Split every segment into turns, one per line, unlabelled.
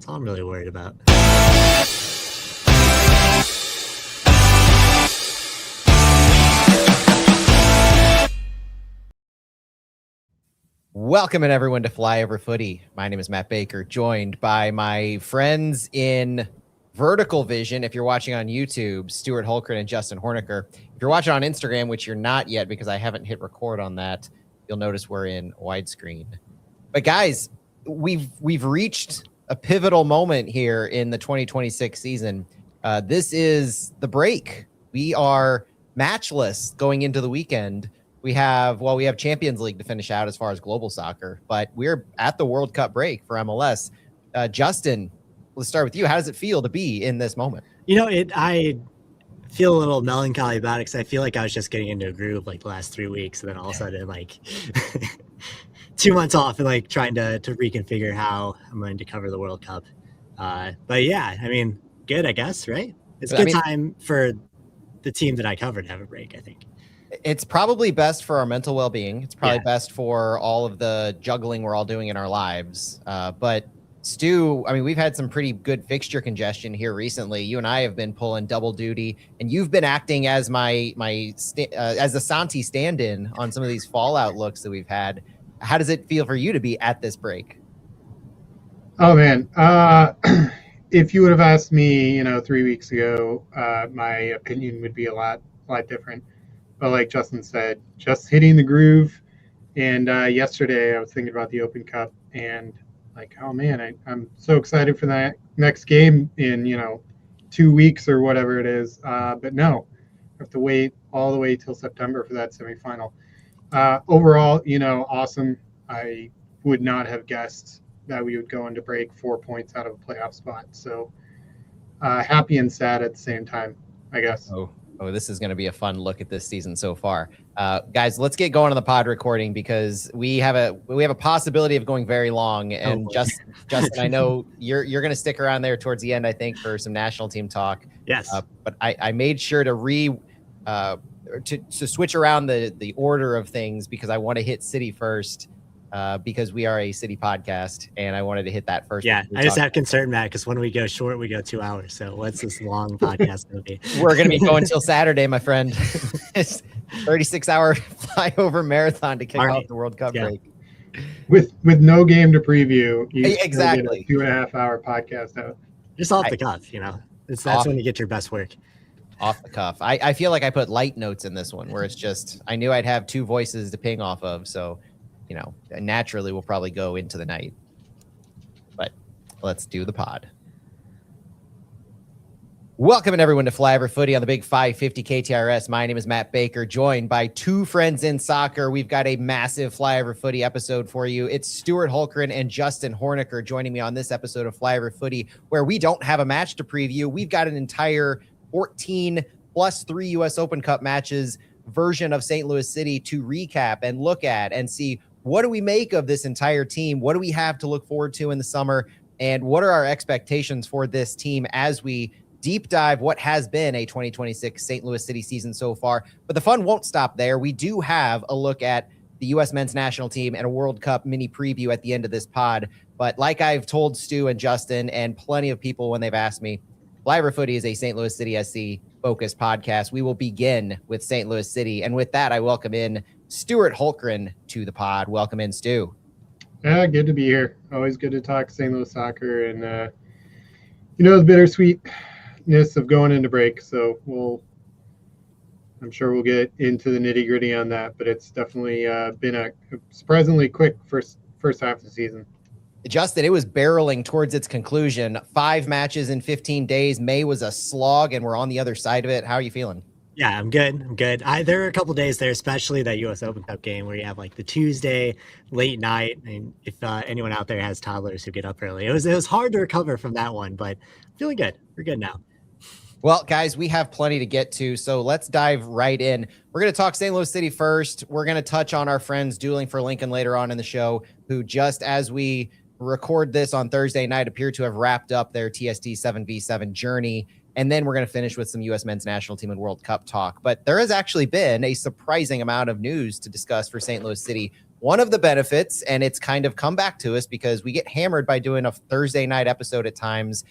That's all I'm really worried about.
Welcome in everyone to Flyover Footy. My name is Matt Baker, joined by my friends in Vertical Vision. If you're watching on YouTube, Stuart Holcren and Justin Horniker. If you're watching on Instagram, which you're not yet because I haven't hit record on that, you'll notice we're in widescreen. But guys, we've reached a pivotal moment here in the 2026 season. This is the break. We are matchless going into the weekend. We have Champions League to finish out as far as global soccer, but we're at the World Cup break for MLS. Justin, let's start with you. How does it feel to be in this moment?
I feel a little melancholy about it because I feel like I was just getting into a groove like the last 3 weeks, and then all of a sudden, like 2 months off and like trying to reconfigure how I'm going to cover the World Cup. But yeah, I mean, good, I guess, right? It's a good time for the team that I covered to have a break, I think.
It's probably best for our mental well-being. It's probably best for all of the juggling we're all doing in our lives. But Stu, I mean, we've had some pretty good fixture congestion here recently. You and I have been pulling double duty, and you've been acting as as the Santi stand-in on some of these Fallout looks that we've had. How does it feel for you to be at this break?
Oh man, if you would have asked me, 3 weeks ago, my opinion would be a lot different. But like Justin said, just hitting the groove. And yesterday I was thinking about the Open Cup and like, oh man, I'm so excited for that next game in, 2 weeks or whatever it is. But no, I have to wait all the way till September for that semifinal. Overall, awesome. I would not have guessed that we would go into break 4 points out of a playoff spot. So happy and sad at the same time, I guess.
Oh, this is going to be a fun look at this season so far. Guys, let's get going on the pod recording because we have a possibility of going very long. And Justin, I know you're going to stick around there towards the end, I think, for some national team talk.
Yes.
But I made sure to to switch around the order of things because I want to hit City first. Because we are a city podcast, and I wanted to hit that first.
Yeah, I just have concern, Matt, because when we go short, we go 2 hours. So what's this long podcast going to be?
We're going to be going till Saturday, my friend. It's 36-hour flyover marathon to kick off the World Cup break.
With no game to preview, you
exactly
get a 2.5-hour podcast out.
Just off the cuff, That's when you get your best work.
Off the cuff. I feel like I put light notes in this one, where it's just I knew I'd have 2 voices to ping off of, so. Naturally we'll probably go into the night, but let's do the pod. Welcome everyone to Flyover Footy on the Big 550 KTRS. My name is Matt Baker, joined by 2 friends in soccer. We've got a massive Flyover Footy episode for you. It's Stuart Holcren and Justin Horniker joining me on this episode of Flyover Footy, where we don't have a match to preview. We've got an entire 14 plus 3 U.S. Open Cup matches version of St. Louis City to recap and look at and see what do we make of this entire team? What do we have to look forward to in the summer? And what are our expectations for this team as we deep dive what has been a 2026 St. Louis City season so far? But the fun won't stop there. We do have a look at the U.S. men's national team and a World Cup mini preview at the end of this pod. But like I've told Stu and Justin and plenty of people when they've asked me, Flyover Footy is a St. Louis City SC focused podcast. We will begin with St. Louis City. And with that, I welcome in Stuart Holcren to the pod. Welcome in, Stu.
Yeah, good to be here. Always good to talk St. Louis soccer and, the bittersweetness of going into break. So I'm sure we'll get into the nitty gritty on that, but it's definitely been a surprisingly quick first half of the season.
Justin, it was barreling towards its conclusion. 5 matches in 15 days. May was a slog, and we're on the other side of it. How are you feeling?
Yeah, I'm good. There are a couple days there, especially that U.S. Open Cup game where you have like the Tuesday late night. And if anyone out there has toddlers who get up early, it was hard to recover from that one, but feeling good. We're good now.
Well, guys, we have plenty to get to, so let's dive right in. We're going to talk St. Louis City first. We're going to touch on our friends dueling for Lincoln later on in the show, who just as we record this on Thursday night appear to have wrapped up their TST 7v7 journey. And then we're going to finish with some U.S. men's national team and World Cup talk. But there has actually been a surprising amount of news to discuss for St. Louis City one of the benefits, and it's kind of come back to us because we get hammered by doing a Thursday night episode at times,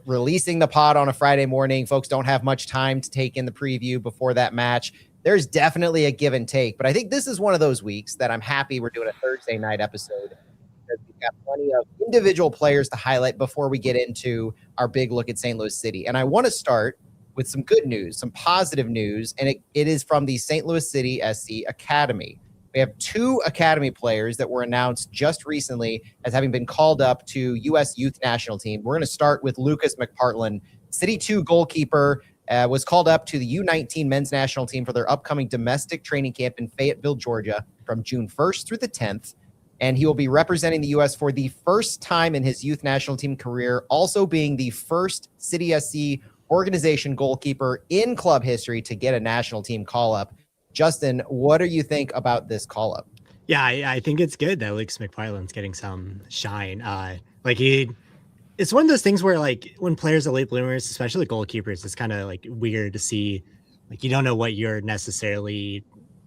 releasing the pod on a Friday morning. Folks don't have much time to take in the preview before that match. There's definitely a give and take, but I think this is one of those weeks that I'm happy we're doing a Thursday night episode because we've got plenty of individual players to highlight before we get into our big look at St. Louis City. And I want to start with some good news, some positive news, and it is from the St. Louis City SC Academy. We have 2 Academy players that were announced just recently as having been called up to U.S. Youth National Team. We're going to start with Lucas McPartland, City 2 goalkeeper, was called up to the U19 men's national team for their upcoming domestic training camp in Fayetteville, Georgia from June 1st through the 10th. And he will be representing the U.S. for the first time in his youth national team career, also being the first City SC organization goalkeeper in club history to get a national team call-up. Justin, what do you think about this call-up?
Yeah, I think it's good that Lucas McPartland's getting some shine. It's one of those things where, like, when players are late bloomers, especially goalkeepers, it's kind of like weird to see. Like, you don't know what you're necessarily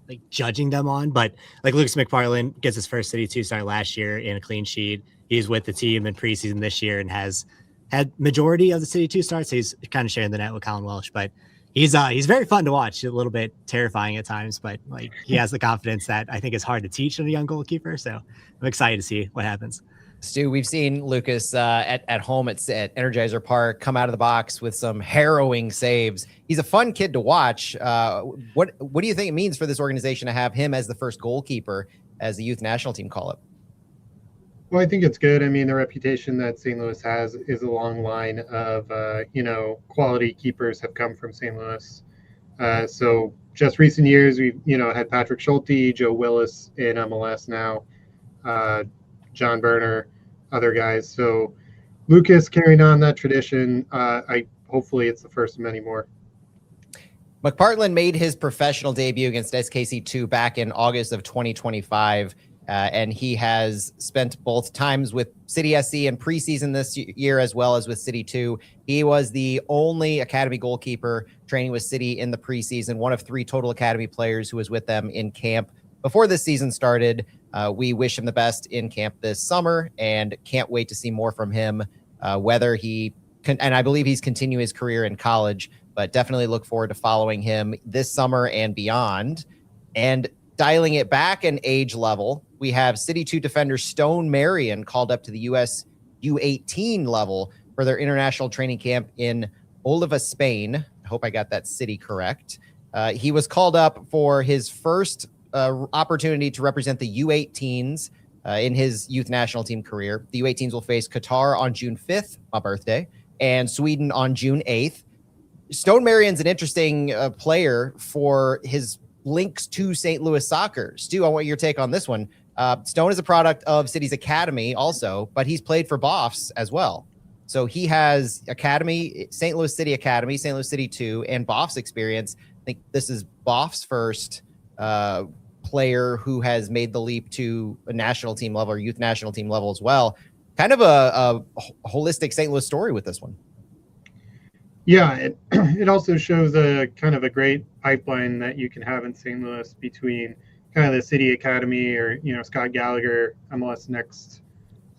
like judging them on, but like Lucas McPartland gets his first City 2 start last year in a clean sheet. He's with the team in preseason this year and has had majority of the City 2 starts. So he's kind of sharing the net with Colin Welsh, but he's very fun to watch. A little bit terrifying at times, but like he has the confidence that I think is hard to teach in a young goalkeeper. So I'm excited to see what happens.
Stu, we've seen Lucas at home at Energizer Park come out of the box with some harrowing saves. He's a fun kid to watch. What do you think it means for this organization to have him as the first goalkeeper as the youth national team call-up?
Well, I think it's good. I mean, the reputation that St. Louis has is a long line of, quality keepers have come from St. Louis. So just recent years, we've, had Patrick Schulte, Joe Willis in MLS now, John Berner, other guys. So Lucas carrying on that tradition. Hopefully it's the first of many more.
McPartland made his professional debut against SKC2 back in August of 2025. And he has spent both times with City SC in preseason this year, as well as with City 2. He was the only Academy goalkeeper training with City in the preseason, one of 3 total Academy players who was with them in camp before this season started. We wish him the best in camp this summer and can't wait to see more from him, whether he can, and I believe he's continuing his career in college, but definitely look forward to following him this summer and beyond. And dialing it back an age level, we have City 2 defender Stone Marion called up to the U.S. U18 level for their international training camp in Oliva, Spain. I hope I got that city correct. He was called up for his first opportunity to represent the U18s in his youth national team career. The U18s will face Qatar on June 5th, my birthday, and Sweden on June 8th. Stone Marion's an interesting player for his links to St. Louis soccer. Stu, I want your take on this one. Stone is a product of City's Academy also, but he's played for BOFs as well. So he has Academy, St. Louis City Academy, St. Louis City 2, and BOFs experience. I think this is BOF's first player who has made the leap to a national team level or youth national team level as well. Kind of a holistic St. Louis story with this one.
Yeah, it also shows a kind of a great pipeline that you can have in St. Louis between kind of the City Academy or, Scott Gallagher, MLS Next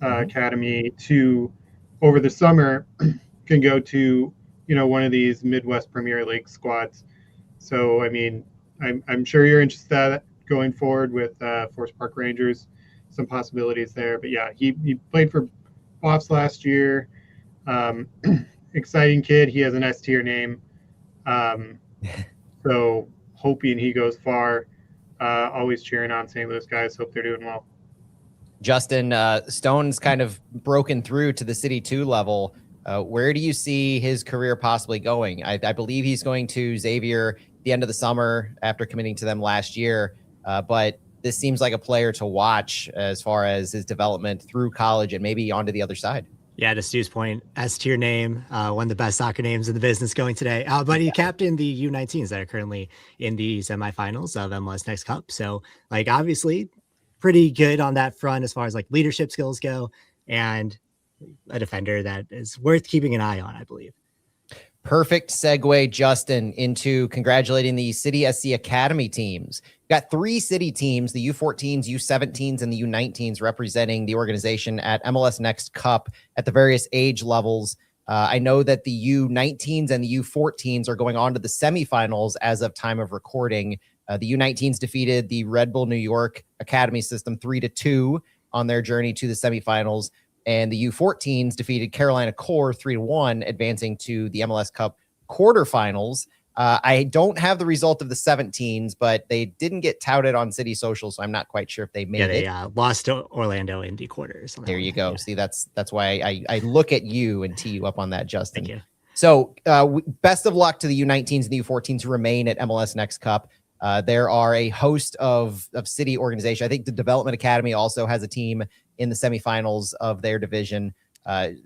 Academy to over the summer can go to, one of these Midwest Premier League squads. So, I mean, I'm sure you're interested in that going forward with Forest Park Rangers, some possibilities there. But yeah, he played for BOFs last year. Exciting kid. He has an S tier name. So hoping he goes far. Always cheering on St. Louis guys. Hope they're doing well.
Justin, Stone's kind of broken through to the City 2 level. Where do you see his career possibly going? I believe he's going to Xavier at the end of the summer after committing to them last year. But this seems like a player to watch as far as his development through college and maybe onto the other side.
Yeah, to Stu's point, S tier name, one of the best soccer names in the business going today. But he captained the U19s that are currently in the semifinals of MLS Next Cup. So, like, obviously pretty good on that front as far as like leadership skills go, and a defender that is worth keeping an eye on, I believe.
Perfect segue, Justin, into congratulating the City SC Academy teams. We've got 3 City teams, the U14s, U17s, and the U19s representing the organization at MLS Next Cup at the various age levels. I know that the U19s and the U14s are going on to the semifinals as of time of recording. The U19s defeated the Red Bull New York Academy system 3-2 on their journey to the semifinals. And the U14s defeated Carolina Core 3-1, advancing to the MLS Cup quarterfinals. I don't have the result of the 17s, but they didn't get touted on City Social, so I'm not quite sure if they made it.
Yeah, they lost to Orlando in the quarters.
There you go.
Yeah.
See, that's why I look at you and tee you up on that, Justin.
Thank you.
So best of luck to the U19s and the U14s who remain at MLS Next Cup. There are a host of city organization. I think the Development Academy also has a team in the semifinals of their division.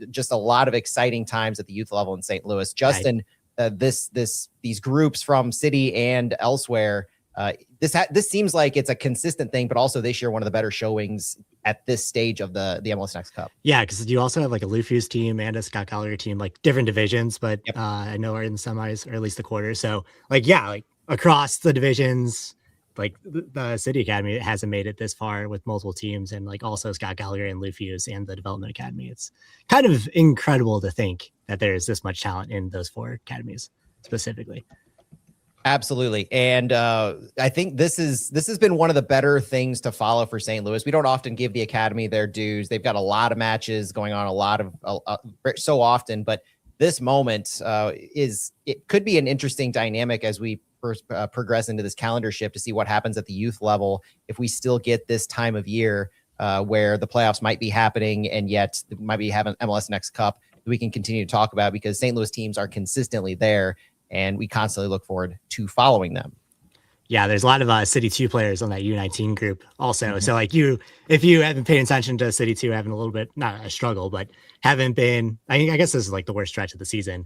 Just a lot of exciting times at the youth level in St. Louis. Justin, these groups from city and elsewhere, this seems like it's a consistent thing, but also this year one of the better showings at this stage of the MLS Next Cup.
Yeah, because you also have like a Lufus team and a Scott Collier team, like different divisions, but
Yep.
I know are in the semis or at least the quarters. So like across the divisions, like the City Academy hasn't made it this far with multiple teams, and like also Scott Gallagher and Lufus and the Development Academy. It's kind of incredible to think that there's this much talent in those 4 academies specifically.
Absolutely. And I think this has been one of the better things to follow for St. Louis. We don't often give the Academy their dues. They've got a lot of matches going on, so often, but this moment it could be an interesting dynamic as we progress into this calendar shift to see what happens at the youth level. If we still get this time of year where the playoffs might be happening and yet might be having MLS Next Cup, we can continue to talk about, because St. Louis teams are consistently there and we constantly look forward to following them.
Yeah, there's a lot of City 2 players on that U19 group also. Mm-hmm. So like if you haven't paid attention to City 2, having a little bit, not a struggle, but haven't been, I guess this is like the worst stretch of the season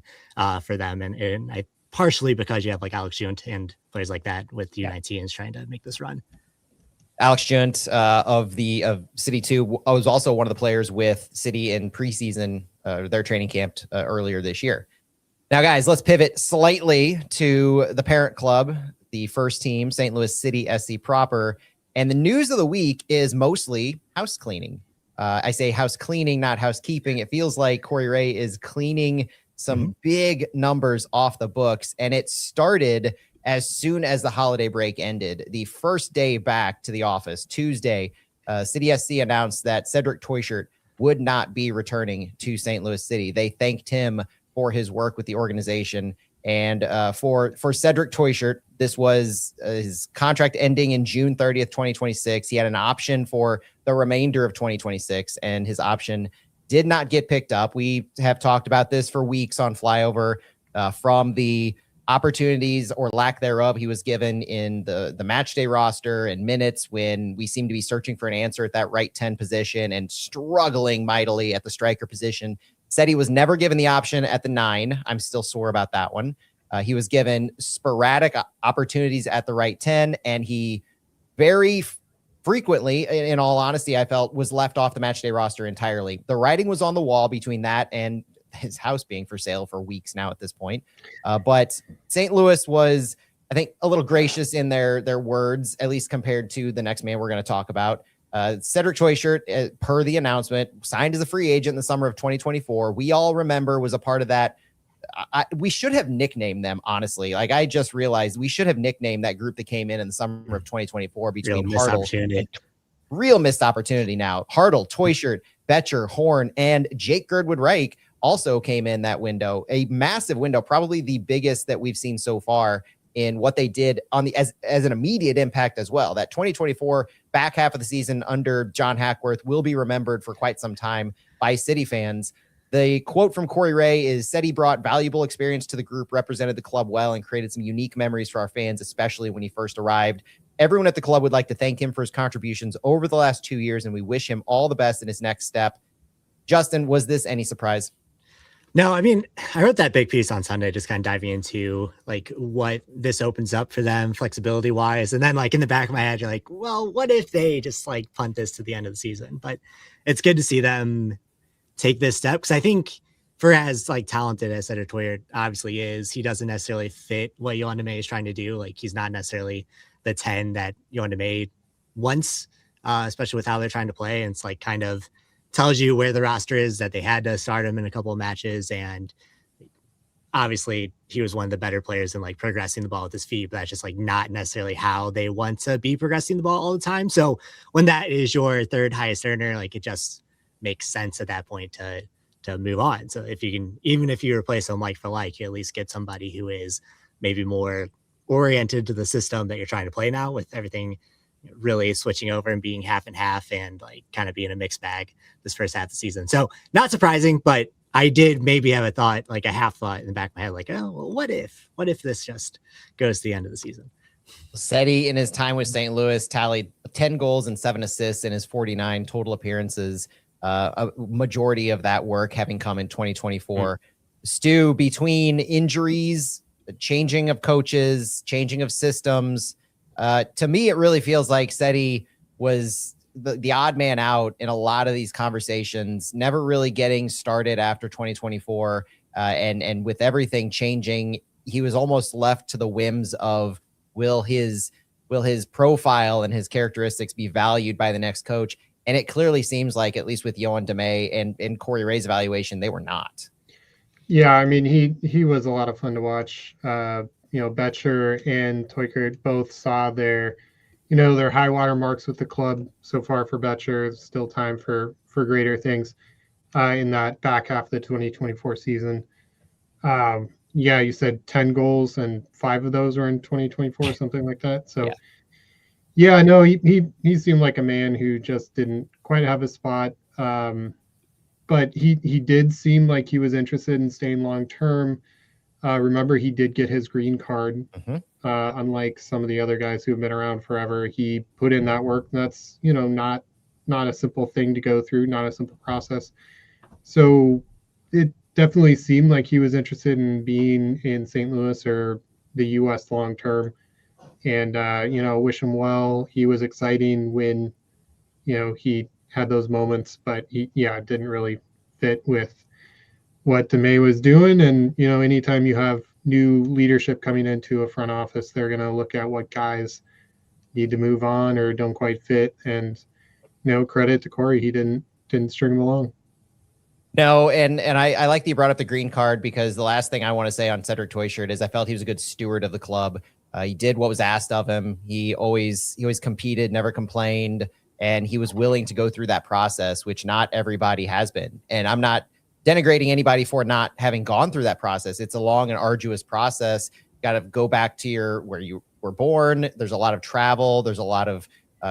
for them. And I partially because you have like Alex Junt and players like that with U19s trying to make this run.
Alex Junt of City 2 was also one of the players with City in preseason, their training camp earlier this year. Now, guys, let's pivot slightly to the parent club, the first team, St. Louis City SC proper. And the news of the week is mostly house cleaning. I say house cleaning, not housekeeping. It feels like Corey Ray is cleaning some big numbers off the books. And it started as soon as the holiday break ended. The first day back to the office, Tuesday, City SC announced that Cedric Toyshirt would not be returning to St. Louis City. They thanked him for his work with the organization. And for Cedric Toyshirt, this was his contract ending in June 30th, 2026. He had an option for the remainder of 2026, and his option did not get picked up. We have talked about this for weeks on Flyover from the opportunities or lack thereof he was given in the match day roster and minutes when we seem to be searching for an answer at that right 10 position and struggling mightily at the striker position. Said he was never given the option at the 9. I'm still sore about that one. He was given sporadic opportunities at the right 10, and he very frequently, in all honesty, I felt was left off the match day roster entirely. The writing was on the wall between that and his house being for sale for weeks now at this point. But St. Louis was, I think, a little gracious in their words, at least compared to the next man we're going to talk about. Cedric Toyshirt, per the announcement, signed as a free agent in the summer of 2024. We all remember was a part of that. We should have nicknamed them, honestly. Like, I just realized we should have nicknamed that group that came in the summer of 2024 between Hartle. Real missed opportunity now. Hartle, Toyshirt, Betcher, Horn, and Jake Girdwood-Reich also came in that window. A massive window, probably the biggest that we've seen so far in what they did on the as an immediate impact as well. That 2024 back half of the season under John Hackworth will be remembered for quite some time by City fans. The quote from Corey Ray is, said he brought valuable experience to the group, represented the club well, and created some unique memories for our fans, especially when he first arrived. Everyone at the club would like to thank him for his contributions over the last 2 years, and we wish him all the best in his next step. Justin, was this any surprise?
No, I mean, I wrote that big piece on Sunday, just kind of diving into like what this opens up for them flexibility wise. And then like in the back of my head, you're like, well, what if they just like punt this to the end of the season? But it's good to see them take this step, because I think for as like talented as Cedric Toyer obviously is, he doesn't necessarily fit what Yohan Demay is trying to do. Like he's not necessarily the 10 that Yohan Demay wants, especially with how they're trying to play. And it's like kind of tells you where the roster is, that they had to start him in a couple of matches. And obviously he was one of the better players in like progressing the ball with his feet, but that's just like not necessarily how they want to be progressing the ball all the time. So when that is your third highest earner, like it just makes sense at that point to move on. So if you can, even if you replace them like for like, you at least get somebody who is maybe more oriented to the system that you're trying to play now, with everything really switching over and being half and half and like kind of being a mixed bag this first half of the season. So not surprising, but I did maybe have a thought, like a half thought in the back of my head, like, oh, well, what if this just goes to the end of the season?
Seti in his time with St. Louis tallied 10 goals and 7 assists in his 49 total appearances. A majority of that work having come in 2024. Stu, between injuries, changing of coaches, changing of systems, to me, it really feels like Seti was the odd man out in a lot of these conversations, never really getting started after 2024. And with everything changing, he was almost left to the whims of will his profile and his characteristics be valued by the next coach? And it clearly seems like, at least with Yohan Demay and Corey Ray's evaluation, they were not.
Yeah, I mean, he was a lot of fun to watch. Betcher and Toykert both saw their high water marks with the club so far for Betcher. It's still time for greater things in that back half of the 2024 season. Yeah, you said 10 goals and 5 of those were in 2024, something like that. So yeah, I know he seemed like a man who just didn't quite have a spot. But he did seem like he was interested in staying long term. Remember, he did get his green card. Unlike some of the other guys who have been around forever, he put in that work. That's not a simple thing to go through, not a simple process. So it definitely seemed like he was interested in being in St. Louis or the U.S. long term. And wish him well. He was exciting when he had those moments, but it didn't really fit with what Demay was doing. And anytime you have new leadership coming into a front office, they're going to look at what guys need to move on or don't quite fit. And credit to Corey, he didn't string him along.
No, and I like that you brought up the green card, because the last thing I want to say on Cedric Toyshirt is I felt he was a good steward of the club. He did what was asked of him. He always competed, never complained, and he was willing to go through that process, which not everybody has been. And I'm not denigrating anybody for not having gone through that process. It's a long and arduous process. Got to go back to where you were born. There's a lot of travel. There's a lot of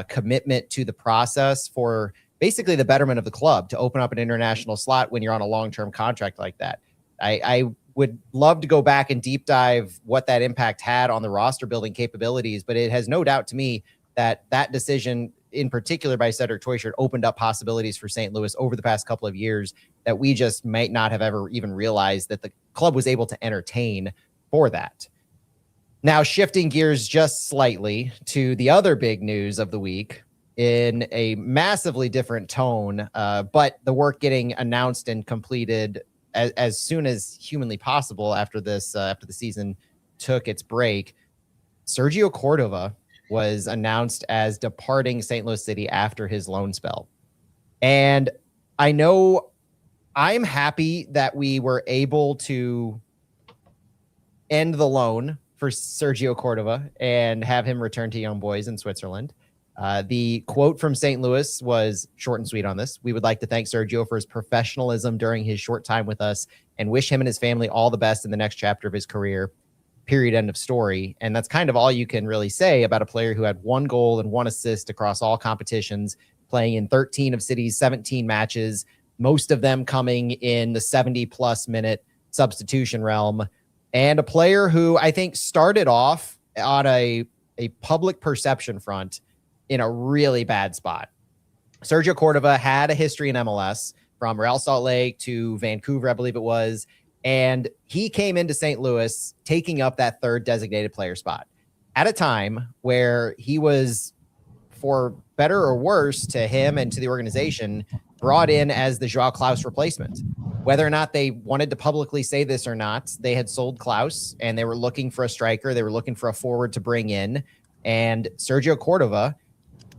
commitment to the process for basically the betterment of the club, to open up an international slot when you're on a long-term contract like that. I would love to go back and deep dive what that impact had on the roster building capabilities, but it has no doubt to me that decision in particular by Cedric Toyshirt opened up possibilities for St. Louis over the past couple of years that we just might not have ever even realized that the club was able to entertain for that. Now, shifting gears just slightly to the other big news of the week in a massively different tone, but the work getting announced and completed as soon as humanly possible after the season took its break. Sergio Cordova was announced as departing St. Louis City after his loan spell. And I know I'm happy that we were able to end the loan for Sergio Cordova and have him return to Young Boys in Switzerland. The quote from St. Louis was short and sweet on this. We would like to thank Sergio for his professionalism during his short time with us and wish him and his family all the best in the next chapter of his career. Period. End of story. And that's kind of all you can really say about a player who had 1 goal and 1 assist across all competitions, playing in 13 of City's 17 matches, most of them coming in the 70-plus minute substitution realm. And a player who I think started off on a public perception front in a really bad spot. Sergio Cordova had a history in MLS, from Real Salt Lake to Vancouver, I believe it was. And he came into St. Louis taking up that 3rd designated player spot at a time where he was, for better or worse to him and to the organization, brought in as the Joao Klaus replacement. Whether or not they wanted to publicly say this or not, they had sold Klaus and they were looking for a striker. They were looking for a forward to bring in. And Sergio Cordova,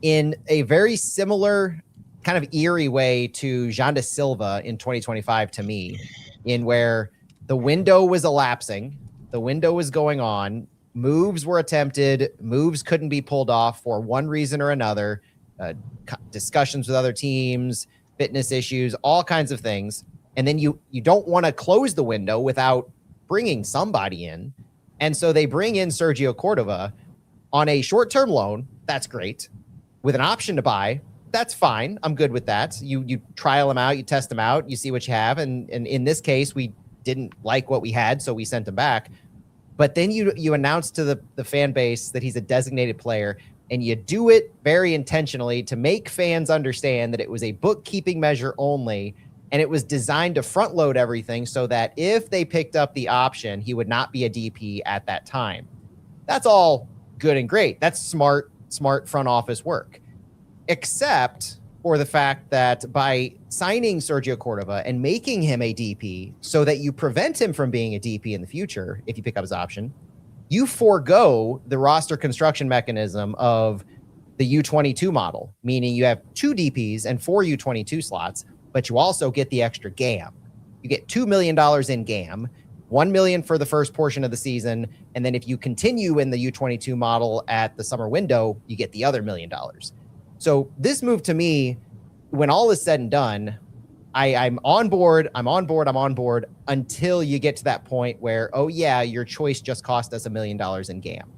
in a very similar kind of eerie way to Jean de Silva in 2025 to me, in where the window was elapsing, the window was going on, moves were attempted, moves couldn't be pulled off for one reason or another, discussions with other teams, fitness issues, all kinds of things. And then you don't want to close the window without bringing somebody in. And so they bring in Sergio Cordova on a short-term loan. That's great. With an option to buy, that's fine. I'm good with that. You trial him out, you test him out, you see what you have. And in this case, we didn't like what we had, so we sent him back. But then you announce to the fan base that he's a designated player, and you do it very intentionally to make fans understand that it was a bookkeeping measure only, and it was designed to front load everything so that if they picked up the option, he would not be a DP at that time. That's all good and great. That's smart front office work, except for the fact that by signing Sergio Cordova and making him a DP so that you prevent him from being a DP in the future, if you pick up his option, you forego the roster construction mechanism of the U22 model, meaning you have 2 DPs and 4 U22 slots, but you also get the extra GAM. You get $2 million in GAM, $1 million for the first portion of the season, and then if you continue in the U22 model at the summer window, you get the other $1 million. So this move to me, when all is said and done, I'm on board until you get to that point where, oh yeah, your choice just cost us $1 million in GAM.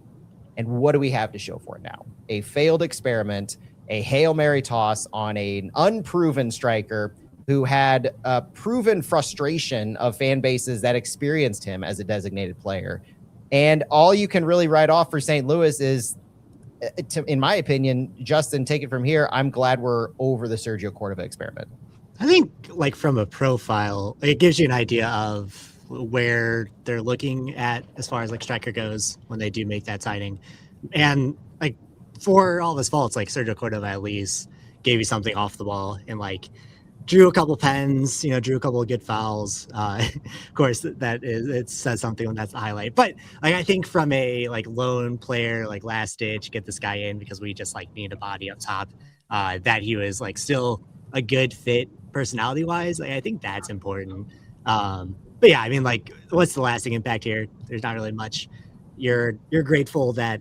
And what do we have to show for it now? A failed experiment, a Hail Mary toss on an unproven striker who had a proven frustration of fan bases that experienced him as a designated player. And all you can really write off for St. Louis is, in my opinion, Justin, take it from here. I'm glad we're over the Sergio Cordova experiment.
I think, like, from a profile, it gives you an idea of where they're looking at as far as like striker goes when they do make that signing. And like, for all of his faults, like Sergio Cordova at least gave you something off the ball and like drew a couple pens, drew a couple of good fouls. Of course, it says something when that's the highlight. But like, I think from a like lone player, like last ditch, get this guy in because we just like need a body up top, that he was like still a good fit personality wise. Like, I think that's important. But yeah, I mean, like, what's the lasting impact here? There's not really much. You're grateful that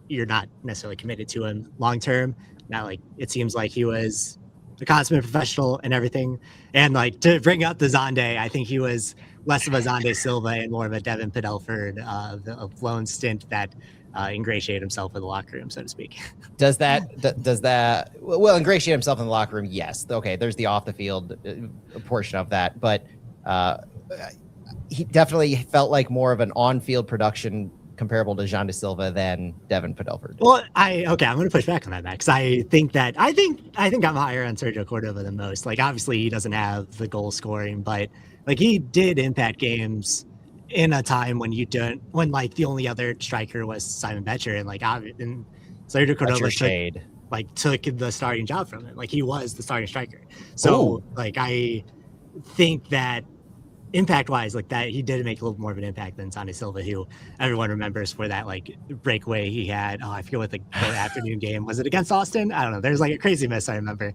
you're not necessarily committed to him long term. Now, like, it seems like he was a consummate professional and everything. And like, to bring up the Zonde, I think he was less of a Zonde Silva and more of a Devin Padelford, a lone stint that ingratiated himself in the locker room, so to speak.
Does that well, ingratiate himself in the locker room? Yes. Okay. There's the off the field portion of that, but he definitely felt like more of an on-field production comparable to Jean de Silva than Devin Padelford.
Well, I'm going to push back on that, because I think I'm higher on Sergio Cordova than most. Like, obviously he doesn't have the goal scoring, but like, he did impact games in a time when like the only other striker was Simon Betcher, and like, and Sergio Cordova took the starting job from him. Like, he was the starting striker. So like, I think that impact wise, like, that he did make a little more of an impact than Sonny Silva, who everyone remembers for that like breakaway he had. Oh, I forget what the afternoon game was. It against Austin? I don't know. There's like a crazy miss, I remember.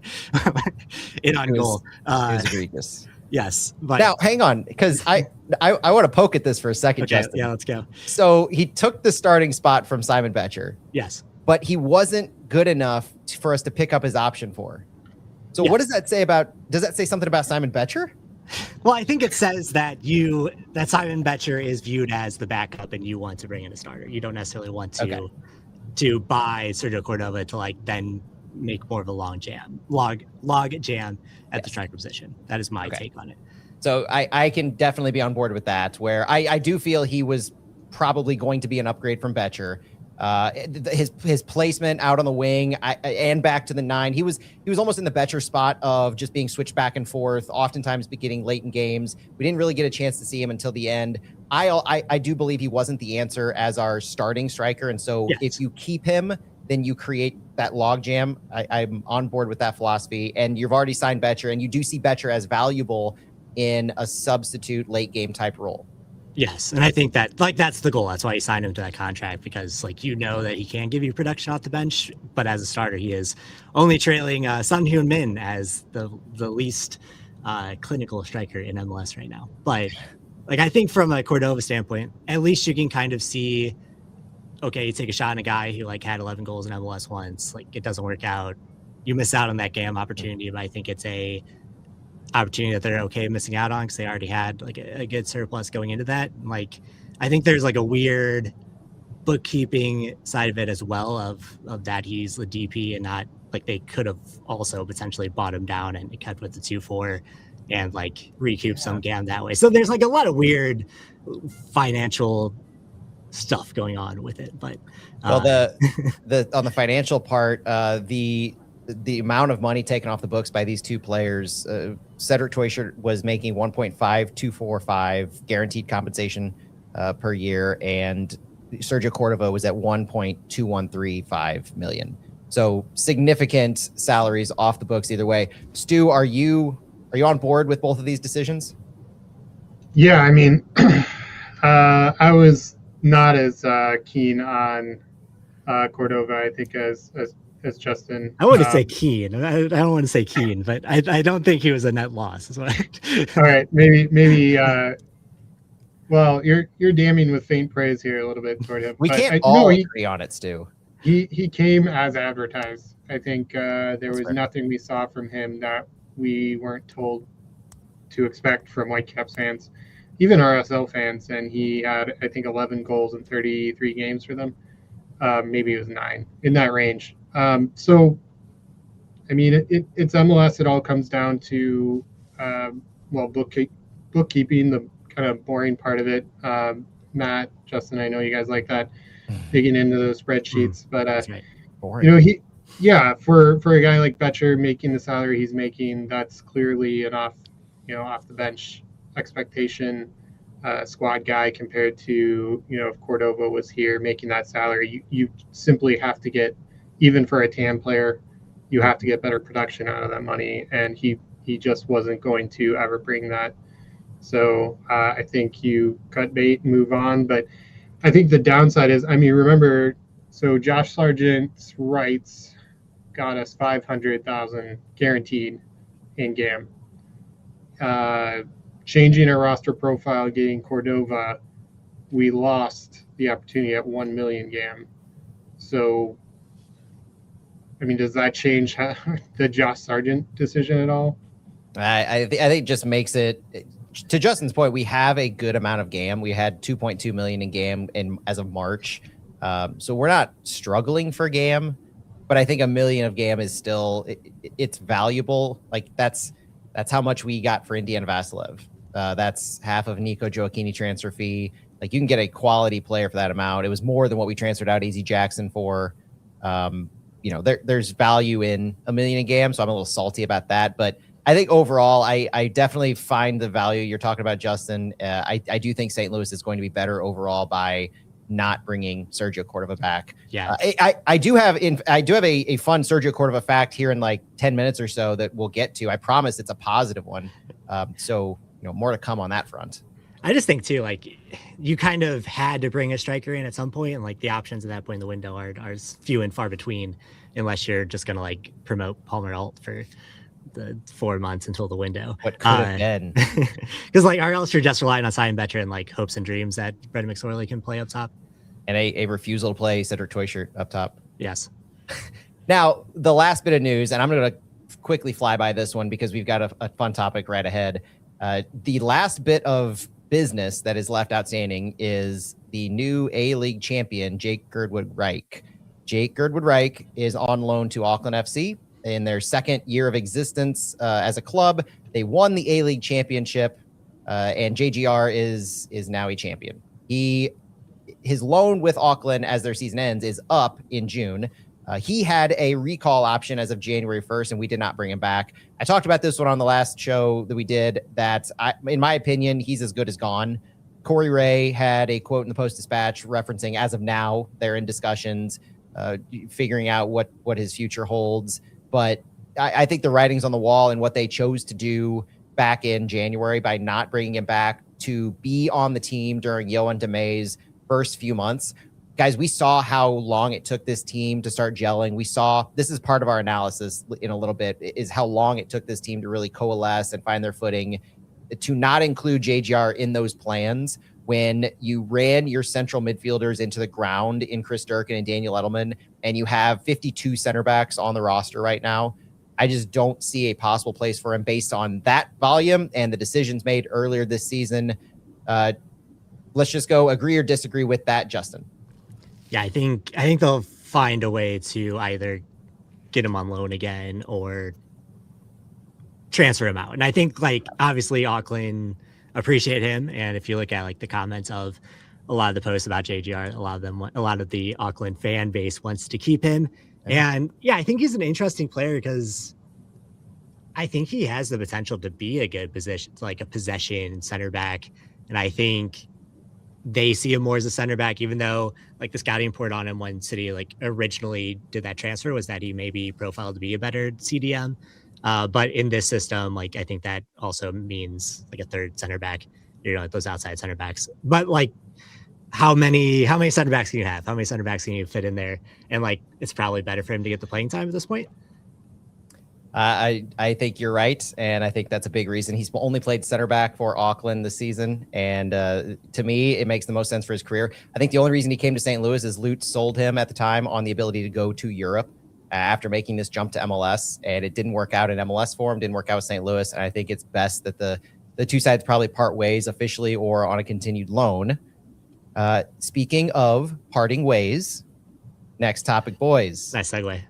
It goal.
It was egregious.
Yes. But
now hang on, because I want to poke at this for a second,
okay,
Justin.
Yeah, let's go.
So he took the starting spot from Simon Betcher.
Yes.
But he wasn't good enough for us to pick up his option for. So what does that say does that say something about Simon Betcher?
Well, I think it says that Simon Betcher is viewed as the backup and you want to bring in a starter. You don't necessarily want to buy Sergio Cordova to like then make more of a log jam at the striker position. That is my take on it.
So I can definitely be on board with that, where I do feel he was probably going to be an upgrade from Betcher. His placement out on the wing and back to the 9, he was almost in the Betcher spot of just being switched back and forth, oftentimes beginning late in games. We didn't really get a chance to see him until the end. I do believe he wasn't the answer as our starting striker, and so if you keep him, then you create that logjam. I'm on board with that philosophy. And you've already signed Betcher, and you do see Betcher as valuable in a substitute late game type role.
Yes, and I think that like that's the goal. That's why you signed him to that contract, because like you know that he can give you production off the bench, but as a starter, he is only trailing Sun Hyun Min as the least clinical striker in MLS right now. But like I think from a Cordova standpoint, at least you can kind of see, okay, you take a shot on a guy who like had 11 goals in MLS once, like it doesn't work out, you miss out on that GAM opportunity, but I think it's a opportunity that they're okay missing out on because they already had like a good surplus going into that. Like I think there's like a weird bookkeeping side of it as well of that he's the DP and not like they could have also potentially bought him down and kept with the 2-4 and like recoup some GAM that way. So there's like a lot of weird financial stuff going on with it. But
well, the on the financial part, the amount of money taken off the books by these two players, Cedric Toysher was making 1.5245 guaranteed compensation per year, and Sergio Cordova was at 1.2135 million. So significant salaries off the books either way. Stu, are you on board with both of these decisions?
Yeah, I mean, I was not as keen on Cordova, I think, as Justin.
I want to say keen. I don't want to say keen, but I don't think he was a net loss. Is what
all right, maybe. Well, you're damning with faint praise here a little bit toward him.
We can't all agree on it, Stu.
He came as advertised. I think there was nothing we saw from him that we weren't told to expect from Whitecaps fans, even RSL fans. And he had, I think, 11 goals in 33 games for them. Maybe it was 9 in that range. So, I mean, it's MLS. It all comes down to, bookkeeping, the kind of boring part of it. Matt, Justin, I know you guys like that, digging into those spreadsheets. But,
right.
for a guy like Betcher making the salary he's making, that's clearly an off the bench expectation squad guy compared to, if Cordova was here making that salary. You simply have to get, even for a TAM player, you have to get better production out of that money, and he just wasn't going to ever bring that. So I think you cut bait and move on. But I think the downside is, I mean, remember, so Josh Sargent's rights got us 500,000 guaranteed in GAM. Changing our roster profile, getting Cordova, we lost the opportunity at 1 million GAM. So, I mean, does that change the Josh Sargent decision at all?
I think it just makes it, to Justin's point, we have a good amount of GAM. We had 2.2 million in GAM as of March. So we're not struggling for GAM, but I think 1 million of GAM is still, it's valuable. Like that's how much we got for Indiana Vasilev. That's half of Nico Gioacchini transfer fee. Like you can get a quality player for that amount. It was more than what we transferred out Easy Jackson for. There's value in 1 million in GAM, so I'm a little salty about that. But I think overall, I definitely find the value you're talking about, Justin. I do think St. Louis is going to be better overall by not bringing Sergio Cordova back.
Yeah,
I do have a fun Sergio Cordova fact here in like 10 minutes or so that we'll get to. I promise it's a positive one. So more to come on that front.
I just think too, like you kind of had to bring a striker in at some point, and like the options at that point in the window are few and far between, unless you're just gonna like promote Palmer Alt for the 4 months until the window.
What could have been?
Because like, or else you're just relying on signing Betcher and like hopes and dreams that Brendan McSorley can play up top,
and a refusal to play Cedric Toysher up top.
Yes.
Now the last bit of news, and I'm going to quickly fly by this one because we've got a fun topic right ahead. The last bit of business that is left outstanding is the new A-League champion, Jake Girdwood-Reich. Jake Girdwood-Reich is on loan to Auckland FC in their second year of existence as a club. They won the A-League championship, and JGR is now a champion. His loan with Auckland as their season ends is up in June. He had a recall option as of January 1st, and we did not bring him back. I talked about this one on the last show that we did, that in my opinion, he's as good as gone. Corey Ray had a quote in the Post-Dispatch referencing, as of now, they're in discussions. figuring out what his future holds. But I think the writing's on the wall, and what they chose to do back in January by not bringing him back to be on the team during Yohan DeMay's first few months. Guys, we saw how long it took this team to start gelling. We saw, this is part of our analysis in a little bit, is how long it took this team to really coalesce and find their footing. To not include JGR in those plans when you ran your central midfielders into the ground in Chris Durkin and Daniel Edelman, and you have 52 center backs on the roster right now, I just don't see a possible place for him based on that volume and the decisions made earlier this season. Let's just go agree or disagree with that, Justin.
Yeah, I think they'll find a way to either get him on loan again or transfer him out. And I think, like, obviously Auckland appreciate him. And if you look at like the comments of a lot of the posts about JGR, a lot of the Auckland fan base wants to keep him. And yeah, I think he's an interesting player because I think he has the potential to be a good position, like a possession center back. And I think they see him more as a center back, even though like the scouting report on him when City like originally did that transfer was that he may be profiled to be a better CDM. But in this system, like I think that also means like a third center back, those outside center backs. But like how many center backs can you have? How many center backs can you fit in there? And like it's probably better for him to get the playing time at this point.
I think you're right, and I think that's a big reason. He's only played center back for Auckland this season, and to me, it makes the most sense for his career. I think the only reason he came to St. Louis is Lutz sold him at the time on the ability to go to Europe after making this jump to MLS, and it didn't work out in MLS for him, didn't work out with St. Louis, and I think it's best that the two sides probably part ways officially or on a continued loan. Speaking of parting ways, next topic, boys.
Nice segue.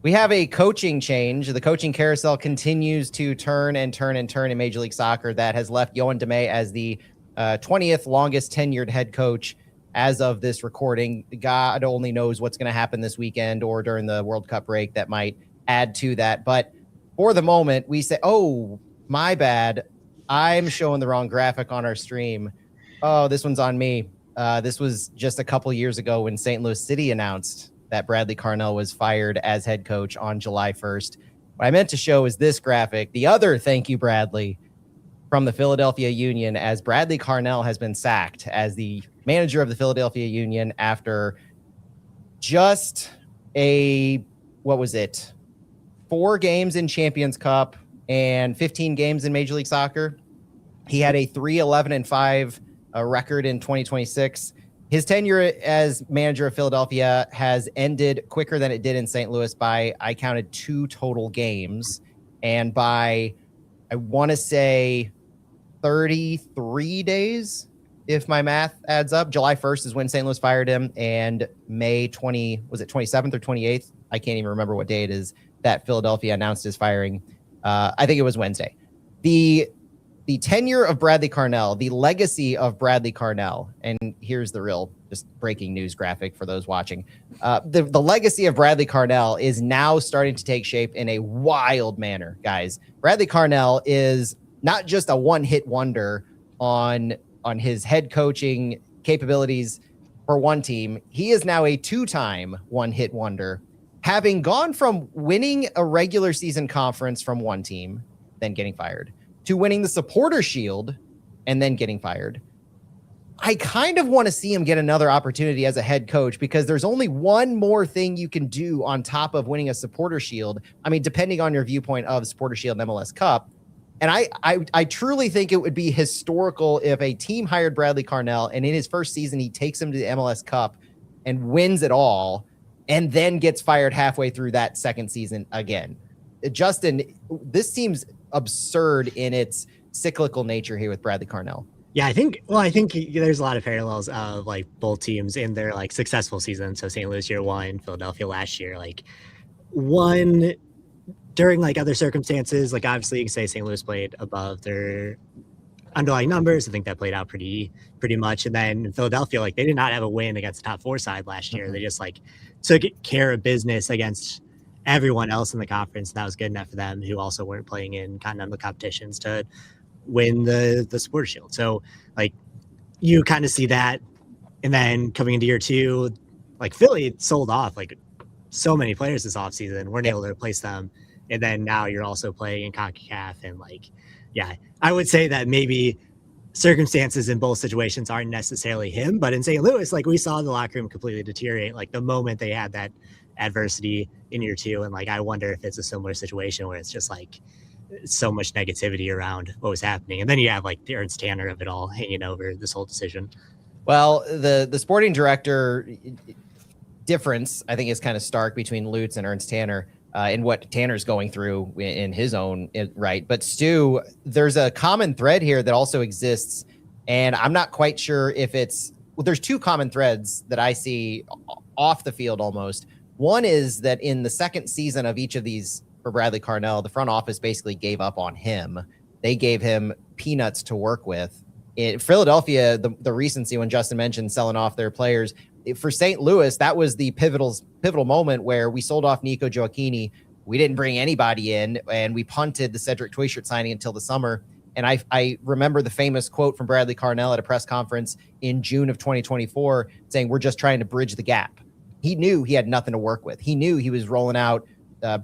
We have a coaching change. The coaching carousel continues to turn in Major League Soccer. That has left Yohan DeMay as the 20th longest tenured head coach as of this recording. God only knows what's going to happen this weekend or during the World Cup break that might add to that. But for the moment, we say, oh, my bad. I'm showing the wrong graphic on our stream. Oh, this one's on me. This was just a couple years ago when St. Louis City announced that Bradley Carnell was fired as head coach on July 1st. What I meant to show is this graphic. The other thank you, Bradley, from the Philadelphia Union, as Bradley Carnell has been sacked as the manager of the Philadelphia Union after just 4 games in Champions Cup and 15 games in Major League Soccer. He had a 3-11-5 record in 2026. His tenure as manager of Philadelphia has ended quicker than it did in St. Louis by, I counted 2 total games. And by, I want to say 33 days, if my math adds up. July 1st is when St. Louis fired him, and May 27th or 28th? I can't even remember what day it is that Philadelphia announced his firing. I think it was Wednesday. The tenure of Bradley Carnell, the legacy of Bradley Carnell, and here's the real just breaking news graphic for those watching. The legacy of Bradley Carnell is now starting to take shape in a wild manner, guys. Bradley Carnell is not just a one-hit wonder on his head coaching capabilities for one team. He is now a 2-time one-hit wonder, having gone from winning a regular season conference from one team, then getting fired, to winning the Supporter Shield and then getting fired. I kind of want to see him get another opportunity as a head coach because there's only one more thing you can do on top of winning a Supporter Shield. I mean, depending on your viewpoint of Supporter Shield and MLS Cup. And I truly think it would be historical if a team hired Bradley Carnell and in his first season, he takes him to the MLS Cup and wins it all and then gets fired halfway through that second season again. Justin, this seems absurd in its cyclical nature here with Bradley Carnell.
Yeah, I think there's a lot of parallels of like both teams in their like successful season. So St. Louis year 1, Philadelphia last year, like one during like other circumstances, like obviously you can say St. Louis played above their underlying numbers. I think that played out pretty much. And then in Philadelphia, like they did not have a win against the top 4 side last year. They just like took care of business against everyone else in the conference. And that was good enough for them, who also weren't playing in continental competitions, to win the Supporter Shield. So like you kind of see that. And then coming into year 2, like Philly sold off like so many players this offseason, weren't able to replace them. And then now you're also playing in CONCACAF. And like, yeah, I would say that maybe circumstances in both situations aren't necessarily him, but in St. Louis, like we saw the locker room completely deteriorate like the moment they had that adversity in year 2. And like, I wonder if it's a similar situation where it's just like so much negativity around what was happening. And then you have like the Ernst Tanner of it all hanging over this whole decision.
Well, the sporting director difference, I think, is kind of stark between Lutz and Ernst Tanner in what Tanner's going through in his own right. But Stu, there's a common thread here that also exists, and I'm not quite sure if it's well, there's two common threads that I see off the field almost. One is that in the second season of each of these for Bradley Carnell, the front office basically gave up on him. They gave him peanuts to work with. In Philadelphia, the recency when Justin mentioned selling off their players, for St. Louis, that was the pivotal moment where we sold off Nico Gioacchini. We didn't bring anybody in, and we punted the Cedric Toyshirt signing until the summer. And I remember the famous quote from Bradley Carnell at a press conference in June of 2024 saying, "We're just trying to bridge the gap." He knew he had nothing to work with. He knew he was rolling out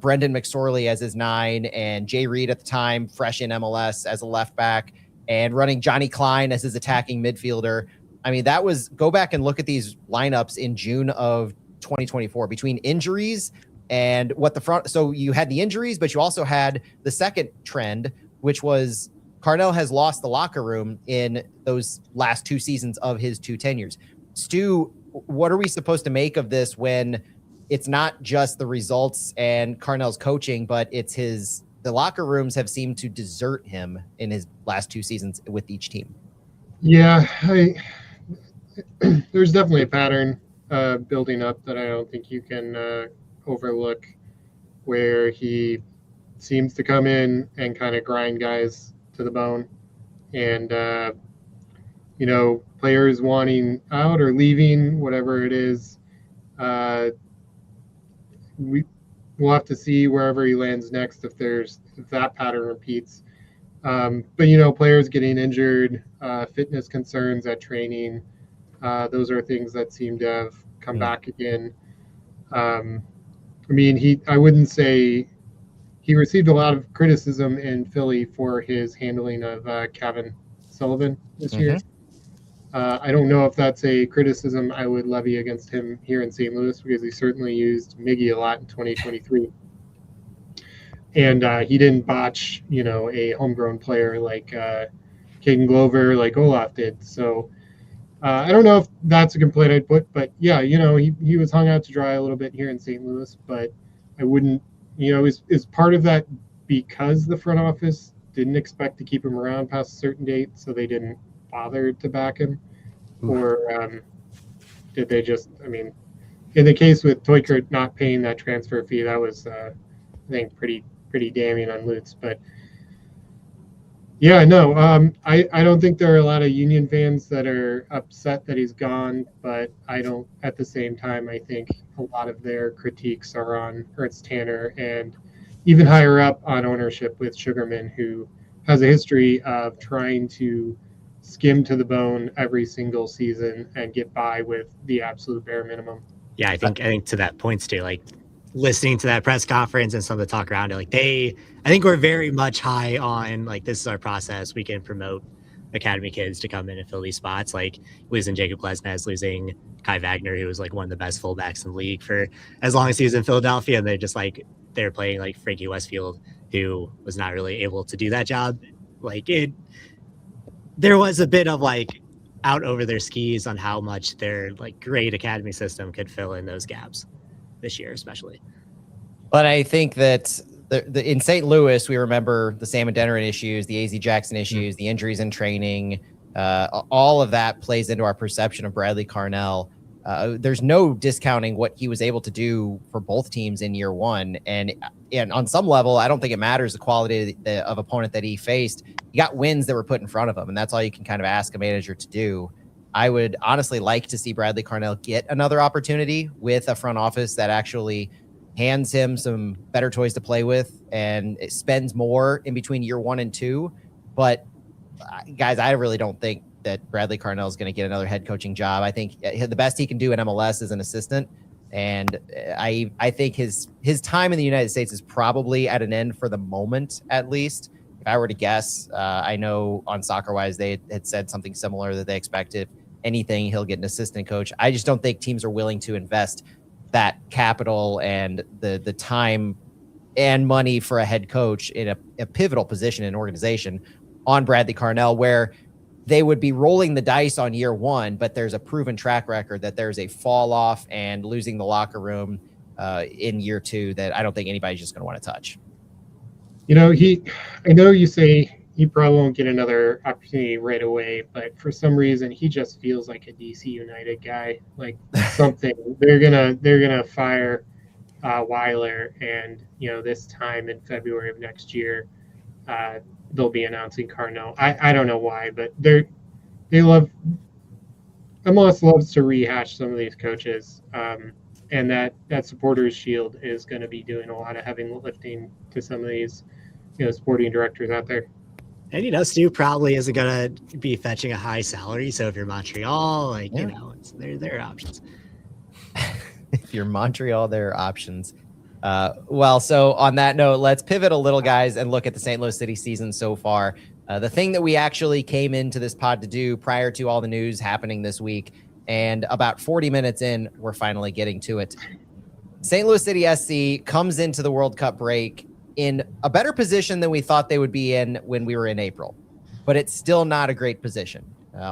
Brendan McSorley as his 9 and Jay Reed at the time, fresh in MLS as a left back, and running Johnny Klein as his attacking midfielder. I mean, that was, go back and look at these lineups in June of 2024 between injuries and what the front. So you had the injuries, but you also had the second trend, which was Carnell has lost the locker room in those last 2 seasons of his 2 tenures. Stu, what are we supposed to make of this when it's not just the results and Carnell's coaching, but it's the locker rooms have seemed to desert him in his last 2 seasons with each team?
Yeah, there's definitely a pattern building up that I don't think you can overlook, where he seems to come in and kind of grind guys to the bone, and players wanting out or leaving, whatever it is. We'll have to see wherever he lands next if that pattern repeats. But players getting injured, fitness concerns at training, those are things that seem to have come back again. I wouldn't say he received a lot of criticism in Philly for his handling of Kevin Sullivan this year. I don't know if that's a criticism I would levy against him here in St. Louis, because he certainly used Miggy a lot in 2023. And he didn't botch, a homegrown player like Caden Glover, like Olaf did. So I don't know if that's a complaint I'd put, but yeah, he was hung out to dry a little bit here in St. Louis, but I wouldn't, is part of that because the front office didn't expect to keep him around past a certain date, so they didn't bother to back him? Or did they just, in the case with Toykert not paying that transfer fee, that was, I think, pretty damning on Lutz. But yeah, no, I don't think there are a lot of Union fans that are upset that he's gone, but I don't, at the same time, I think a lot of their critiques are on Ernst Tanner and even higher up on ownership with Sugarman, who has a history of trying to skim to the bone every single season and get by with the absolute bare minimum.
Yeah, I think to that point, Stu, like listening to that press conference and some of the talk around it, like I think we're very much high on like, this is our process. We can promote academy kids to come in and fill these spots, like losing Jacob Lesnes, losing Kai Wagner, who was like one of the best fullbacks in the league for as long as he was in Philadelphia. And they're playing like Frankie Westfield, who was not really able to do that job. There was a bit of like out over their skis on how much their like great academy system could fill in those gaps this year, especially.
But I think that in St. Louis, we remember the Sam Adeniran issues, the AZ Jackson issues, the injuries in training. All of that plays into our perception of Bradley Carnell. There's no discounting what he was able to do for both teams in year 1. And on some level, I don't think it matters the quality of opponent that he faced. He got wins that were put in front of him, and that's all you can kind of ask a manager to do. I would honestly like to see Bradley Carnell get another opportunity with a front office that actually hands him some better toys to play with and it spends more in between year 1 and 2. But guys, I really don't think that Bradley Carnell is going to get another head coaching job. I think the best he can do in MLS is an assistant. And I think his time in the United States is probably at an end for the moment, at least. If I were to guess, I know on Soccer Wise, they had said something similar that they expect if anything, he'll get an assistant coach. I just don't think teams are willing to invest that capital and the time and money for a head coach in a pivotal position in an organization on Bradley Carnell, where they would be rolling the dice on year one, but there's a proven track record that there's a fall off and losing the locker room in year two that I don't think anybody's just going to want to touch.
You know, I know you say he probably won't get another opportunity right away, but for some reason he just feels like a DC United guy, like something they're gonna fire Weiler, and this time in February of next year, they'll be announcing Carnell. I don't know why, but MLS loves to rehash some of these coaches, and that supporters shield is going to be doing a lot of heavy lifting to some of these sporting directors out there.
And Stu probably isn't gonna be fetching a high salary. So if you're Montreal, there are options.
If you're Montreal, there are options. Well, so on that note, let's pivot a little, guys, and look at the St. Louis City season so far. The thing that we actually came into this pod to do prior to all the news happening this week, and about 40 minutes in, we're finally getting to it. St. Louis City SC comes into the World Cup break in a better position than we thought they would be in when we were in April, but it's still not a great position.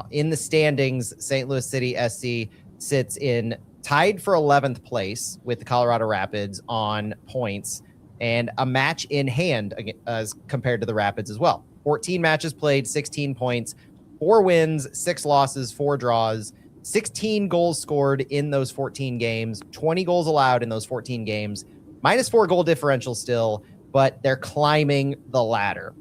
In the standings, St. Louis City SC sits in tied for 11th place with the Colorado Rapids on points and a match in hand as compared to the Rapids as well. 14 matches played, 16 points, 4 wins, 6 losses, 4 draws, 16 goals scored in those 14 games, 20 goals allowed in those 14 games, -4 goal differential still, but they're climbing the ladder.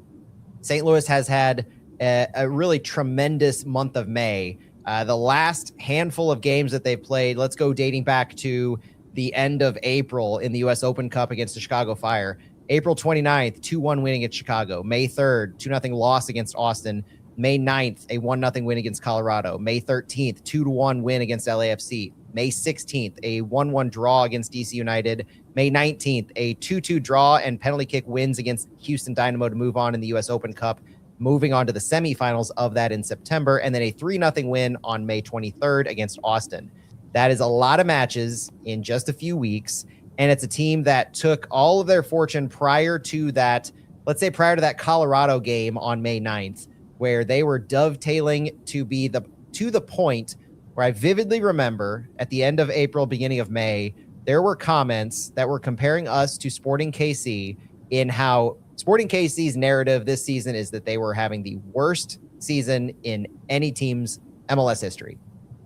St. Louis has had a really tremendous month of May. The last handful of games that they've played, let's go dating back to the end of April in the U.S. Open Cup against the Chicago Fire. April 29th, 2-1 win against Chicago. May 3rd, 2-0 loss against Austin. May 9th, a 1-0 win against Colorado. May 13th, 2-1 win against LAFC. May 16th, a 1-1 draw against DC United. May 19th, a 2-2 draw and penalty kick wins against Houston Dynamo to move on in the U.S. Open Cup, moving on to the semifinals of that in September, and then a 3-0 win on May 23rd against Austin. That is a lot of matches in just a few weeks, and it's a team that took all of their fortune prior to that, let's say prior to that Colorado game on May 9th, where they were dovetailing to the point where I vividly remember at the end of April, beginning of May, there were comments that were comparing us to Sporting KC in how Sporting KC's narrative this season is that they were having the worst season in any team's MLS history.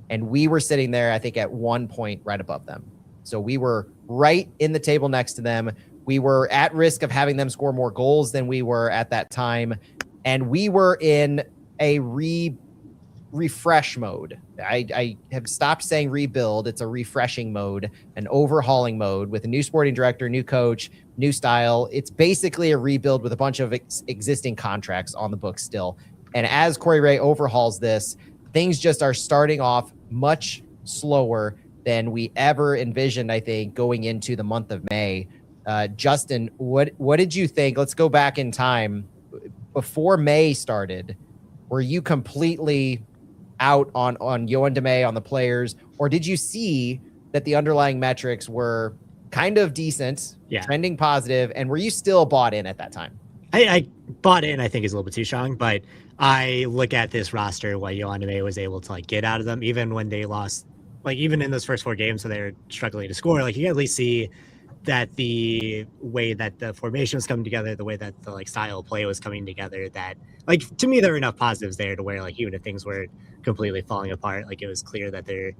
And we were sitting there, I think, at one point right above them. So we were right in the table next to them. We were at risk of having them score more goals than we were at that time. And we were in a refresh mode. I have stopped saying rebuild. It's a refreshing mode, an overhauling mode with a new sporting director, new coach, new style. It's basically a rebuild with a bunch of existing contracts on the books still. And as Corey Ray overhauls this, things just are starting off much slower than we ever envisioned, I think, going into the month of May. Justin, what did you think? Let's go back in time. Before May started, were you completely out on Yohan DeMay, on the players, or did you see that the underlying metrics were kind of decent, trending positive, and were you still bought in at that time?
I bought in, I think, is a little bit too strong, but I look at this roster, what Yohan DeMay was able to get out of them, even when they lost, even in those first 4 games, so they were struggling to score. You can at least see that the way that the formation was coming together, the way that the style of play was coming together, that to me there were enough positives there to where even if things were completely falling apart, it was clear that there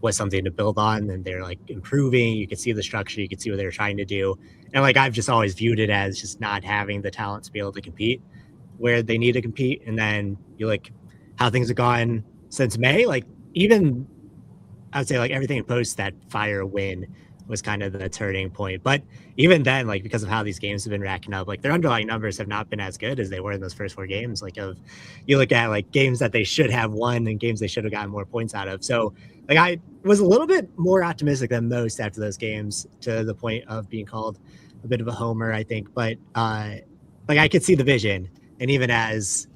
was something to build on, and they're improving. You could see the structure, you could see what they were trying to do, and I've just always viewed it as just not having the talent to be able to compete where they need to compete. And then you look how things have gone since May, even I would say everything post that Fire win, was kind of the turning point. But even then, like, because of how these games have been racking up, like, their underlying numbers have not been as good as they were in those first 4 games. Like, you look at like games that they should have won and games they should have gotten more points out of. So like, I was a little bit more optimistic than most after those games, to the point of being called a bit of a homer, I think. But like, I could see the vision, and even as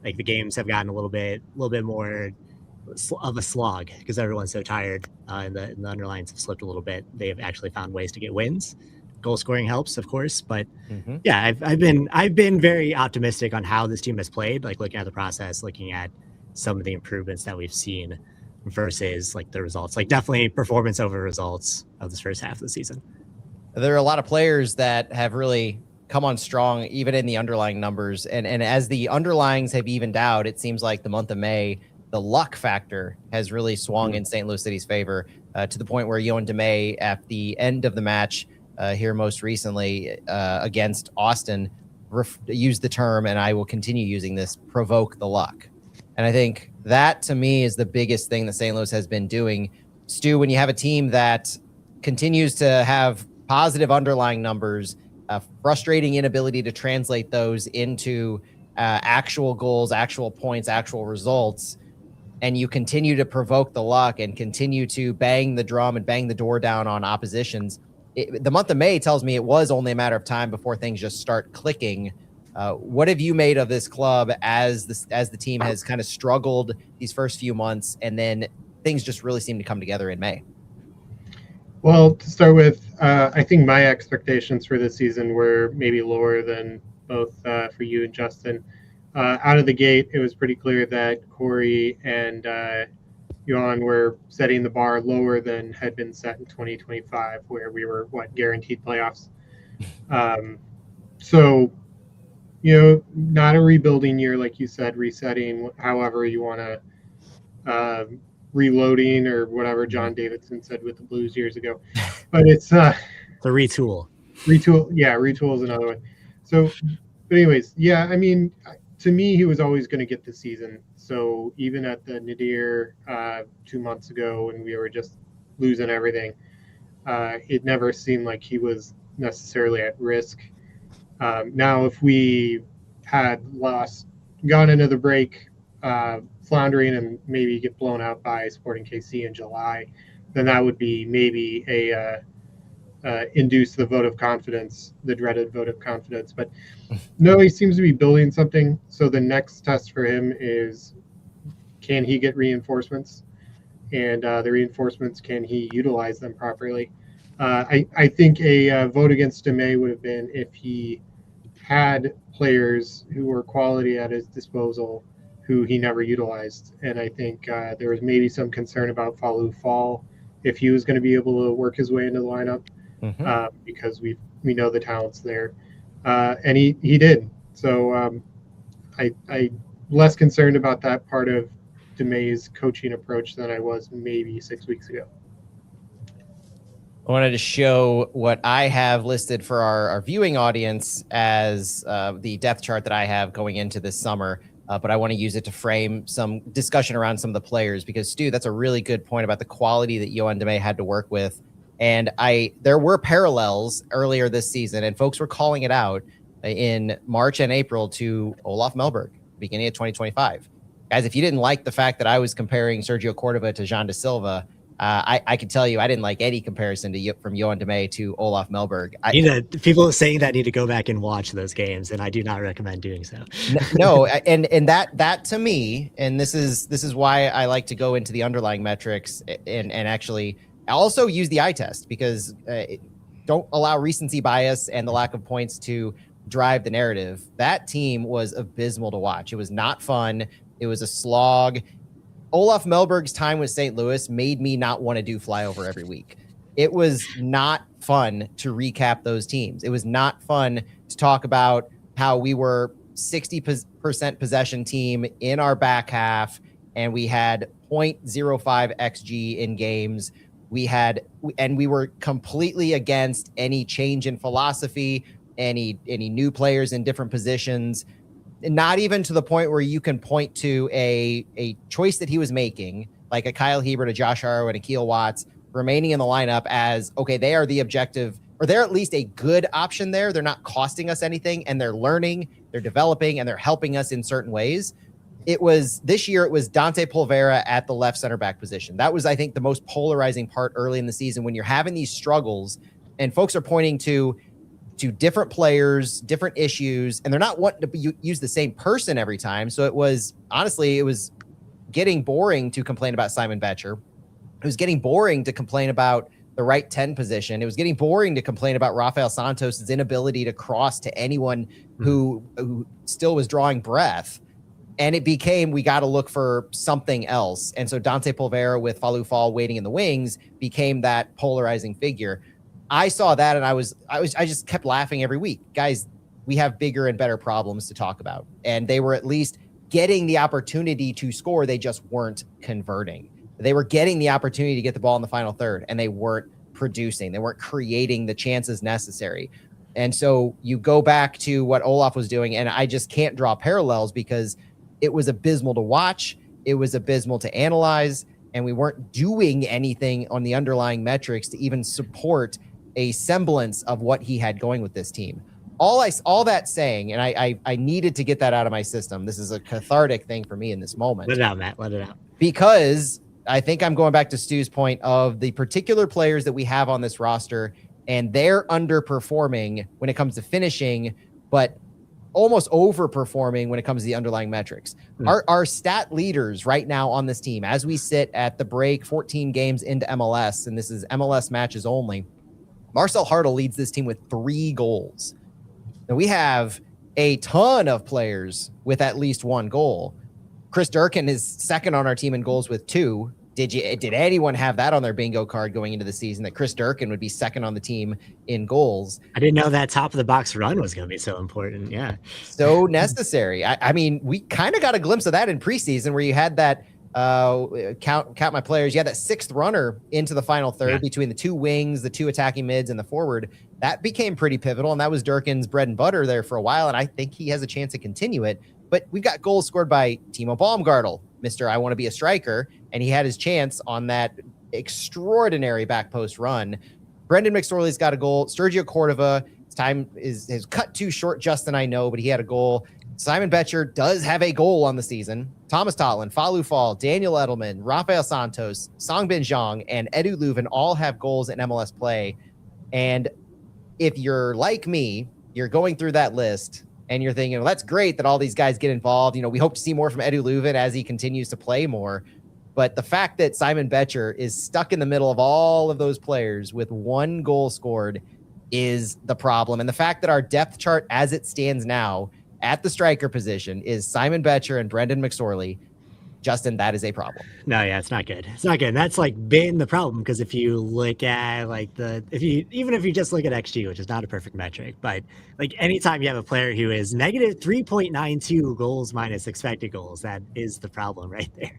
like the games have gotten a little bit more of a slog because everyone's so tired, and the underlines have slipped a little bit, they've actually found ways to get wins. Goal scoring helps, of course, but yeah, I've been very optimistic on how this team has played, like looking at the process, looking at some of the improvements that we've seen versus like the results. Like, definitely performance over results of this first half of the season.
There are a lot of players that have really come on strong, even in the underlying numbers. And as the underlyings have evened out, it seems like the month of May, the luck factor has really swung in St. Louis City's favor, to the point where Yoann Demay, at the end of the match here most recently against Austin, used the term, and I will continue using this, provoke the luck. And I think that, to me, is the biggest thing that St. Louis has been doing. Stu, when you have a team that continues to have positive underlying numbers, frustrating inability to translate those into actual goals, actual points, actual results, and you continue to provoke the luck and continue to bang the drum and bang the door down on oppositions, the month of May tells me it was only a matter of time before things just start clicking. What have you made of this club as the team has kind of struggled these first few months, and then things just really seem to come together in May?
Well, to start with, I think my expectations for this season were maybe lower than both for you and Justin. Out of the gate, it was pretty clear that Corey and Yoann were setting the bar lower than had been set in 2025, where we were, guaranteed playoffs. So, not a rebuilding year, like you said, resetting, however you want to, reloading, or whatever John Davidson said with the Blues years ago. But it's
a retool.
Yeah, retool is another one. So, but anyways, yeah, I mean, to me, he was always going to get the season. So even at the nadir 2 months ago, when we were just losing everything, it never seemed like he was necessarily at risk. Now, if we had gone into the break floundering and maybe get blown out by Sporting KC in July, then that would be maybe induce the vote of confidence, the dreaded vote of confidence. But no, he seems to be building something. So the next test for him is, can he get reinforcements? And the reinforcements, can he utilize them properly? I think a vote against Demay would have been if he had players who were quality at his disposal who he never utilized. And I think there was maybe some concern about Falou Fall, if he was going to be able to work his way into the lineup, because we know the talent's there. And he did. So I less concerned about that part of Demay's coaching approach than I was maybe 6 weeks ago.
I wanted to show what I have listed for our viewing audience as the depth chart that I have going into this summer. But I want to use it to frame some discussion around some of the players, because, Stu, that's a really good point about the quality that Yoann Demay had to work with. And there were parallels earlier this season, and folks were calling it out in March and April to Olaf Melberg, beginning of 2025. Guys, if you didn't like the fact that I was comparing Sergio Cordova to Jean da Silva, I can tell you I didn't like any comparison from Yoann Demay to Olaf Melberg.
People saying that need to go back and watch those games, and I do not recommend doing so.
No, and that to me, and this is why I like to go into the underlying metrics and actually also use the eye test, because don't allow recency bias and the lack of points to drive the narrative. That team was abysmal to watch. It was not fun. It was a slog. Olaf Melberg's time with St. Louis made me not want to do flyover every week. It was not fun to recap those teams. It was not fun to talk about how we were 60% possession team in our back half, and we had 0.05 XG in games. We were completely against any change in philosophy, any new players in different positions. Not even to the point where you can point to a choice that he was making, like a Kyle Hebert, a Josh Arrow, and a Akil Watts, remaining in the lineup as, okay, they are the objective, or they're at least a good option there. They're not costing us anything, and they're learning, they're developing, and they're helping us in certain ways. This year it was Dante Polvera at the left center back position. That was, I think, the most polarizing part early in the season when you're having these struggles and folks are pointing to different players, different issues, and they're not wanting to use the same person every time. So it was getting boring to complain about Simon Betcher. It was getting boring to complain about the right 10 position. It was getting boring to complain about Rafael Santos' inability to cross to anyone who still was drawing breath. And it became, we got to look for something else. And so Dante Polvera with Falou Fall waiting in the wings became that polarizing figure. I saw that and I just kept laughing every week. Guys, we have bigger and better problems to talk about. And they were at least getting the opportunity to score. They just weren't converting. They were getting the opportunity to get the ball in the final third, and they weren't producing. They weren't creating the chances necessary. And so you go back to what Olaf was doing, and I just can't draw parallels because it was abysmal to watch. It was abysmal to analyze, and we weren't doing anything on the underlying metrics to even support a semblance of what he had going with this team. All that saying, and I needed to get that out of my system. This is a cathartic thing for me in this moment.
Let it out, Matt. Let it out.
Because I think I'm going back to Stu's point of the particular players that we have on this roster, and they're underperforming when it comes to finishing, but almost overperforming when it comes to the underlying metrics. Our stat leaders right now on this team, as we sit at the break, 14 games into MLS, and this is MLS matches only, Marcel Hartl leads this team with 3 goals. Now we have a ton of players with at least 1 goal. Chris Durkin is second on our team in goals with 2. Did anyone have that on their bingo card going into the season, that Chris Durkin would be second on the team in goals?
I didn't know that top of the box run was going to be so important. Yeah.
So necessary. I mean, we kind of got a glimpse of that in preseason where you had that count my players. You had that 6th runner into the final third between the 2 wings, the 2 attacking mids, and the forward. That became pretty pivotal, and that was Durkin's bread and butter there for a while, and I think he has a chance to continue it. But we've got goals scored by Timo Baumgartel, Mr. I want to be a striker, and he had his chance on that extraordinary back post run. Brendan McSorley's got a goal. Sergio Cordova, his time is cut too short, Justin, I know, but he had a goal. Simon Betcher does have a goal on the season. Thomas Totland, Falou Fall, Daniel Edelman, Rafael Santos, Songbin Zhang, and Edu Leuven all have goals in MLS play. And if you're like me, you're going through that list and you're thinking, well, that's great that all these guys get involved. You know, we hope to see more from Edu Leuven as he continues to play more. But the fact that Simon Betcher is stuck in the middle of all of those players with 1 goal scored is the problem. And the fact that our depth chart as it stands now at the striker position is Simon Betcher and Brendan McSorley, Justin, that is a problem.
No, yeah, it's not good. It's not good. And that's like been the problem, because if you look at like even if you just look at XG, which is not a perfect metric, but like anytime you have a player who is negative 3.92 goals minus expected goals, that is the problem right there.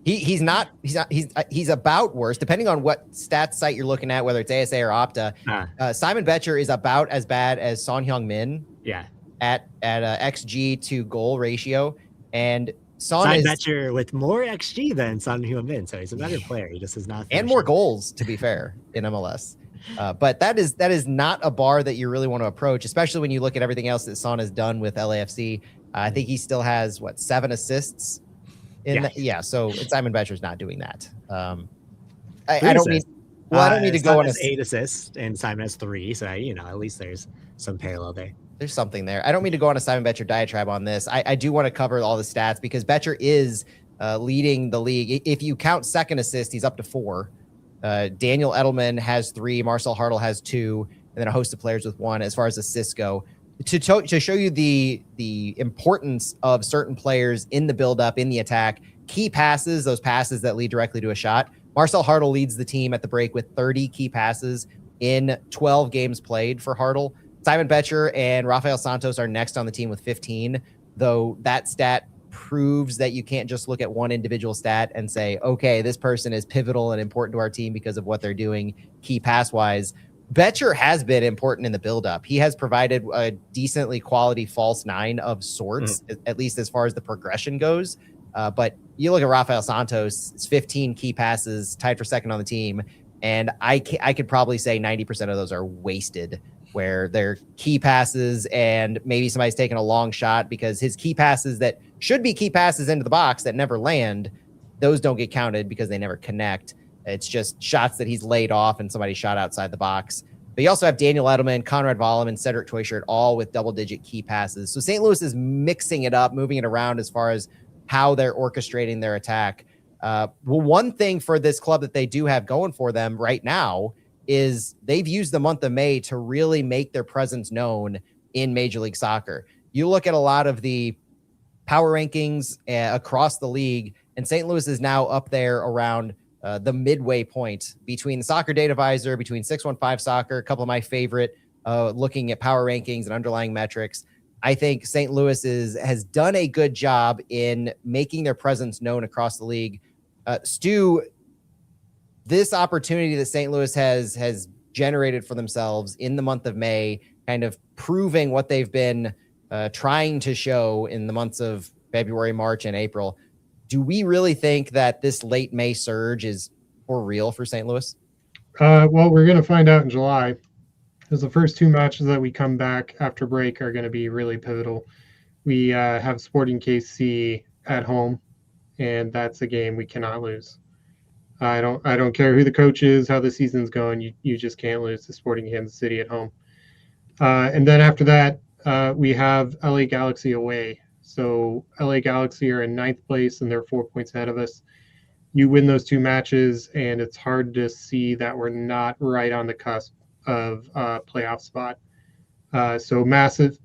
He's
about worse, depending on what stats site you're looking at, whether it's ASA or Opta. Simon Betcher is about as bad as Son Heung-min.
Yeah.
At XG to goal ratio, and
Simon Betcher with more XG than Son Heung-min, so he's a better player. He just is not,
and more goals, to be fair, in MLS. But that is not a bar that you really want to approach, especially when you look at everything else that Son has done with LAFC. I think he still has 7 assists. So Simon Betcher's not doing that. I don't need to go on
8 assists, and Simon has 3. So at least there's some parallel there.
There's something there. I don't mean to go on a Simon Betcher diatribe on this. I do want to cover all the stats because Betcher is leading the league. If you count second assist, he's up to 4. Daniel Edelman has 3. Marcel Hartl has 2, and then a host of players with 1 as far as assists go. To show you the importance of certain players in the build-up, in the attack, key passes, those passes that lead directly to a shot. Marcel Hartl leads the team at the break with 30 key passes in 12 games played for Hartl. Simon Betcher and Rafael Santos are next on the team with 15, though that stat proves that you can't just look at one individual stat and say, okay, this person is pivotal and important to our team because of what they're doing key pass-wise. Betcher has been important in the build-up. He has provided a decently quality false 9 of sorts, at least as far as the progression goes. But you look at Rafael Santos, it's 15 key passes, tied for second on the team. And I could probably say 90% of those are wasted, where they're key passes and maybe somebody's taking a long shot because his key passes that should be key passes into the box that never land, those don't get counted because they never connect. It's just shots that he's laid off and somebody shot outside the box. But you also have Daniel Edelman, Conrad Vollum, and Cedric Toyshirt all with double-digit key passes. So St. Louis is mixing it up, moving it around as far as how they're orchestrating their attack. Well, one thing for this club that they do have going for them right now is they've used the month of May to really make their presence known in Major League Soccer. You look at a lot of the power rankings across the league, and St. Louis is now up there around the midway point between the Soccer Data Visor, between 615 Soccer, a couple of my favorite looking at power rankings and underlying metrics. I think St. Louis has done a good job in making their presence known across the league. Stu, this opportunity that St. Louis has generated for themselves in the month of May, kind of proving what they've been trying to show in the months of February, March, and April. Do we really think that this late May surge is for real for St. Louis?
Well, we're going to find out in July, because the first two matches that we come back after break are going to be really pivotal. We have Sporting KC at home, and that's a game we cannot lose. I don't care who the coach is, how the season's going. You just can't lose to Sporting Kansas City at home. And then after that, we have LA Galaxy away. So LA Galaxy are in ninth place, and they're 4 points ahead of us. You win those two matches, and it's hard to see that we're not right on the cusp of playoff spot. So massive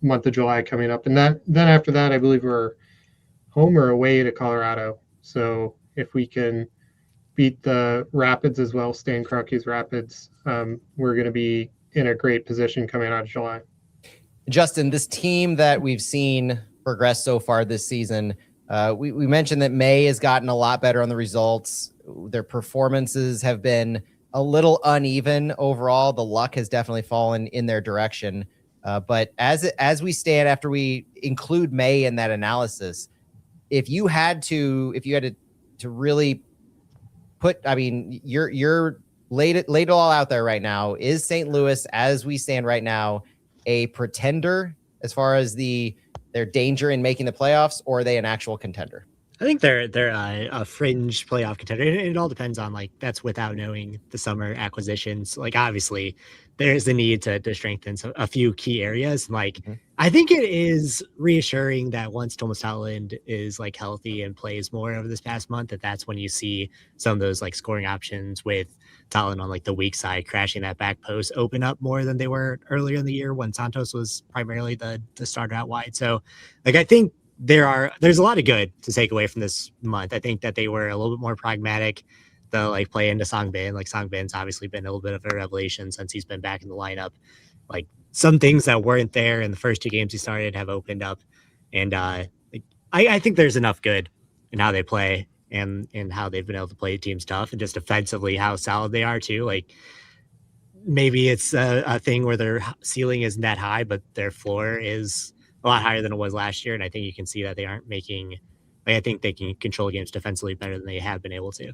month of July coming up. And then after that, I believe we're home or away to Colorado. So if we can beat the Rapids as well, Stan Kroenke's Rapids, we're going to be in a great position coming out of July.
Justin, this team that we've seen progress so far this season, we mentioned that May has gotten a lot better on the results. Their performances have been a little uneven overall. The luck has definitely fallen in their direction. But as we stand after we include May in that analysis, if you had to really put, I mean, you're laid it all out there right now. Is St. Louis, as we stand right now, a pretender as far as their danger in making the playoffs, or are they an actual contender?
I think they're a fringe playoff contender. It all depends on, like, that's without knowing the summer acquisitions. Like, obviously, there's the need to strengthen a few key areas. Like, I think it is reassuring that once Thomas Totland is like healthy and plays more over this past month, that's when you see some of those like scoring options with Totland on like the weak side, crashing that back post, open up more than they were earlier in the year when Santos was primarily the starter out wide. So, like, I think there's a lot of good to take away from this month. I think that they were a little bit more pragmatic. The like play into Songbin. Like, Songbin's obviously been a little bit of a revelation since he's been back in the lineup. Like, some things that weren't there in the first two games he started have opened up. And I think there's enough good in how they play and how they've been able to play teams tough, and just defensively how solid they are too. Like, maybe it's a thing where their ceiling isn't that high, but their floor is a lot higher than it was last year. And I think you can see that they aren't making, like, I think they can control games defensively better than they have been able to.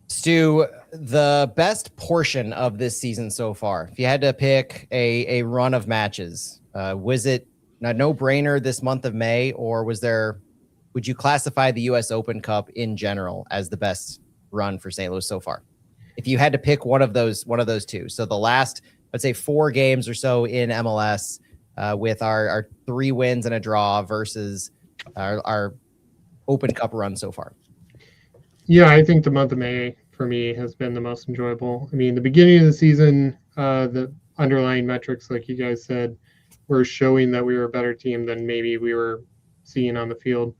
Stu, the best portion of this season so far, if you had to pick a run of matches, was it a no-brainer this month of May, or would you classify the US Open Cup in general as the best run for St. Louis so far? If you had to pick one of those two. So the last, let's say, 4 games or so in MLS, with our 3 wins and a draw versus our Open Cup run so far.
Yeah, I think the month of May for me has been the most enjoyable. I mean, the beginning of the season, the underlying metrics, like you guys said, were showing that we were a better team than maybe we were seeing on the field.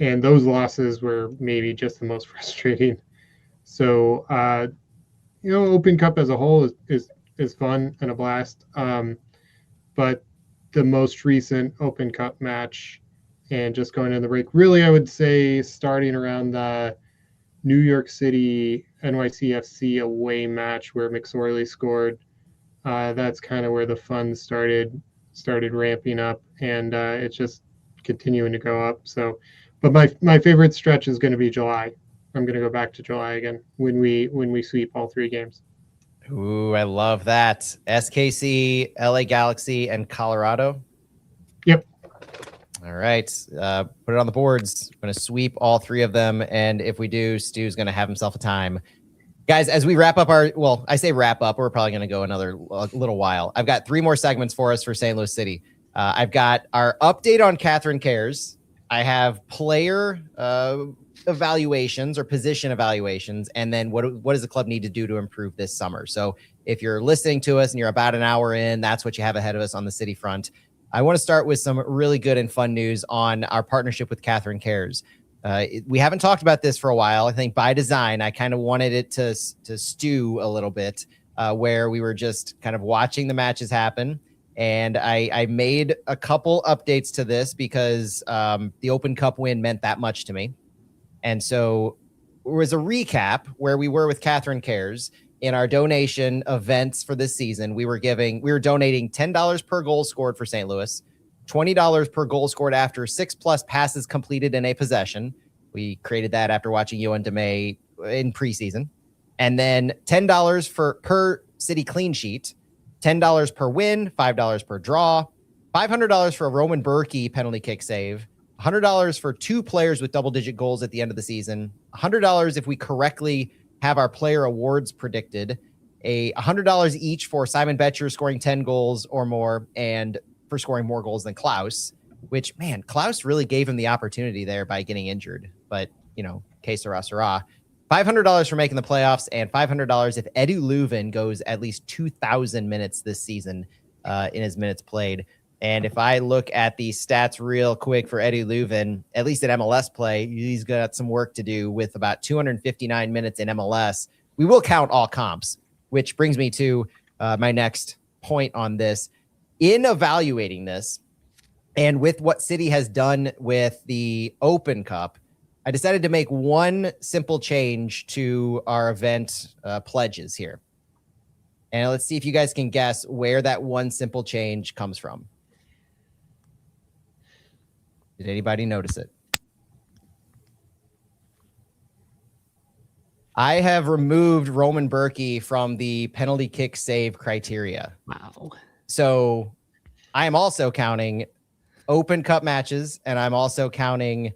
And those losses were maybe just the most frustrating. So, Open Cup as a whole is fun and a blast. But the most recent Open Cup match, and just going in the break, really, I would say starting around the New York City NYCFC away match where McSorley scored. That's kind of where the fun started ramping up, and it just continuing to go up. So, but my favorite stretch is going to be July. I'm going to go back to July again when we sweep all 3 games.
Ooh, I love that. SKC, LA Galaxy, and Colorado.
Yep.
All right. Put it on the boards. I'm going to sweep all 3 of them. And if we do, Stu's going to have himself a time. Guys, as we wrap up I say wrap up, we're probably going to go another little while. I've got 3 more segments for us for St. Louis City. I've got our update on Catherine Cares. I have player evaluations or position evaluations, and then what does the club need to do to improve this summer? So if you're listening to us and you're about an hour in, that's what you have ahead of us on the city front. I want to start with some really good and fun news on our partnership with Catherine Cares. We haven't talked about this for a while. I think by design, I kind of wanted it to stew a little bit, where we were just kind of watching the matches happen. And I made a couple updates to this because the Open Cup win meant that much to me. And so it was a recap where we were with Catherine Cares in our donation events for this season. We were donating $10 per goal scored for St. Louis, $20 per goal scored after 6+ passes completed in a possession. We created that after watching Yoann Demay in preseason. And then $10 per city clean sheet, $10 per win, $5 per draw, $500 for a Roman Berkey penalty kick save, $100 for 2 players with double-digit goals at the end of the season, $100 if we correctly have our player awards predicted, $100 each for Simon Betcher scoring 10 goals or more, and for scoring more goals than Klaus, which, man, Klaus really gave him the opportunity there by getting injured. But, que sera, sera. $500 for making the playoffs, and $500 if Edu Leuven goes at least 2,000 minutes this season in his minutes played. And if I look at the stats real quick for Edu Leuven, at least in MLS play, he's got some work to do with about 259 minutes in MLS. We will count all comps, which brings me to my next point on this. In evaluating this, and with what City has done with the Open Cup, I decided to make one simple change to our event pledges here. And let's see if you guys can guess where that one simple change comes from. Did anybody notice it? I have removed Roman Berkey from the penalty kick save criteria.
Wow.
So I am also counting Open Cup matches, and I'm also counting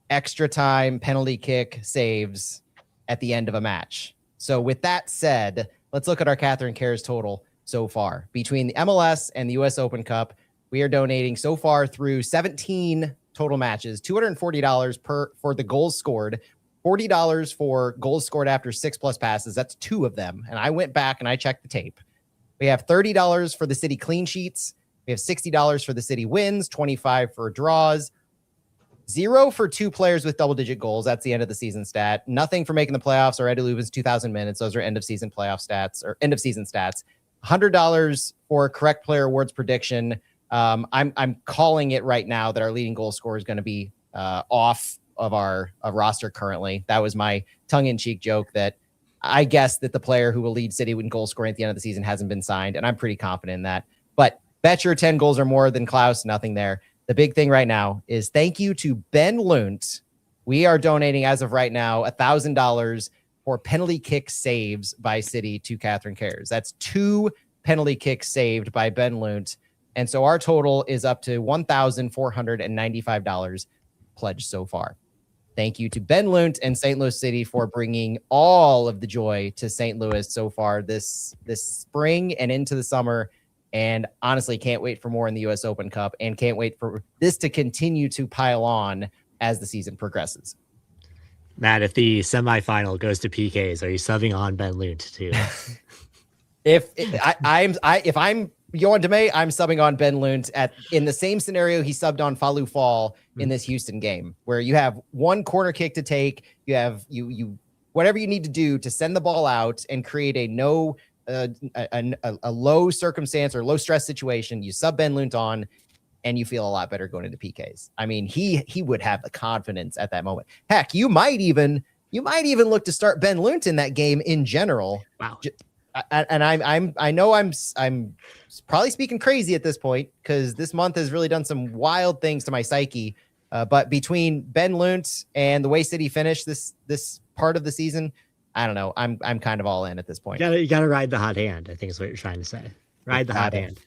extra time penalty kick saves at the end of a match. So with that said, let's look at our Catherine Cares total so far. Between the MLS and the US Open Cup, we are donating so far through 17 total matches, $240 for the goals scored, $40 for goals scored after 6+ passes. That's 2 of them. And I went back and I checked the tape. We have $30 for the city clean sheets. We have $60 for the city wins, $25 for draws, 0 for 2 players with double-digit goals. That's the end of the season stat. Nothing for making the playoffs or Edu Leuven's 2,000 minutes. Those are end-of-season playoff stats or end-of-season stats. $100 for correct player awards prediction. I'm calling it right now that our leading goal scorer is going to be off of our roster currently. That was my tongue-in-cheek joke that I guess that the player who will lead City in goal scoring at the end of the season hasn't been signed, and I'm pretty confident in that. But Betcher 10 goals or more than Klaus, nothing there. The big thing right now is thank you to Ben Lunt. We are donating as of right now $1,000 for penalty kick saves by City to Catherine Cares. That's 2 penalty kicks saved by Ben Lunt. And so our total is up to $1,495 pledged so far. Thank you to Ben Lunt and St. Louis City for bringing all of the joy to St. Louis so far this spring and into the summer. And honestly, can't wait for more in the U.S. Open Cup and can't wait for this to continue to pile on as the season progresses.
Matt, if the semifinal goes to PKs, are you subbing on Ben Lunt too?
If I'm Yoann Demay, I'm subbing on Ben Lunt in the same scenario he subbed on Falou Fall in this Houston game, where you have one corner kick to take, you have you whatever you need to do to send the ball out and create a low circumstance or low stress situation. You sub Ben Lunt on, and you feel a lot better going into PKs. I mean, he would have the confidence at that moment. Heck, you might even look to start Ben Lunt in that game in general.
Wow.
I know I'm probably speaking crazy at this point because this month has really done some wild things to my psyche. But between Ben Luntz and the way City finished this part of the season, I don't know. I'm kind of all in at this point.
You gotta ride the hot hand, I think is what you're trying to say. Ride the hot hand.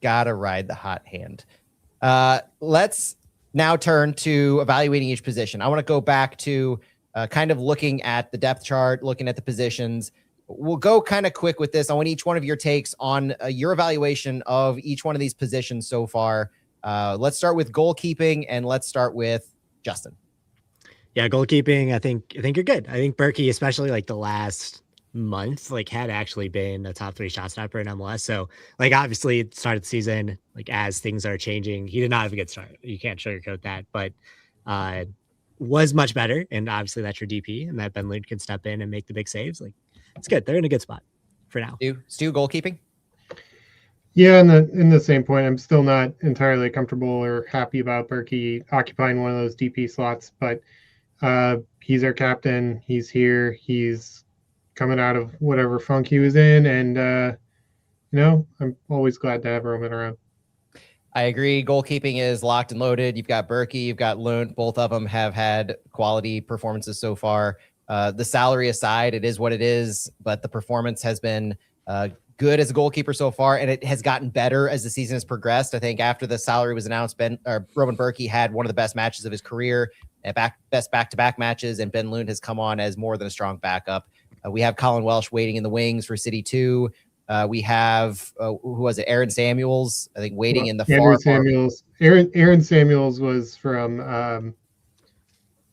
Gotta ride the hot hand. Let's now turn to evaluating each position. I want to go back to kind of looking at the depth chart, looking at the positions. We'll go kind of quick with this. I want each one of your takes on your evaluation of each one of these positions so far. Let's start with goalkeeping, and let's start with Justin.
Yeah, goalkeeping, I think you're good. I think Berkey, especially like the last month, like had actually been a top 3 shot stopper in MLS. So like obviously started the season, like as things are changing, he did not have a good start. You can't sugarcoat that, but was much better. And obviously that's your DP, and that Ben Lund can step in and make the big saves. Like it's good. They're in a good spot for now.
Stu, goalkeeping?
Yeah, in the same point, I'm still not entirely comfortable or happy about Berkey occupying one of those DP slots, but he's our captain. He's here. He's coming out of whatever funk he was in, and I'm always glad to have Roman around.
I agree. Goalkeeping is locked and loaded. You've got Berkey, you've got Lund. Both of them have had quality performances so far. The salary aside, it is what it is, but the performance has been good as a goalkeeper so far, and it has gotten better as the season has progressed. I think after the salary was announced, Roman Berkey had one of the best matches of his career, best back-to-back matches, and Ben Lund has come on as more than a strong backup. We have Colin Welsh waiting in the wings for City 2. We have who was it? Aaron Samuels, I think, waiting in the
Aaron Samuels. Aaron Samuels was from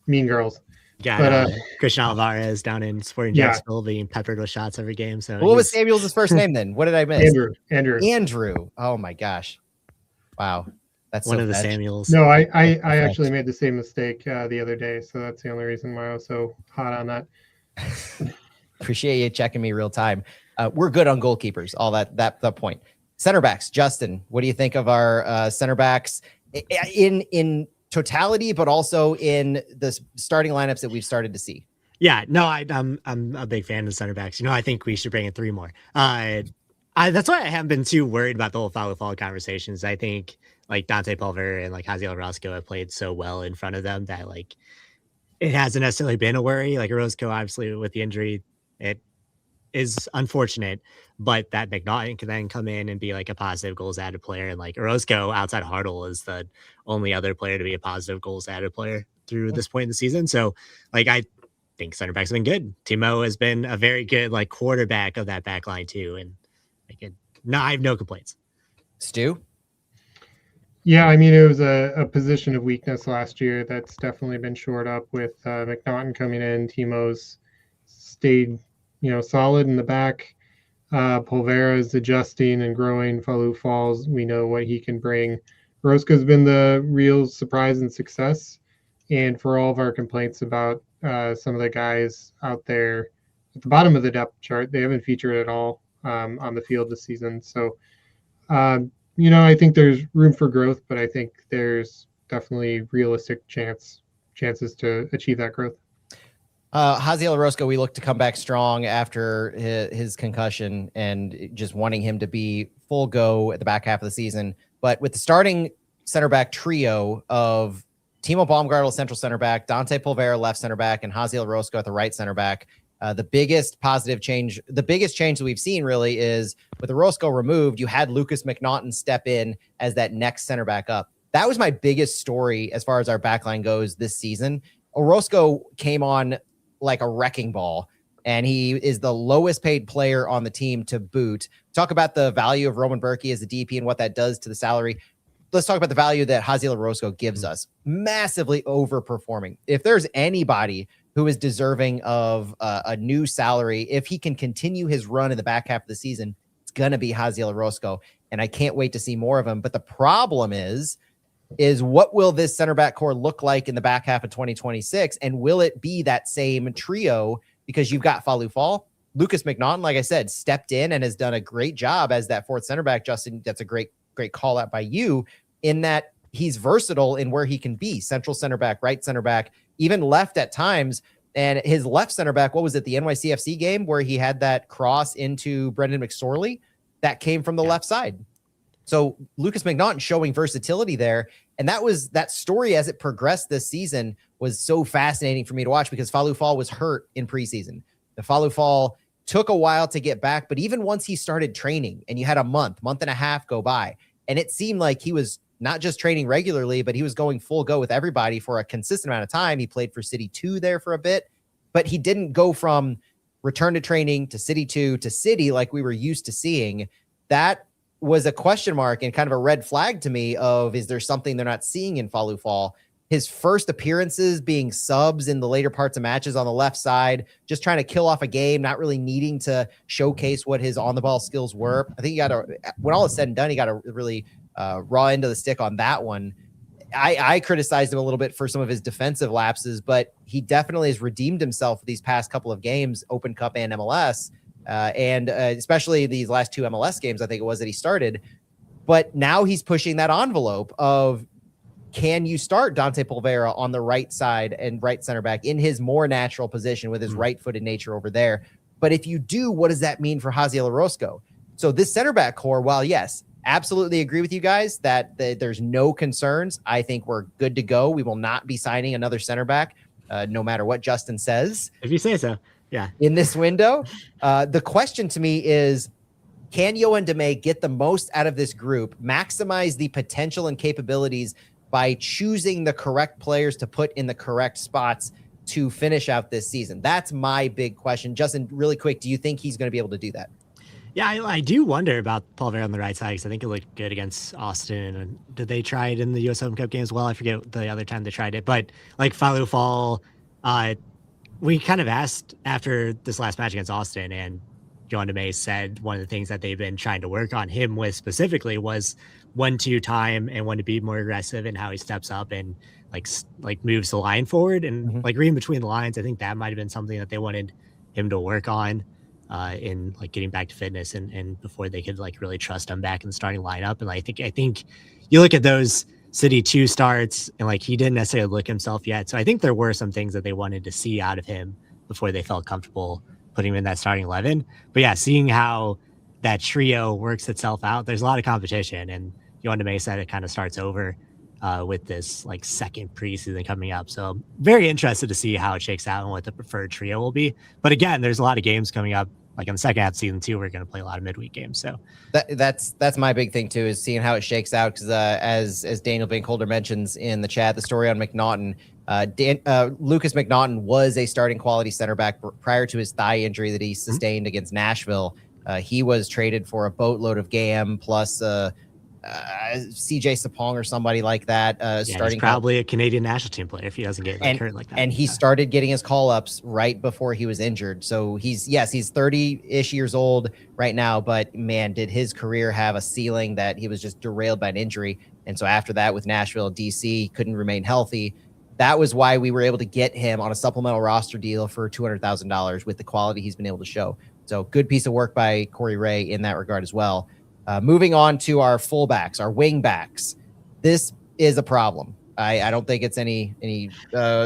Mean Girls.
Yeah, Christian Alvarez down in Sporting Jacksonville being peppered with shots every game. So
what was Samuels' first name then? What did I miss?
Andrew.
Oh my gosh! Wow, that's
one of the Samuels.
No, I actually made the same mistake the other day, so that's the only reason why I was so hot on that.
Appreciate you checking me real time. We're good on goalkeepers. All that point. Center backs, Justin. What do you think of our center backs in totality, but also in the starting lineups that we've started to see?
Yeah, no, I'm a big fan of the center backs. I think we should bring in 3 more. That's why I haven't been too worried about the whole foul conversations. I think like Dante Pulver and like Haziel Orozco have played so well in front of them that like it hasn't necessarily been a worry. Like Orozco, obviously with the injury, it is unfortunate, but that McNaughton can then come in and be like a positive goals added player. And like Orozco outside Hartle is the only other player to be a positive goals added player through this point in the season. So like, I think center backs have been good. Timo has been a very good like quarterback of that back line too. And like, I have no complaints.
Stu?
Yeah, I mean, it was a position of weakness last year that's definitely been shored up with McNaughton coming in. Timo's stayed solid in the back. Polvera is adjusting and growing. Falou Falls, we know what he can bring. Orozco's been the real surprise and success. And for all of our complaints about some of the guys out there at the bottom of the depth chart, they haven't featured at all on the field this season. So, I think there's room for growth, but I think there's definitely realistic chances to achieve that growth.
Haziel Orozco, we look to come back strong after his concussion and just wanting him to be full go at the back half of the season. But with the starting center back trio of Timo Baumgartel, central center back, Dante Polvera, left center back, and Haziel Orozco at the right center back, the biggest change that we've seen really is with Orozco removed, you had Lucas McNaughton step in as that next center back up. That was my biggest story as far as our backline goes this season. Orozco came on like a wrecking ball, and he is the lowest paid player on the team to boot. Talk about the value of Roman Berkey as the DP and what that does to the salary. Let's talk about the value that Haziel Orozco gives us. Massively overperforming. If there's anybody who is deserving of a new salary, if he can continue his run in the back half of the season, it's going to be Haziel Orozco, and I can't wait to see more of him. But the problem is what will this center back core look like in the back half of 2026? And will it be that same trio? Because you've got Falou Fall, Lucas McNaughton, like I said, stepped in and has done a great job as that fourth center back. Justin, that's a great call out by you in that he's versatile in where he can be central center back, right center back, even left at times. And his left center back, what was it, the NYCFC game where he had that cross into Brendan McSorley? That came from the left side. So Lucas McNaughton showing versatility there. And that story as it progressed this season was so fascinating for me to watch because Falou Fall was hurt in preseason. The Falou Fall took a while to get back, but even once he started training and you had a month and a half go by, and it seemed like he was not just training regularly, but he was going full go with everybody for a consistent amount of time. He played for City 2 there for a bit, but he didn't go from return to training to City 2 to City like we were used to seeing. That was a question mark and kind of a red flag to me of, is there something they're not seeing in Falou Fall? His first appearances being subs in the later parts of matches on the left side, just trying to kill off a game, not really needing to showcase what his on-the-ball skills were. I think when all is said and done, he got a really raw end of the stick on that one. I criticized him a little bit for some of his defensive lapses, but he definitely has redeemed himself these past couple of games, Open Cup and MLS, and especially these last 2 MLS games, I think it was that he started. But now he's pushing that envelope of, can you start Dante Polvera on the right side and right center back in his more natural position with his right-footed nature over there? But if you do, what does that mean for Jaziel Orozco? So this center back core, while yes, absolutely agree with you guys that there's no concerns, I think we're good to go. We will not be signing another center back, no matter what Justin says.
If you say so, yeah.
In this window, the question to me is, can Yohan Demay get the most out of this group, maximize the potential and capabilities by choosing the correct players to put in the correct spots to finish out this season? That's my big question. Justin, really quick, do you think he's going to be able to do that?
Yeah, I do wonder about Polvera on the right side because I think it looked good against Austin. And did they try it in the US Open Cup game as well? I forget the other time they tried it. But like Falou Fall, we kind of asked after this last match against Austin, and Yohan Demay said one of the things that they've been trying to work on him with specifically was 1-2 time and when to be more aggressive and how he steps up and like moves the line forward and like reading between the lines. I think that might have been something that they wanted him to work on in like getting back to fitness and before they could like really trust him back in the starting lineup. And I think you look at those City 2 starts and like he didn't necessarily look himself yet. So I think there were some things that they wanted to see out of him before they felt comfortable putting him in that starting 11. But yeah, seeing how that trio works itself out, there's a lot of competition, and Yohan Demay said it kind of starts over with this like second preseason coming up. So I'm very interested to see how it shakes out and what the preferred trio will be. But again, there's a lot of games coming up. Like in the second half of season 2, we're going to play a lot of midweek games. So
that's my big thing too, is seeing how it shakes out. Because as Daniel Binkholder mentions in the chat, the story on McNaughton, Lucas McNaughton was a starting quality center back prior to his thigh injury that he sustained against Nashville. He was traded for a boatload of GAM plus CJ Sapong or somebody like that. Starting
he's probably a Canadian national team player if he doesn't get hurt like that.
And he started getting his call-ups right before he was injured. So he's 30-ish years old right now, but man, did his career have a ceiling that he was just derailed by an injury. And so after that with Nashville, DC, couldn't remain healthy. That was why we were able to get him on a supplemental roster deal for $200,000 with the quality he's been able to show. So good piece of work by Corey Ray in that regard as well. Moving on to our fullbacks, our wing backs. This is a problem. I don't think it's any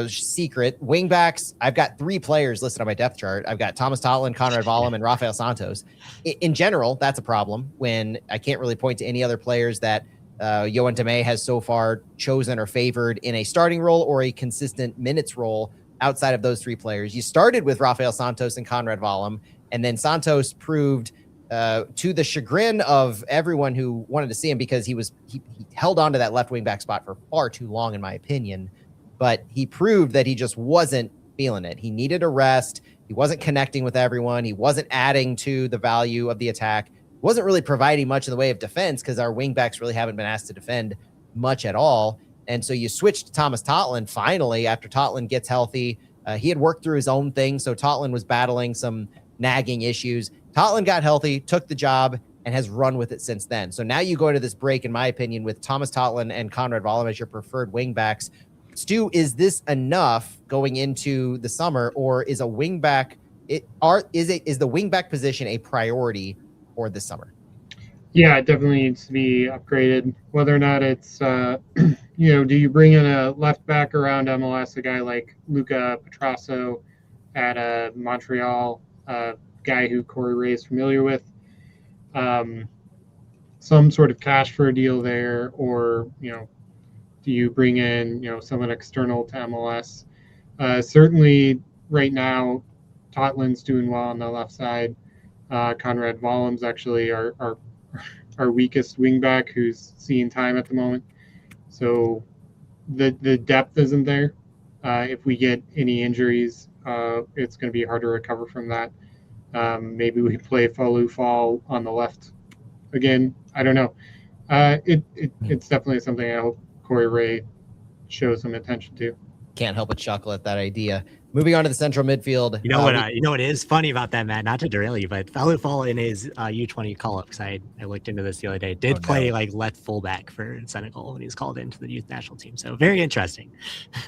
secret. Wing backs, I've got 3 players listed on my depth chart. I've got Thomas Totland, Conrad Vollum, and Rafael Santos. In general, that's a problem when I can't really point to any other players that Yohan Demay has so far chosen or favored in a starting role or a consistent minutes role outside of those 3 players. You started with Rafael Santos and Conrad Vollum, and then Santos proved to the chagrin of everyone who wanted to see him, because he held on to that left wing back spot for far too long, in my opinion. But he proved that he just wasn't feeling it. He needed a rest. He wasn't connecting with everyone. He wasn't adding to the value of the attack. Wasn't really providing much in the way of defense, because our wing backs really haven't been asked to defend much at all. And so you switched to Thomas Totland finally after Totland gets healthy. He had worked through his own thing, so Totland was battling some nagging issues. Totland got healthy, took the job, and has run with it since then. So now you go to this break, in my opinion, with Thomas Totland and Conrad Vollum as your preferred wing backs. Stu, is this enough going into the summer, or is a wing back is the wing back position a priority for this summer?
Yeah, it definitely needs to be upgraded. Whether or not it's do you bring in a left back around MLS, a guy like Luca Petrasso, at Montreal, guy who Corey Ray is familiar with. Some sort of cash for a deal there, or do you bring in someone external to MLS? Certainly, right now, Tottenham's doing well on the left side. Conrad Volum's actually our weakest wingback who's seeing time at the moment. So the depth isn't there. If we get any injuries, it's going to be hard to recover from that. Maybe we play Falou Fall on the left again. I don't know. It's definitely something I hope Corey Ray shows some attention to.
Can't help but chuckle at that idea. Moving on to the central midfield.
You know what is funny about that, Matt? Not to derail you, but Falou Fall in his U20 call-up, because I looked into this the other day, did play like left fullback for Senegal when he was called into the youth national team. So very interesting.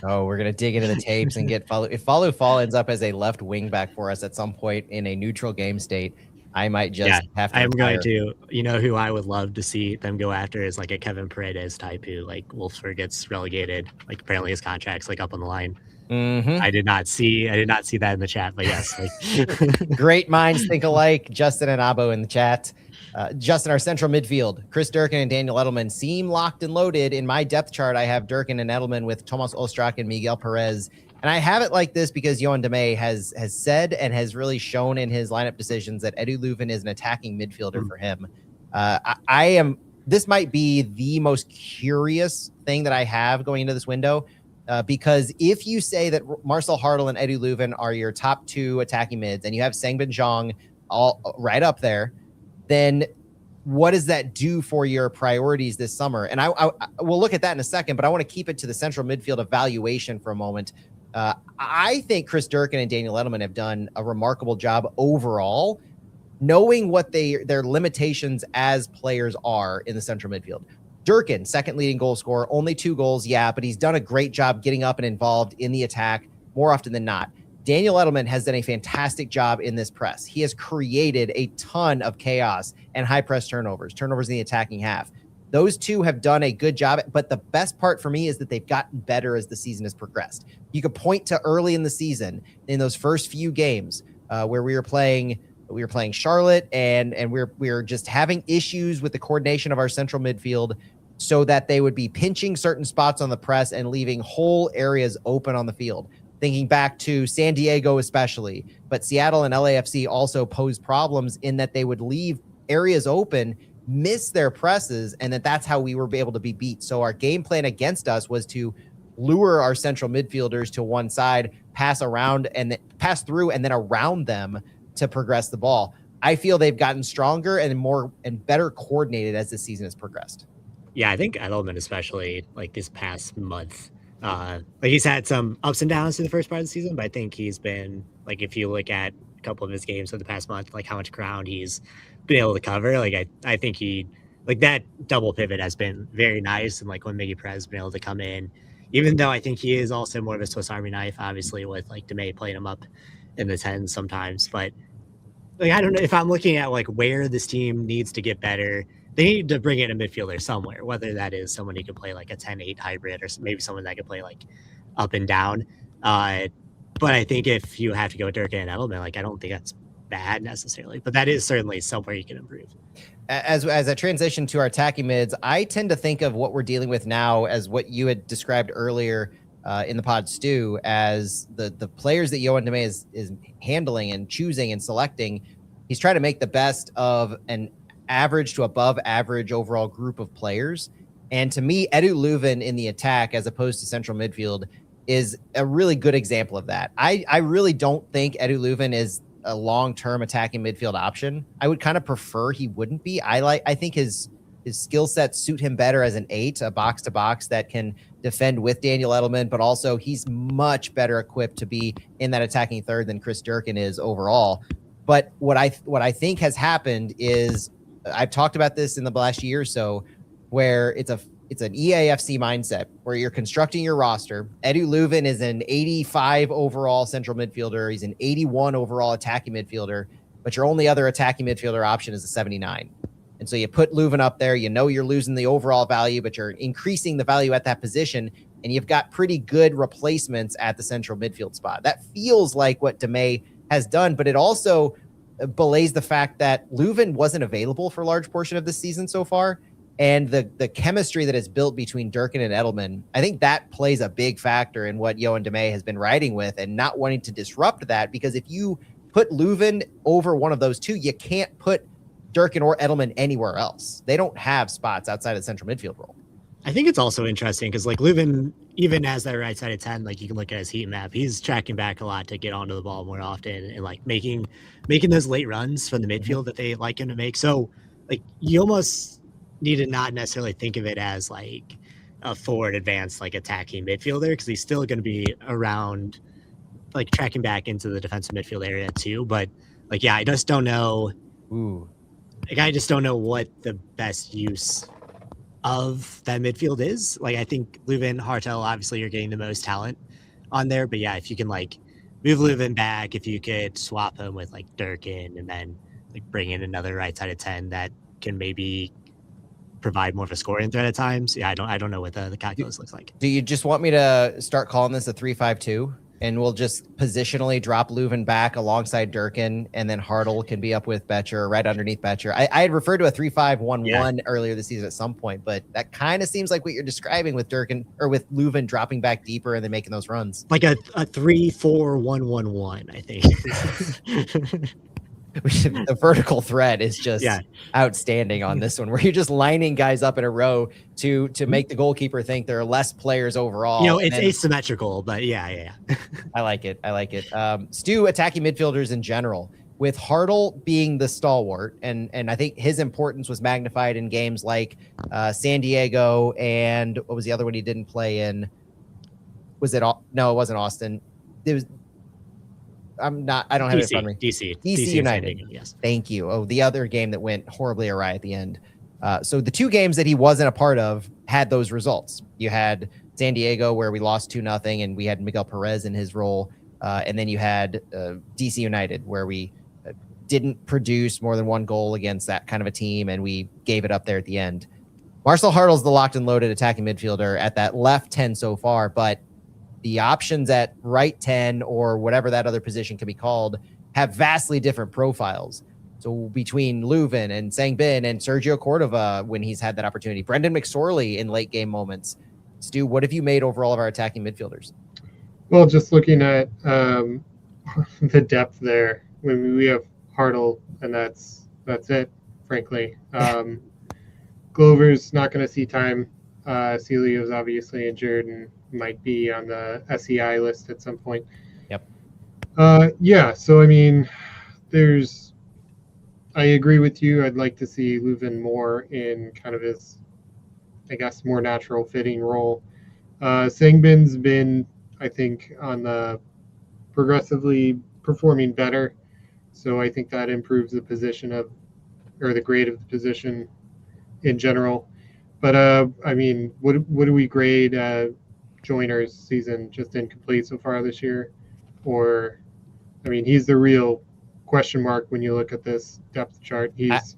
Oh, we're gonna dig into the tapes and get Falou. If Falou Fall ends up as a left wing back for us at some point in a neutral game state, I might just have to.
I'm going to. You know who I would love to see them go after is like a Kevin Paredes type who like Wolfsburg gets relegated. Like apparently his contract's like up on the line.
Mm-hmm.
I did not see that in the chat, but yes.
Great minds think alike. Justin and Abo in the chat. Justin, our central midfield, Chris Durkin and Daniel Edelman seem locked and loaded. In my depth chart, I have Durkin and Edelman with Tomas Ostrak and Miguel Perez. And I have it like this because Johan Demey has said and has really shown in his lineup decisions that Edu Leuven is an attacking midfielder for him. This might be the most curious thing that I have going into this window. Because if you say that Marcel Hartl and Edu Leuven are your top two attacking mids and you have Sangbin Zhang all right up there, then what does that do for your priorities this summer? And I we'll look at that in a second, but I want to keep it to the central midfield evaluation for a moment. I think Chris Durkin and Daniel Edelman have done a remarkable job overall, knowing what their limitations as players are in the central midfield. Durkin, second leading goal scorer, only 2 goals, but he's done a great job getting up and involved in the attack more often than not. Daniel Edelman has done a fantastic job in this press. He has created a ton of chaos and high press turnovers in the attacking half. Those two have done a good job, but the best part for me is that they've gotten better as the season has progressed. You could point to early in the season, in those first few games where we were playing Charlotte, and we were just having issues with the coordination of our central midfield, so that they would be pinching certain spots on the press and leaving whole areas open on the field. Thinking back to San Diego especially, but Seattle and LAFC also posed problems in that they would leave areas open, miss their presses, and that's how we were able to be beat. So our game plan against us was to lure our central midfielders to one side, pass through and then around them to progress the ball. I feel they've gotten stronger and better coordinated as the season has progressed.
Yeah, I think Edelman, especially like this past month, like he's had some ups and downs through the first part of the season, but I think he's been like, if you look at a couple of his games for the past month, like how much ground he's been able to cover, like I think he like that double pivot has been very nice, and like when Miggy Perez has been able to come in, even though I think he is also more of a Swiss Army knife, obviously with like Demey playing him up in the 10s sometimes, but like I don't know if I'm looking at like where this team needs to get better. They need to bring in a midfielder somewhere, whether that is someone who could play like a 10-8 hybrid or maybe someone that could play like up and down. But I think if you have to go Durkin and Edelman, like I don't think that's bad necessarily, but that is certainly somewhere you can improve.
As a transition to our attacking mids, I tend to think of what we're dealing with now as what you had described earlier in the pod, Stu, as the players that Johan Demey is handling and choosing and selecting. He's trying to make the best of an average to above average overall group of players. And to me, Edu Leuven in the attack as opposed to central midfield is a really good example of that. I really don't think Edu Leuven is a long-term attacking midfield option. I would kind of prefer he wouldn't be. I think his skill sets suit him better as an 8, a box to box that can defend with Daniel Edelman, but also he's much better equipped to be in that attacking third than Chris Durkin is overall. But what I think has happened is, I've talked about this in the last year or so, where it's an EAFC mindset where you're constructing your roster. Edu Leuven is an 85 overall central midfielder. He's an 81 overall attacking midfielder, but your only other attacking midfielder option is a 79. And so you put Leuven up there, you're losing the overall value, but you're increasing the value at that position. and you've got pretty good replacements at the central midfield spot. That feels like what DeMay has done, but it also belays the fact that Leuven wasn't available for a large portion of the season so far. And the chemistry that is built between Durkin and Edelman, I think that plays a big factor in what Yoann Damet has been riding with and not wanting to disrupt that. Because if you put Leuven over one of those two, you can't put Durkin or Edelman anywhere else. They don't have spots outside of the central midfield role.
I think it's also interesting because like Leuven, even as that right sided 10, like you can look at his heat map, he's tracking back a lot to get onto the ball more often and like making those late runs from the midfield that they like him to make. So like you almost need to not necessarily think of it as like a forward advanced like attacking midfielder, because he's still going to be around like tracking back into the defensive midfield area too. But like, yeah, I just don't know. Like, I just don't know what the best use of that midfield is. Like, I think Leuven, Hartel, obviously you're getting the most talent on there, but yeah, if you can like move Leuven back, if you could swap him with like Durkin and then like bring in another right-sided 10 that can maybe provide more of a scoring threat at times. Yeah, I don't know what the calculus looks like.
Do you just want me to start calling this a 3-5-2 and we'll just positionally drop Leuven back alongside Durkin and then Hartel can be up with Betcher right underneath Betcher? I had referred to a 3-5-1-1 earlier this season at some point, but that kind of seems like what you're describing with Durkin or with Leuven dropping back deeper and then making those runs.
Like a 3-4-1-1-1, I think.
The vertical thread is just outstanding on this one, where you're just lining guys up in a row to make the goalkeeper think there are less players overall.
You know, it's asymmetrical, but yeah.
I like it. Stu, attacking midfielders in general, with Hartel being the stalwart, and I think his importance was magnified in games like San Diego and what was the other one he didn't play in? Was it? No, it wasn't Austin. It was. I don't have it in front of me.
DC
United.
Yes.
Thank you. Oh, the other game that went horribly awry at the end. So the two games that he wasn't a part of had those results. You had San Diego where we lost 2-0 and we had Miguel Perez in his role. And then you had DC United where we didn't produce more than one goal against that kind of a team and we gave it up there at the end. Marcel Hartel's the locked and loaded attacking midfielder at that left 10 so far, but the options at right 10 or whatever that other position can be called have vastly different profiles. So between Leuven and Sangbin and Sergio Cordova, when he's had that opportunity, Brendan McSorley in late game moments. Stu, what have you made overall of our attacking midfielders?
Well, just looking at the depth there, when we have Hartel, and that's it, frankly. Glover's not going to see time. Celio's obviously injured and might be on the SEI list at some point.
Yep.
So I mean, I agree with you. I'd like to see Leuven more in kind of his, I guess, more natural fitting role. Sangbin's been, I think, on the progressively performing better. So I think that improves the position or the grade of the position in general. But I mean, what do we grade Joiner's season? Just incomplete so far this year? Or, I mean, he's the real question mark when you look at this depth chart. He's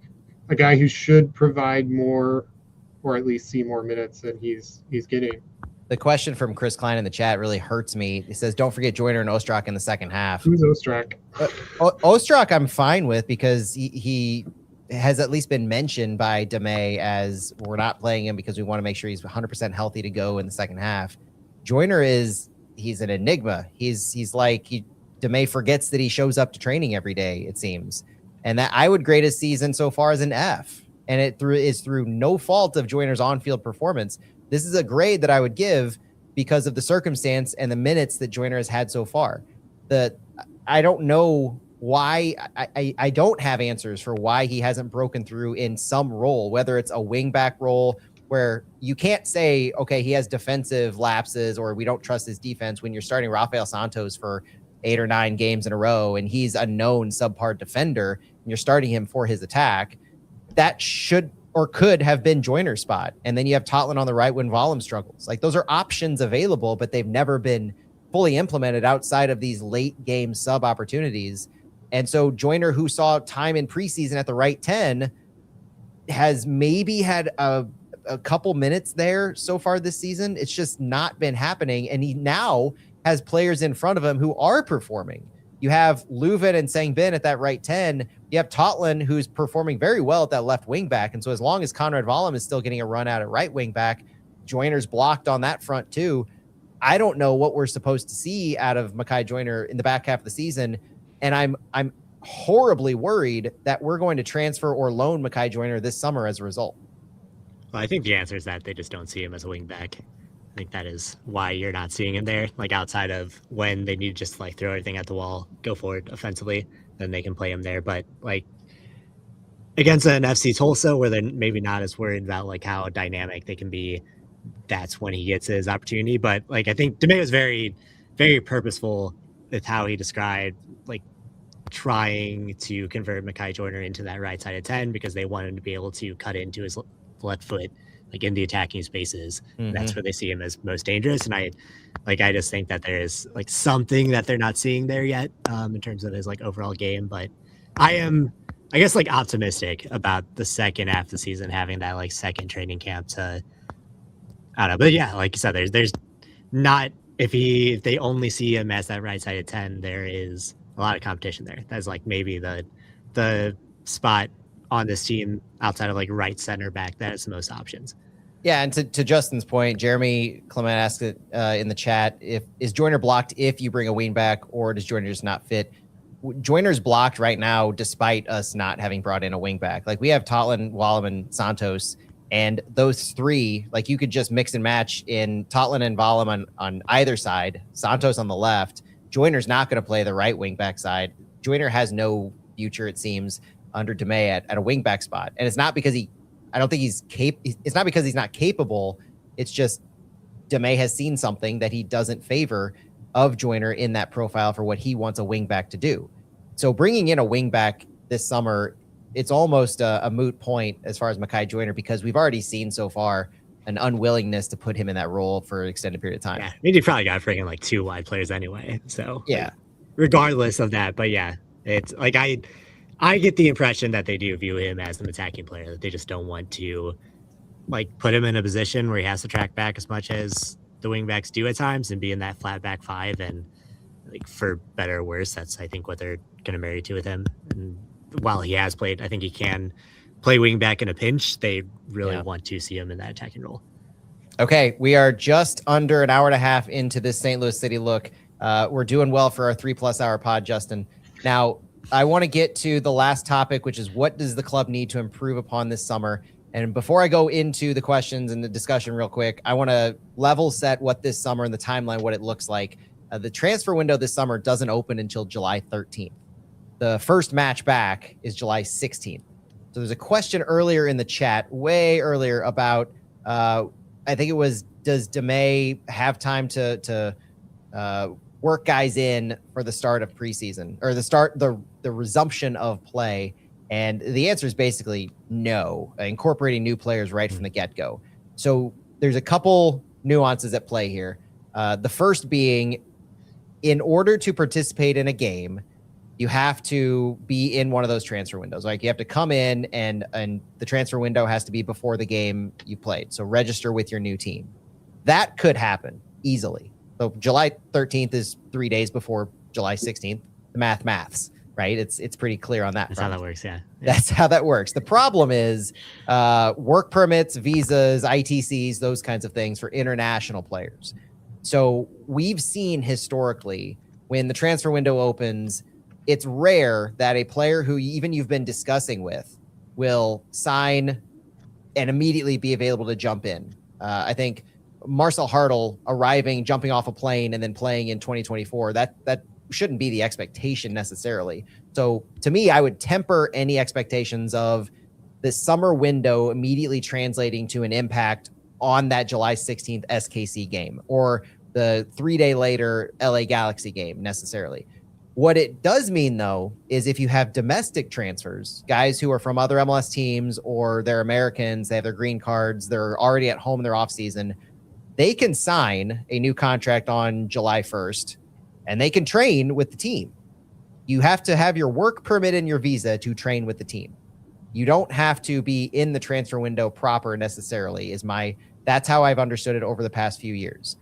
a guy who should provide more, or at least see more minutes than he's getting.
The question from Chris Klein in the chat really hurts me. He says, don't forget Joiner and Ostrak in the second half.
Who's Ostrak?
Ostrak I'm fine with because he has at least been mentioned by DeMay as we're not playing him because we want to make sure he's 100% healthy to go in the second half. Joiner he's an enigma. He's like, DeMay forgets that he shows up to training every day, it seems. And that I would grade his season so far as an F. And it is through no fault of Joiner's on-field performance. This is a grade that I would give because of the circumstance and the minutes that Joiner has had so far. I don't know why I don't have answers for why he hasn't broken through in some role, whether it's a wing back role where you can't say, okay, he has defensive lapses or we don't trust his defense when you're starting Rafael Santos for 8 or 9 games in a row and he's a known subpar defender and you're starting him for his attack. That should or could have been Joiner's spot. And then you have Totland on the right when Vollum struggles. Like those are options available, but they've never been fully implemented outside of these late game sub opportunities. And so Joiner, who saw time in preseason at the right 10, has maybe had a a couple minutes there so far this season. It's just not been happening. And he now has players in front of him who are performing. You have Leuven and Sangbin at that right 10. You have Totland, who's performing very well at that left wing back. And so as long as Conrad Wallem is still getting a run out at right wing back, Joyner's blocked on that front too. I don't know what we're supposed to see out of Mekhi Joyner in the back half of the season. And I'm horribly worried that we're going to transfer or loan Mekhi Joyner this summer as a result.
Well, I think the answer is that they just don't see him as a wing back. I think that is why you're not seeing him there. Like outside of when they need to just like throw everything at the wall, go for it offensively, then they can play him there. But like against an FC Tulsa where they're maybe not as worried about like how dynamic they can be, that's when he gets his opportunity. But like I think DeMay was very, very purposeful with how he described like trying to convert Mekhi Joyner into that right side of 10 because they want him to be able to cut into his left foot like in the attacking spaces. That's where they see him as most dangerous. And I just think that there is like something that they're not seeing there yet in terms of his like overall game. But I am, I guess, like optimistic about the second half of the season having that like second training camp to, I don't know. But yeah, like you said, there's not, if they only see him as that right side of 10, there is a lot of competition there. That's like maybe the spot on this team outside of like right center back that has the most options.
Yeah, and to Justin's point, Jeremy Clement asked it in the chat, is Joyner blocked if you bring a wing back, or does Joyner just not fit? Joyner's blocked right now despite us not having brought in a wing back. Like we have Totland, Wallem, and Santos, and those three, like you could just mix and match in Totland and Wallem on either side, Santos on the left. Joyner's not going to play the right wing back side. Joyner has no future, it seems, under DeMay at a wing back spot. And it's not because it's not because he's not capable. It's just DeMay has seen something that he doesn't favor of Joyner in that profile for what he wants a wing back to do. So bringing in a wing back this summer, it's almost a moot point as far as Mekhi Joyner, because we've already seen so far an unwillingness to put him in that role for an extended period of time.
Yeah, I mean, you probably got freaking like two wide players anyway. So
yeah,
like, regardless of that, but yeah, it's like I get the impression that they do view him as an attacking player, that they just don't want to like put him in a position where he has to track back as much as the wingbacks do at times and be in that flat back five. And like for better or worse, that's I think what they're going to marry to with him. And while he has played, I think he can play wing back in a pinch. They really want to see him in that attacking role.
Okay, we are just under an hour and a half into this St. Louis City look. We're doing well for our 3+ hour pod, Justin. Now, I want to get to the last topic, which is what does the club need to improve upon this summer? And before I go into the questions and the discussion real quick, I want to level set what this summer and the timeline, what it looks like. The transfer window this summer doesn't open until July 13th. The first match back is July 16th. So there's a question earlier in the chat, way earlier, about, I think it was, does DeMay have time to work guys in for the start of preseason or the resumption of play? And the answer is basically no, incorporating new players right from the get-go. So there's a couple nuances at play here. The first being, in order to participate in a game, you have to be in one of those transfer windows. Like you have to come in and the transfer window has to be before the game you played. So register with your new team. That could happen easily. So July 13th is 3 days before July 16th. The maths, right? It's pretty clear on that.
That's how that works. Yeah.
That's how that works. The problem is work permits, visas, ITCs, those kinds of things for international players. So we've seen historically when the transfer window opens, it's rare that a player who even you've been discussing with will sign and immediately be available to jump in. I think Marcel Hartl arriving, jumping off a plane, and then playing in 2024, that shouldn't be the expectation necessarily. So to me, I would temper any expectations of the summer window immediately translating to an impact on that July 16th SKC game or the 3 day later LA Galaxy game necessarily. What it does mean, though, is if you have domestic transfers, guys who are from other MLS teams or they're Americans, they have their green cards, they're already at home in their offseason, they can sign a new contract on July 1st and they can train with the team. You have to have your work permit and your visa to train with the team. You don't have to be in the transfer window proper necessarily. That's how I've understood it over the past few years.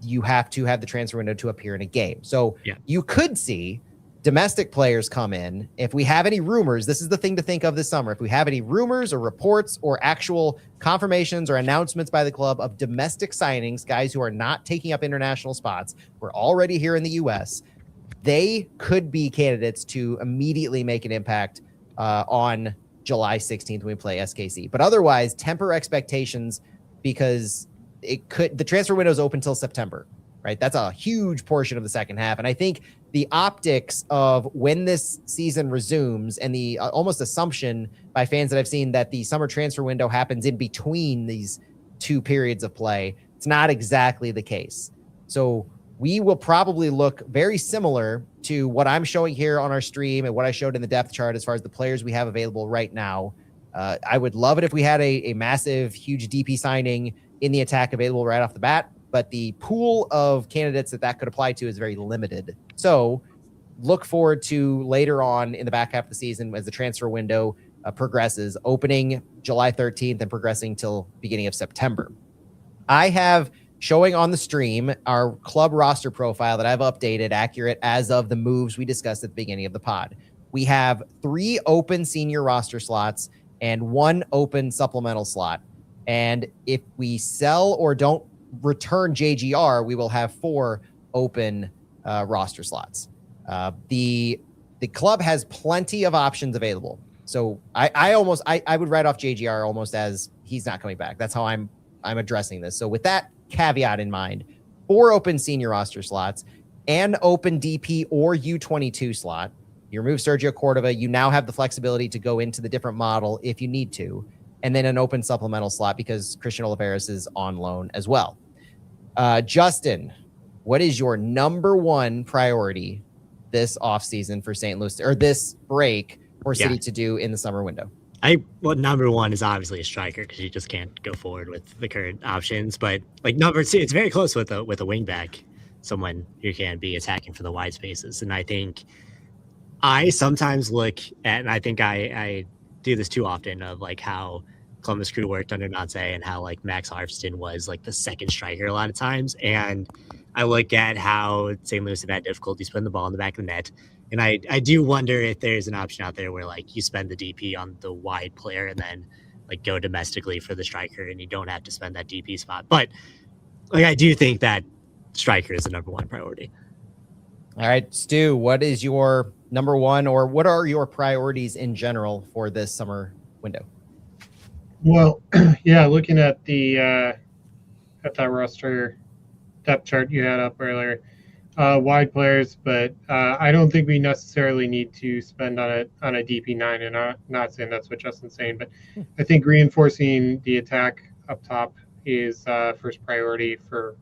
You have to have the transfer window to appear in a game. So you could see domestic players come in. If we have any rumors, this is the thing to think of this summer. If we have any rumors or reports or actual confirmations or announcements by the club of domestic signings, guys who are not taking up international spots, we're already here in the U.S., they could be candidates to immediately make an impact on July 16th when we play SKC. But otherwise, temper expectations, because the transfer window is open till September, right? That's a huge portion of the second half. And I think the optics of when this season resumes and the almost assumption by fans that I've seen that the summer transfer window happens in between these two periods of play, it's not exactly the case. So we will probably look very similar to what I'm showing here on our stream and what I showed in the depth chart as far as the players we have available right now. I would love it if we had a massive, huge DP signing in the attack available right off the bat, but the pool of candidates that could apply to is very limited. So look forward to later on in the back half of the season as the transfer window progresses, opening July 13th and progressing till beginning of September. I have showing on the stream our club roster profile that I've updated, accurate as of the moves we discussed at the beginning of the pod. We have 3 open senior roster slots and 1 open supplemental slot. And if we sell or don't return JGR, we will have 4 open roster slots. The club has plenty of options available. So I would write off JGR almost as he's not coming back. That's how I'm addressing this. So with that caveat in mind, 4 open senior roster slots, an open DP or U22 slot. You remove Sergio Cordova, you now have the flexibility to go into the different model if you need to, and then an open supplemental slot because Christian Oliveras is on loan as well. Justin, what is your number 1 priority this offseason for St. Louis, or this break for City to do in the summer window?
Number 1 is obviously a striker because you just can't go forward with the current options. But like number 2, it's very close with a wing back, someone who can be attacking for the wide spaces. And I think I sometimes look at, and I think I do this too often, of like how Columbus Crew worked under Natse and how like Max Harveston was like the second striker a lot of times. And I look at how St. Louis have had difficulties putting the ball in the back of the net. And I do wonder if there's an option out there where like you spend the DP on the wide player and then like go domestically for the striker and you don't have to spend that DP spot. But like I do think that striker is the number 1 priority.
All right, Stu, what is your number 1, or what are your priorities in general for this summer window?
Well, yeah, looking at that roster depth chart you had up earlier, wide players, but I don't think we necessarily need to spend on a DP9, and I'm not saying that's what Justin's saying, but I think reinforcing the attack up top is first priority for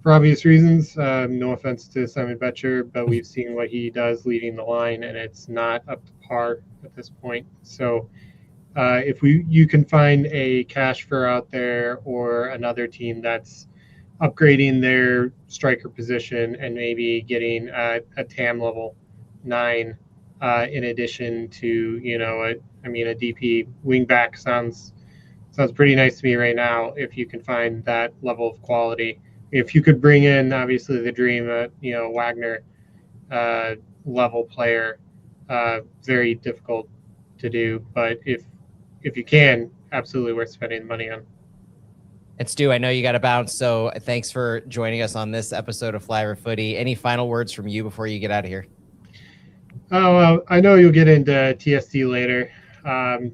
obvious reasons. No offense to Simon Betcher, but we've seen what he does leading the line, and it's not up to par at this point. So if you can find a Cashfer out there or another team that's upgrading their striker position and maybe getting a TAM level 9 in addition to, a DP wing back sounds pretty nice to me right now. If you can find that level of quality, if you could bring in, obviously the dream, Wagner level player, very difficult to do, but if you can, absolutely worth spending the money on.
And Stu, I know you got to bounce, so thanks for joining us on this episode of Flyover Footy. Any final words from you before you get out of here?
Oh, I know you'll get into TSD later.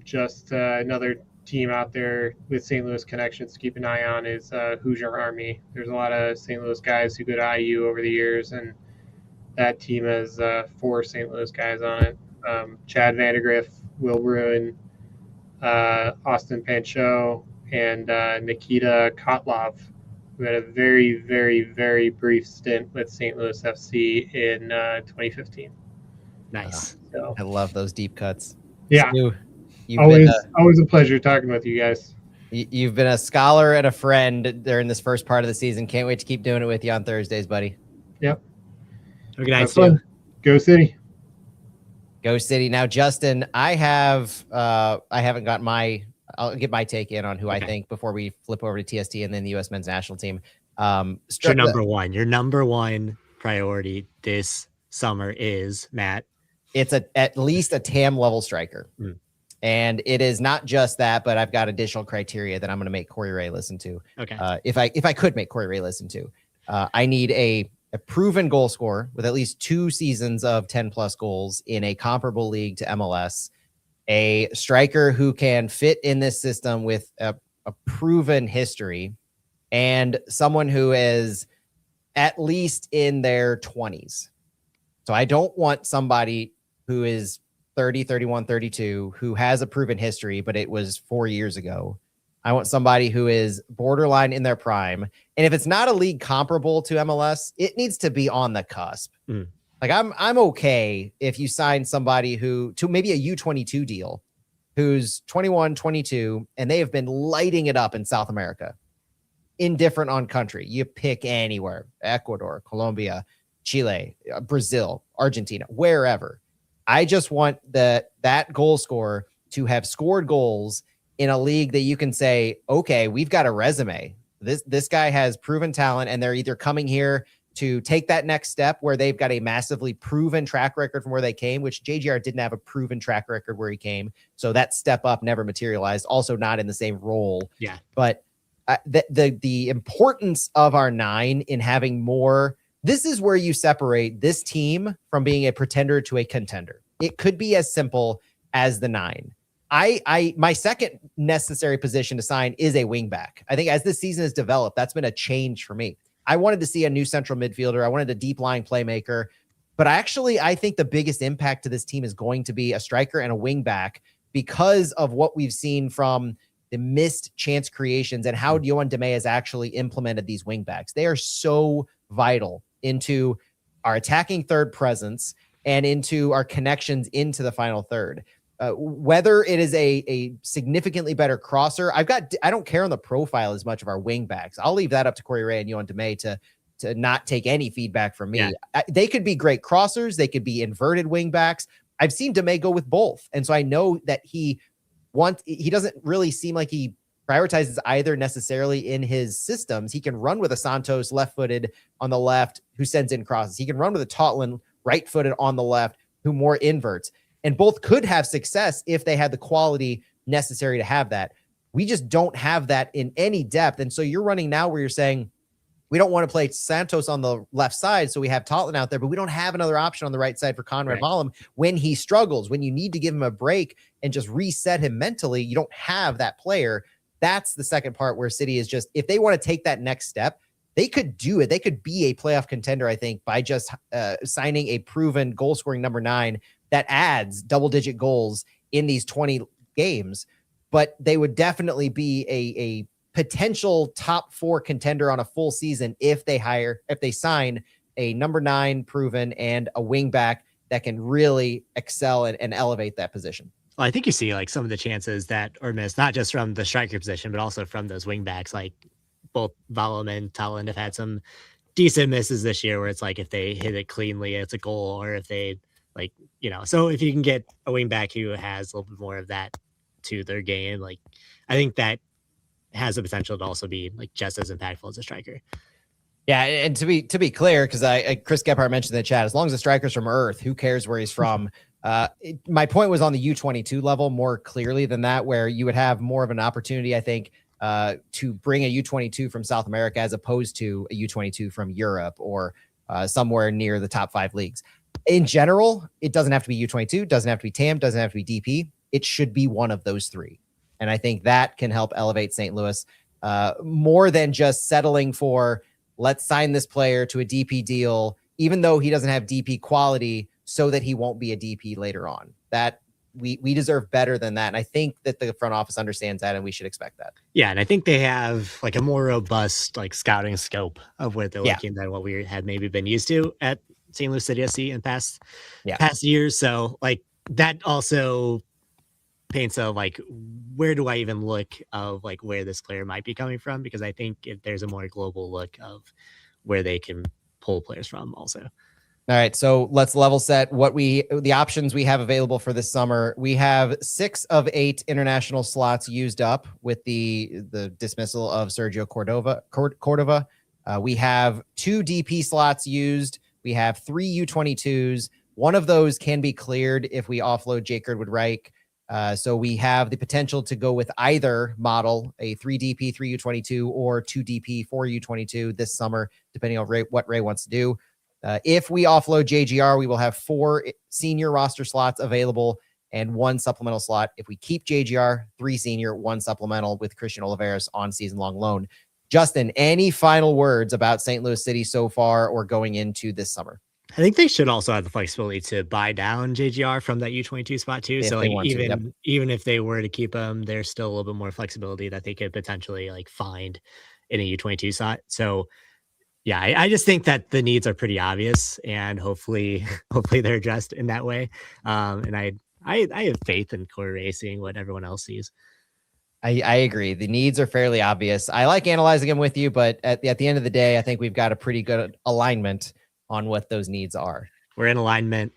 Just another team out there with St. Louis connections to keep an eye on is Hoosier Army. There's a lot of St. Louis guys who go to IU over the years, and that team has 4 St. Louis guys on it. Chad Vandergriff, Will Bruin, Austin Pancho, and Nikita Kotlov, who had a very, very, very brief stint with St. Louis FC in 2015.
Nice.
So,
I love those deep cuts.
Yeah.
Stu,
always a pleasure talking with you guys.
You've been a scholar and a friend during this first part of the season. Can't wait to keep doing it with you on Thursdays, buddy.
Yep.
Have a good night, Stu.
Go City.
Go City. Now, Justin, I haven't got I'll get my take in on who I think before we flip over to TST and then the U.S. men's national team.
Your number one priority this summer is, Matt?
It's at least a TAM level striker. And it is not just that, but I've got additional criteria that I'm going to make Corey Ray listen to.
Okay.
If I could make Corey Ray listen to, I need a proven goal scorer with at least 2 seasons of 10 plus goals in a comparable league to MLS, a striker who can fit in this system with a proven history, and someone who is at least in their 20s. So I don't want somebody who is 30, 31, 32, who has a proven history, but it was 4 years ago. I want somebody who is borderline in their prime. And if it's not a league comparable to MLS, it needs to be on the cusp. Like I'm okay if you sign somebody to maybe a U22 deal, who's 21, 22, and they have been lighting it up in South America, indifferent on country. You pick anywhere, Ecuador, Colombia, Chile, Brazil, Argentina, wherever. I just want that goal scorer to have scored goals in a league that you can say, okay, we've got a resume. This guy has proven talent, and they're either coming here to take that next step where they've got a massively proven track record from where they came, which JGR didn't have a proven track record where he came. So that step up never materialized. Also not in the same role.
Yeah.
But the importance of our 9 in having more, this is where you separate this team from being a pretender to a contender. It could be as simple as the 9. My second necessary position to sign is a wingback. I think as this season has developed, that's been a change for me. I wanted to see a new central midfielder. I wanted a deep lying playmaker, but I think the biggest impact to this team is going to be a striker and a wingback because of what we've seen from the missed chance creations and how Yohan Demey has actually implemented these wingbacks. They are so vital into our attacking third presence and into our connections into the final third. Whether it is a significantly better crosser, I don't care on the profile as much of our wing backs. I'll leave that up to Corey Ray and Yohan Demey to not take any feedback from me. Yeah. They could be great crossers. They could be inverted wing backs. I've seen Demey go with both. And so I know that he doesn't really seem like he prioritizes either necessarily in his systems. He can run with a Santos left-footed on the left who sends in crosses. He can run with a Totland right-footed on the left who more inverts. And both could have success if they had the quality necessary to have that. We just don't have that in any depth. And so you're running now where you're saying, we don't want to play Santos on the left side, so we have Totland out there, but we don't have another option on the right side for Conrad Vollum when he struggles, when you need to give him a break and just reset him mentally. You don't have that player. That's the second part where City is just, if they want to take that next step, they could do it. They could be a playoff contender, I think, by just signing a proven goal-scoring number 9 that adds double-digit goals in these 20 games. But they would definitely be a potential top 4 contender on a full season if they sign a number 9 proven and a wing back that can really excel and elevate that position.
Well, I think you see like some of the chances that are missed, not just from the striker position, but also from those wing backs. Like both Vollum and Totland have had some decent misses this year where it's like if they hit it cleanly, it's a goal, or if they so if you can get a wing back who has a little bit more of that to their game, like I think that has the potential to also be like just as impactful as a striker.
Yeah, and to be clear, because Chris Gephardt mentioned in the chat, as long as the striker's from Earth, who cares where he's from? My point was on the U22 level more clearly than that, where you would have more of an opportunity, I think, to bring a U22 from South America as opposed to a U22 from Europe or somewhere near the top 5 leagues. In general, it doesn't have to be U22, doesn't have to be TAM, doesn't have to be DP. It should be one of those 3. And I think that can help elevate St. Louis more than just settling for, let's sign this player to a DP deal, even though he doesn't have DP quality, so that he won't be a DP later on. That we deserve better than that. And I think that the front office understands that, and we should expect that.
Yeah, and I think they have like a more robust like scouting scope of where they're looking than what we had maybe been used to at St. Louis City SC in past years. So like that also paints of like, where do I even look of like where this player might be coming from? Because I think there's a more global look of where they can pull players from also.
All right, so let's level set the options we have available for this summer. We have 6 of 8 international slots used up with the dismissal of Sergio Cordova. We have 2 DP slots used. We have 3 U22s. One of those can be cleared if we offload Jake Goodwood-Reich. So we have the potential to go with either model, a 3 DP, 3 U22, or 2 DP, 4 U22 this summer, depending on what Ray wants to do. If we offload JGR, we will have 4 senior roster slots available and 1 supplemental slot. If we keep JGR, 3 senior, 1 supplemental with Christian Oliveras on season-long loan. Justin, any final words about St. Louis City so far or going into this summer?
I think they should also have the flexibility to buy down JGR from that U22 spot too.
If
So
they
like
want to, yep.
even if they were to keep him, there's still a little bit more flexibility that they could potentially like find in a U22 slot. So yeah, I just think that the needs are pretty obvious, and hopefully they're addressed in that way. And I have faith in Corey Ray seeing what everyone else sees.
I agree. The needs are fairly obvious. I like analyzing them with you, but at the end of the day, I think we've got a pretty good alignment on what those needs are.
We're in alignment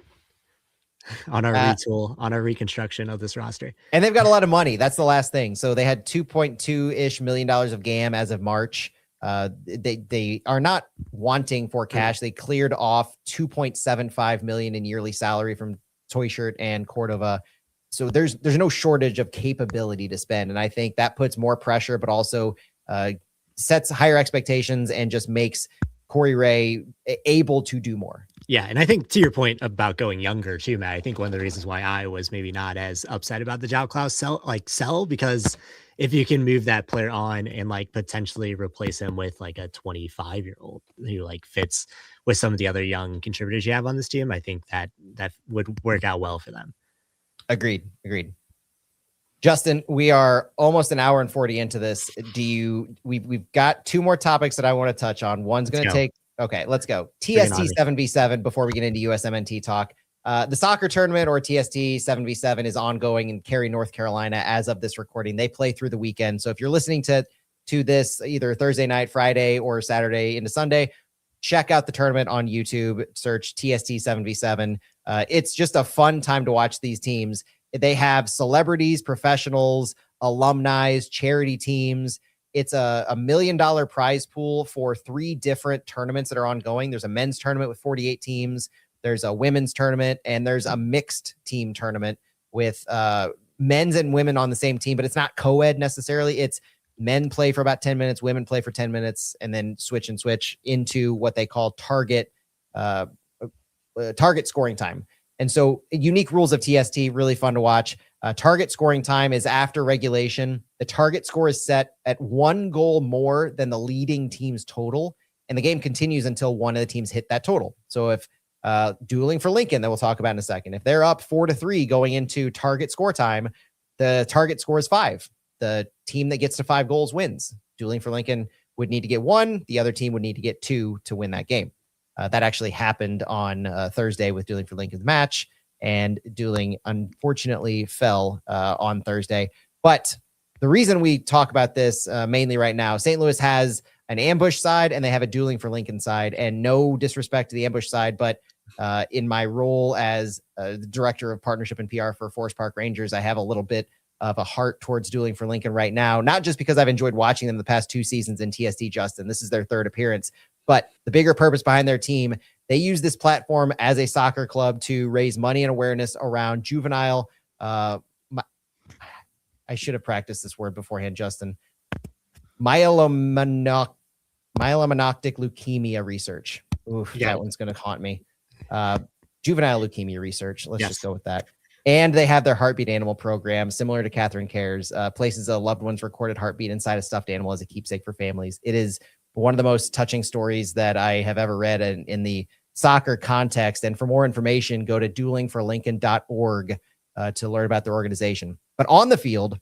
on our retool, on our reconstruction of this roster.
And they've got a lot of money. That's the last thing. So they had $2.2-ish million of GAM as of March. They are not wanting for cash. They cleared off $2.75 million in yearly salary from Toyshirt and Cordova. So there's no shortage of capability to spend. And I think that puts more pressure, but also sets higher expectations and just makes Corey Ray able to do more.
Yeah, and I think to your point about going younger too, Matt, I think one of the reasons why I was maybe not as upset about the João Klaus sell, because if you can move that player on and like potentially replace him with like a 25-year-old who like fits with some of the other young contributors you have on this team, I think that would work out well for them. Agreed.
Justin, we are almost an hour and 40 into this. We've got 2 more topics that I want to touch on. One's going to take, okay, let's go. TST 7v7 before we get into USMNT talk. The soccer tournament, or TST 7v7, is ongoing in Cary, North Carolina as of this recording. They play through the weekend. So if you're listening to this either Thursday night, Friday, or Saturday into Sunday, check out the tournament on YouTube, search TST 7v7. It's just a fun time to watch these teams. They have celebrities, professionals, alumni, charity teams. It's a $1 million prize pool for 3 different tournaments that are ongoing. There's a men's tournament with 48 teams. There's a women's tournament, and there's a mixed team tournament with men's and women on the same team, but it's not co-ed necessarily. It's men play for about 10 minutes, women play for 10 minutes, and then switch into what they call target scoring time. And so unique rules of TST, really fun to watch. Target scoring time is after regulation. The target score is set at 1 goal more than the leading team's total, and the game continues until one of the teams hit that total. So if Dueling for Lincoln, that we'll talk about in a second, if they're up 4-3 going into target score time, the target score is 5. The team that gets to 5 goals wins. Dueling for Lincoln would need to get 1. The other team would need to get 2 to win that game. That actually happened on Thursday with Dueling for Lincoln's match, and Dueling unfortunately fell on Thursday. But the reason we talk about this mainly right now, St. Louis has an ambush side and they have a Dueling for Lincoln side, and no disrespect to the ambush side, but in my role as the director of partnership and PR for Forest Park Rangers, I have a little bit of a heart towards Dueling for Lincoln right now, not just because I've enjoyed watching them the past 2 seasons in TST, Justin. This is their 3rd appearance, but the bigger purpose behind their team, they use this platform as a soccer club to raise money and awareness around juvenile. I should have practiced this word beforehand, Justin. Myelomonocytic leukemia research. Oof, yeah. That one's going to haunt me. Juvenile leukemia research. Let's just go with that. And they have their heartbeat animal program, similar to Catherine Cares, places a loved one's recorded heartbeat inside a stuffed animal as a keepsake for families. It is one of the most touching stories that I have ever read in the soccer context. And for more information, go to duelingforlincoln.org to learn about their organization. But on the field,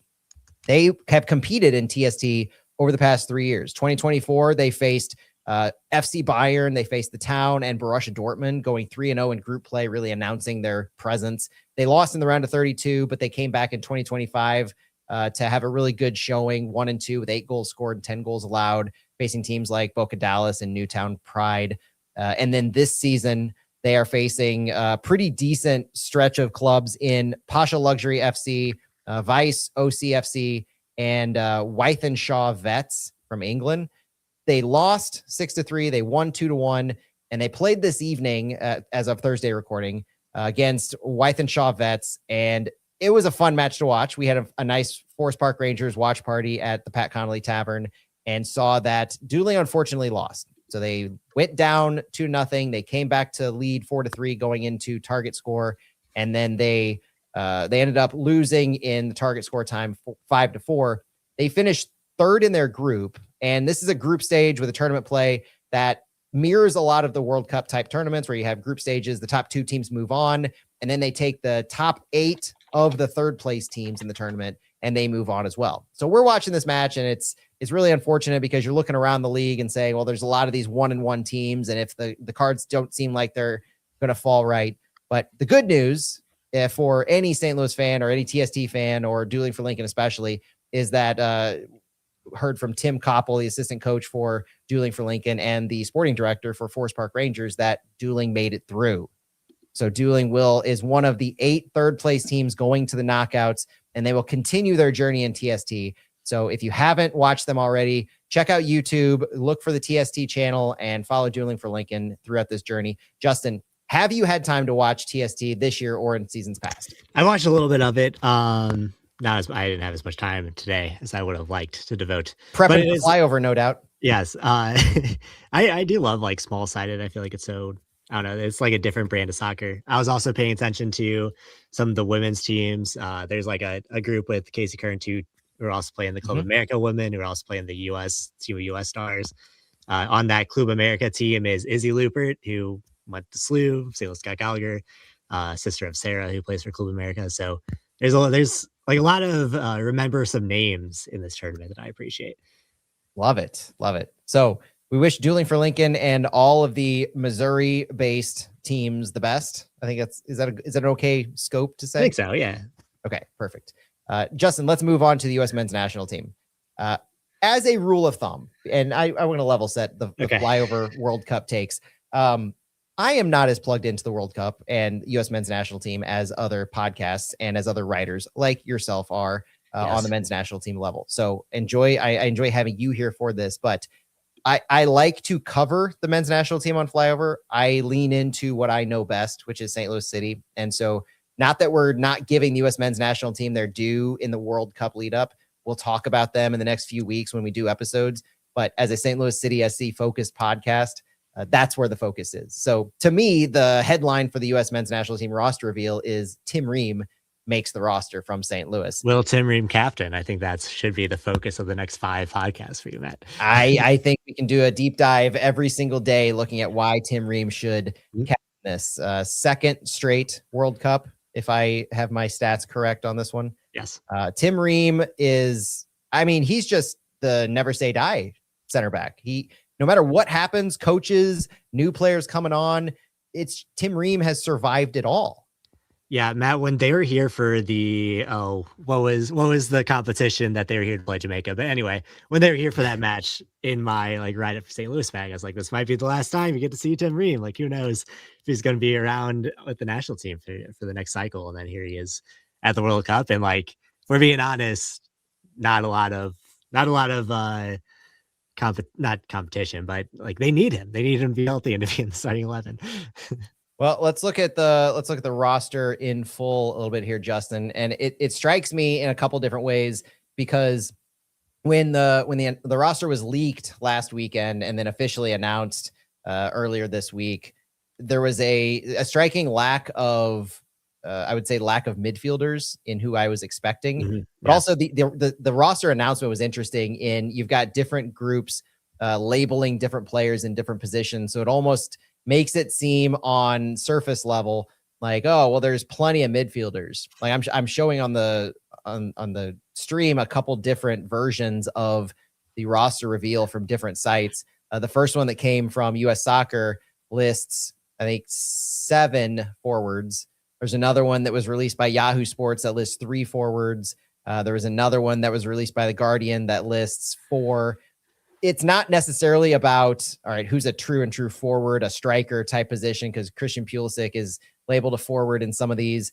they have competed in TST over the past 3 years. 2024, they faced FC Bayern, they faced the Town, and Borussia Dortmund, going 3-0 in group play, really announcing their presence. They lost in the round of 32, but they came back in 2025 to have a really good showing, 1-2 with 8 goals scored and 10 goals allowed, facing teams like Boca Dallas and Newtown Pride. And then this season, They are facing a pretty decent stretch of clubs in Pasha Luxury FC, Vice OCFC, and Wythenshawe Vets from England. They lost 6-3. They won 2-1, and they played this evening, as of Thursday recording, against Wythenshawe Vets, and it was a fun match to watch. We had a nice Forest Park Rangers watch party at the Pat Connolly Tavern and saw that Dooley unfortunately lost. So they went down 2-0. They came back to lead 4-3 going into target score, and then they ended up losing in the target score time 5-4. They finished third in their group, and this is a group stage with a tournament play that mirrors a lot of the World Cup type tournaments where you have group stages. The top 2 teams move on, and then they take the top 8 of the third place teams in the tournament and they move on as well. So we're watching this match, and it's really unfortunate because you're looking around the league and saying, well, there's a lot of these 1-1 teams, and if the cards don't seem like they're going to fall right. But the good news for any St. Louis fan or any TST fan or Dueling for Lincoln especially is that heard from Tim Koppel, the assistant coach for Dueling for Lincoln and the sporting director for Forest Park Rangers, that Dueling made it through. So Dueling is one of the 8 third place teams going to the knockouts, and they will continue their journey in TST. So if you haven't watched them already, check out YouTube, look for the TST channel, and follow Dueling for Lincoln throughout this journey. Justin, have you had time to watch TST this year or in seasons past?
I watched a little bit of it. I didn't have as much time today as I would have liked to devote.
Prepping for flyover, no doubt.
Yes. I do love like small sided. I feel like it's so, I don't know, it's like a different brand of soccer. I was also paying attention to some of the women's teams. There's like a group with Casey Curran who are also playing the Club America women, who are also playing the US team of US stars. On that Club America team is Izzy Lupert, who went to SLU, St. Louis Scott Gallagher, sister of Sarah, who plays for Club America. So there's like a lot of remember some names in this tournament that I appreciate.
Love it. Love it. So we wish Dueling for Lincoln and all of the Missouri-based teams the best. I think is that an okay scope to say?
I think so, yeah.
Okay, perfect. Justin, let's move on to the U.S. men's national team. As a rule of thumb, and I want to level set the flyover World Cup takes. I am not as plugged into the World Cup and U.S. men's national team as other podcasts and as other writers like yourself are on the men's national team level. So I enjoy having you here for this, but I like to cover the men's national team on flyover. I lean into what I know best, which is St. Louis City. And so not that we're not giving the U.S. men's national team their due in the World Cup lead up. We'll talk about them in the next few weeks when we do episodes. But as a St. Louis City SC focused podcast, that's where the focus is. So to me, the headline for the U.S. men's national team roster reveal is Tim Ream makes the roster from St. Louis.
Will Tim Ream captain? I think that should be the focus of the next 5 podcasts for you, Matt.
I think we can do a deep dive every single day looking at why Tim Ream should captain this. Second straight World Cup, if I have my stats correct on this one.
Yes.
Tim Ream he's just the never say die center back. No matter what happens, coaches, new players coming on, Tim Ream has survived it all.
Yeah, Matt, when they were here for the what was the competition that they were here to play Jamaica? But anyway, when they were here for that match in my like right up St. Louis bag, I was like, this might be the last time you get to see Tim Ream. Like, who knows if he's going to be around with the national team for the next cycle? And then here he is at the World Cup, and like, if we're being honest, not a lot of not competition, but like they need him. They need him to be healthy and to be in the starting 11.
Well, let's look at the roster in full a little bit here, Justin. And it strikes me in a couple different ways, because when the roster was leaked last weekend and then officially announced earlier this week, there was a striking lack of I would say lack of midfielders in who I was expecting. But also the roster announcement was interesting in you've got different groups labeling different players in different positions. So it almost makes it seem on surface level like, oh, well, there's plenty of midfielders. Like I'm showing on the stream a couple different versions of the roster reveal from different sites. The first one that came from US Soccer lists, I think, 7 forwards. There's another one that was released by Yahoo Sports that lists 3 forwards. There was another one that was released by The Guardian that lists 4. it's not necessarily about, all right, who's a true and true forward, a striker type position, because Christian Pulisic is labeled a forward in some of these.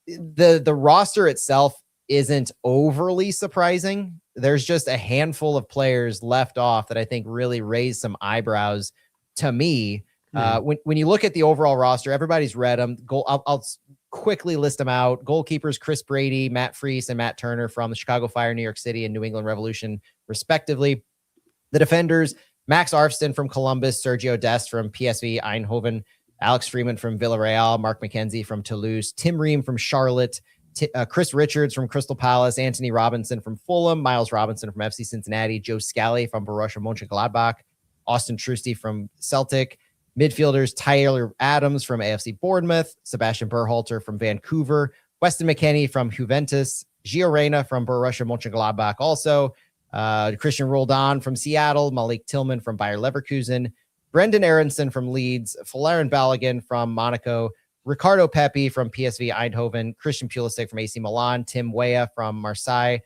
The roster itself isn't overly surprising. There's just a handful of players left off that I think really raised some eyebrows to me. When you look at the overall roster, everybody's read them. I'll quickly list them out. Goalkeepers Chris Brady, Matt Freese, and Matt Turner from the Chicago Fire, New York City, and New England Revolution, respectively. The defenders, Max Arfston from Columbus, Sergio Dest from PSV Eindhoven, Alex Freeman from Villarreal, Mark McKenzie from Toulouse, Tim Ream from Charlotte, Chris Richards from Crystal Palace, Anthony Robinson from Fulham, Miles Robinson from FC Cincinnati, Joe Scally from Borussia Mönchengladbach, Austin Trusty from Celtic, midfielders Tyler Adams from AFC Bournemouth, Sebastian Berhalter from Vancouver, Weston McKennie from Juventus, Gio Reyna from Borussia Mönchengladbach also, Christian Roldan from Seattle, Malik Tillman from Bayer Leverkusen, Brendan Aronson from Leeds, Folarin Balogun from Monaco, Ricardo Pepi from PSV Eindhoven, Christian Pulisic from AC Milan, Tim Weah from Marseille,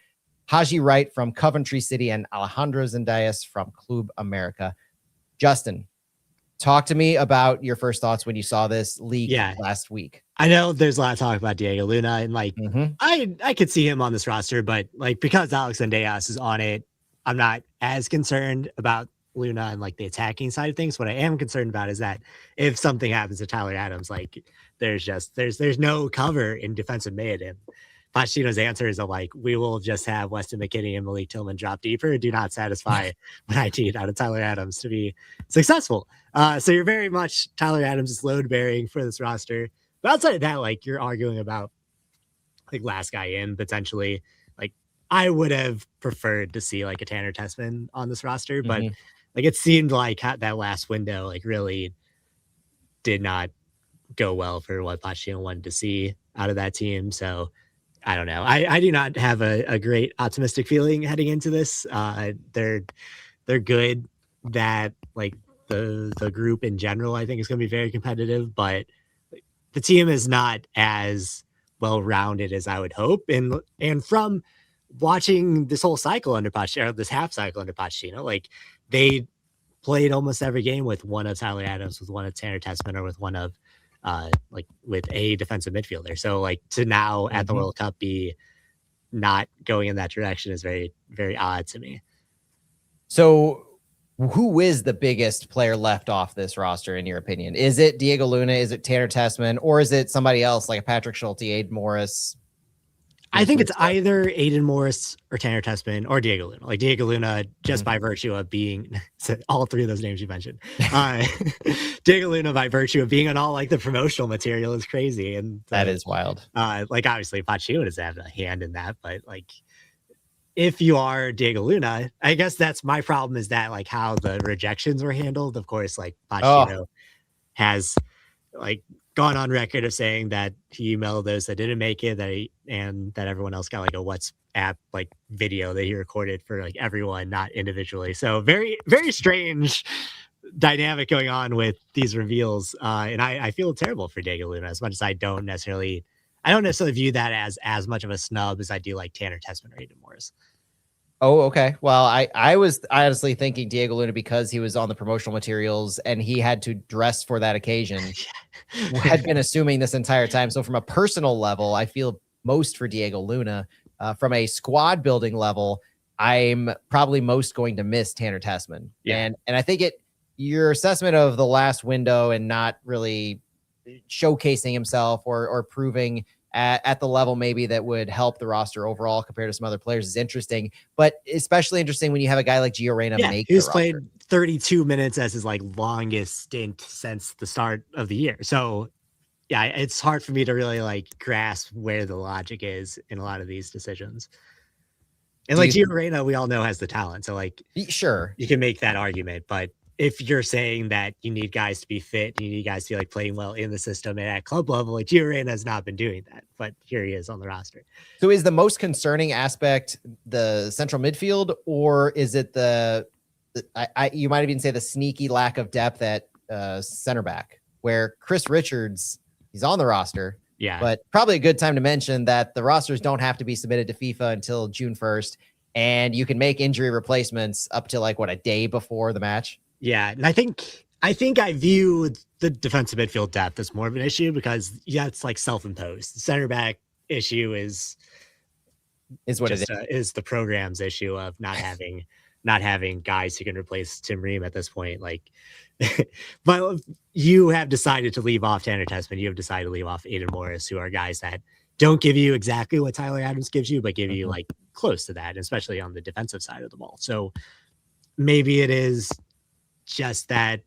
Haji Wright from Coventry City, and Alejandro Zendias from Club America. Justin, talk to me about your first thoughts when you saw this leak last week.
I know there's a lot of talk about Diego Luna, and like I could see him on this roster, but like because Alex Zendias is on it, I'm not as concerned about Luna and like the attacking side of things. What I am concerned about is that if something happens to Tyler Adams, like there's no cover in defensive mid, and Pochettino's answer is like, we will just have Weston McKennie and Malik Tillman drop deeper. Do not satisfy what I need out of Tyler Adams to be successful. So you're very much Tyler Adams' load bearing for this roster. But outside of that, like you're arguing about like last guy in potentially. Like I would have preferred to see like a Tanner Tessman on this roster, but like it seemed like that last window like really did not go well for what Pochettino wanted to see out of that team. So I don't know. I do not have a great optimistic feeling heading into this. They're good. That like the group in general, I think is going to be very competitive, but the team is not as well rounded as I would hope. And from watching this whole cycle under Pochettino, this half cycle under Pochettino, like they played almost every game with one of Tyler Adams, with one of Tanner Tessman, or with one of like with a defensive midfielder. So like to now at the World Cup be not going in that direction is very, very odd to me.
So who is the biggest player left off this roster, in your opinion? Is it Diego Luna? Is it Tanner Tessman? Or is it somebody else like a Patrick Schulte, Aiden Morris?
I think it's either Aiden Morris or Tanner Tessman or Diego Luna. Like Diego Luna, just by virtue of being all three of those names you mentioned. Diego Luna, by virtue of being on all like the promotional material, is crazy, and
that is wild.
Like obviously Pochettino doesn't have a hand in that, but like if you are Diego Luna, I guess that's my problem, is that like how the rejections were handled. Of course, like Pochettino has like gone on record of saying that he emailed those that didn't make it, and that everyone else got like a WhatsApp like video that he recorded for like everyone, not individually. So very, very strange dynamic going on with these reveals. And I feel terrible for Diego Luna, as much as I don't necessarily view that as much of a snub as I do like Tanner Tessman or Aiden Morris.
Oh, okay. Well, I was honestly thinking Diego Luna because he was on the promotional materials and he had to dress for that occasion. Had been assuming this entire time. So from a personal level, I feel most for Diego Luna. From a squad building level, I'm probably most going to miss Tanner Tessman. Yeah. And I think your assessment of the last window and not really showcasing himself or proving at the level maybe that would help the roster overall compared to some other players is interesting, but especially interesting when you have a guy like Gio Reyna make the roster.
Played 32 minutes as his like longest stint since the start of the year. So yeah, it's hard for me to really like grasp where the logic is in a lot of these decisions. And like Gio Reyna, we all know has the talent. So like,
sure,
you can make that argument, but if you're saying that you need guys to be fit, you need guys to be like playing well in the system and at club level, like Gio Reyna has not been doing that, but here he is on the roster.
So is the most concerning aspect the central midfield, or is it you might even say the sneaky lack of depth at center back, where Chris Richards, he's on the roster.
Yeah.
But probably a good time to mention that the rosters don't have to be submitted to FIFA until June 1st. and you can make injury replacements up to like a day before the match.
Yeah, and I think I view the defensive midfield depth as more of an issue because it's like self-imposed. The center back issue is
What
just,
it is.
is the program's issue of not having guys who can replace Tim Ream at this point. Like, but you have decided to leave off Tanner Tessman. You have decided to leave off Aiden Morris, who are guys that don't give you exactly what Tyler Adams gives you, but give you like close to that, especially on the defensive side of the ball. So maybe it is just that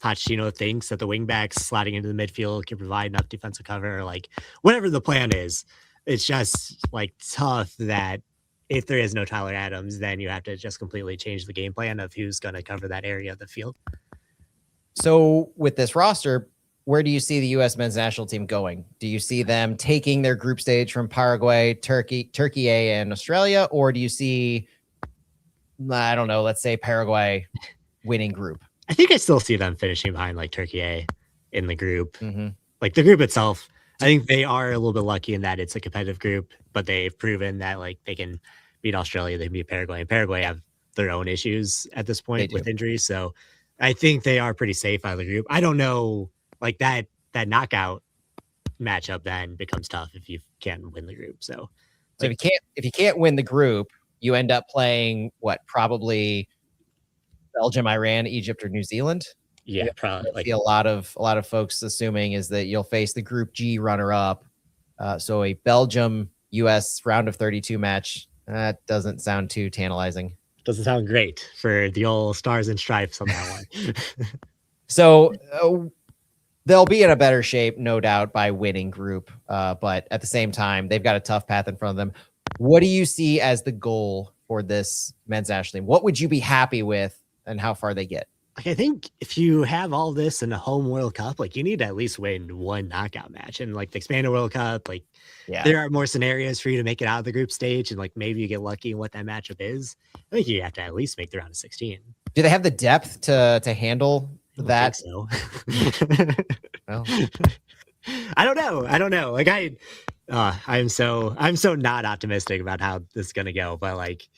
Pochettino thinks that the wingbacks sliding into the midfield can provide enough defensive cover, or like whatever the plan is. It's just like tough that if there is no Tyler Adams, then you have to just completely change the game plan of who's going to cover that area of the field.
So with this roster, where do you see the U.S. men's national team going? Do you see them taking their group stage from Paraguay, Turkey, and Australia? Or do you see, I don't know, let's say Paraguay winning group?
I think I still see them finishing behind like Turkey in the group.
Mm-hmm.
Like the group itself, I think they are a little bit lucky in that it's a competitive group, but they've proven that like they can beat Australia, they can beat Paraguay, and Paraguay have their own issues at this point with injuries. So I think they are pretty safe out of the group. I don't know, like that knockout matchup then becomes tough if you can't win the group. So
like, if you can't win the group, you end up playing probably Belgium, Iran, Egypt, or New Zealand.
Yeah, probably.
Like a lot of folks assuming is that you'll face the Group G runner-up. So a Belgium-US round of 32 match. That doesn't sound too tantalizing.
Doesn't sound great for the old stars and stripes on that one.
So they'll be in a better shape, no doubt, by winning group. But at the same time, they've got a tough path in front of them. What do you see as the goal for this men's national team? What would you be happy with, and how far they get?
Like, I think if you have all this in a home World Cup, like you need to at least win one knockout match. And like the expanded World Cup, like there are more scenarios for you to make it out of the group stage. And like maybe you get lucky in what that matchup is. I think you have to at least make the round of 16.
Do they have the depth to handle that?
So.
Well,
I don't know. Like I'm so not optimistic about how this is gonna go, but like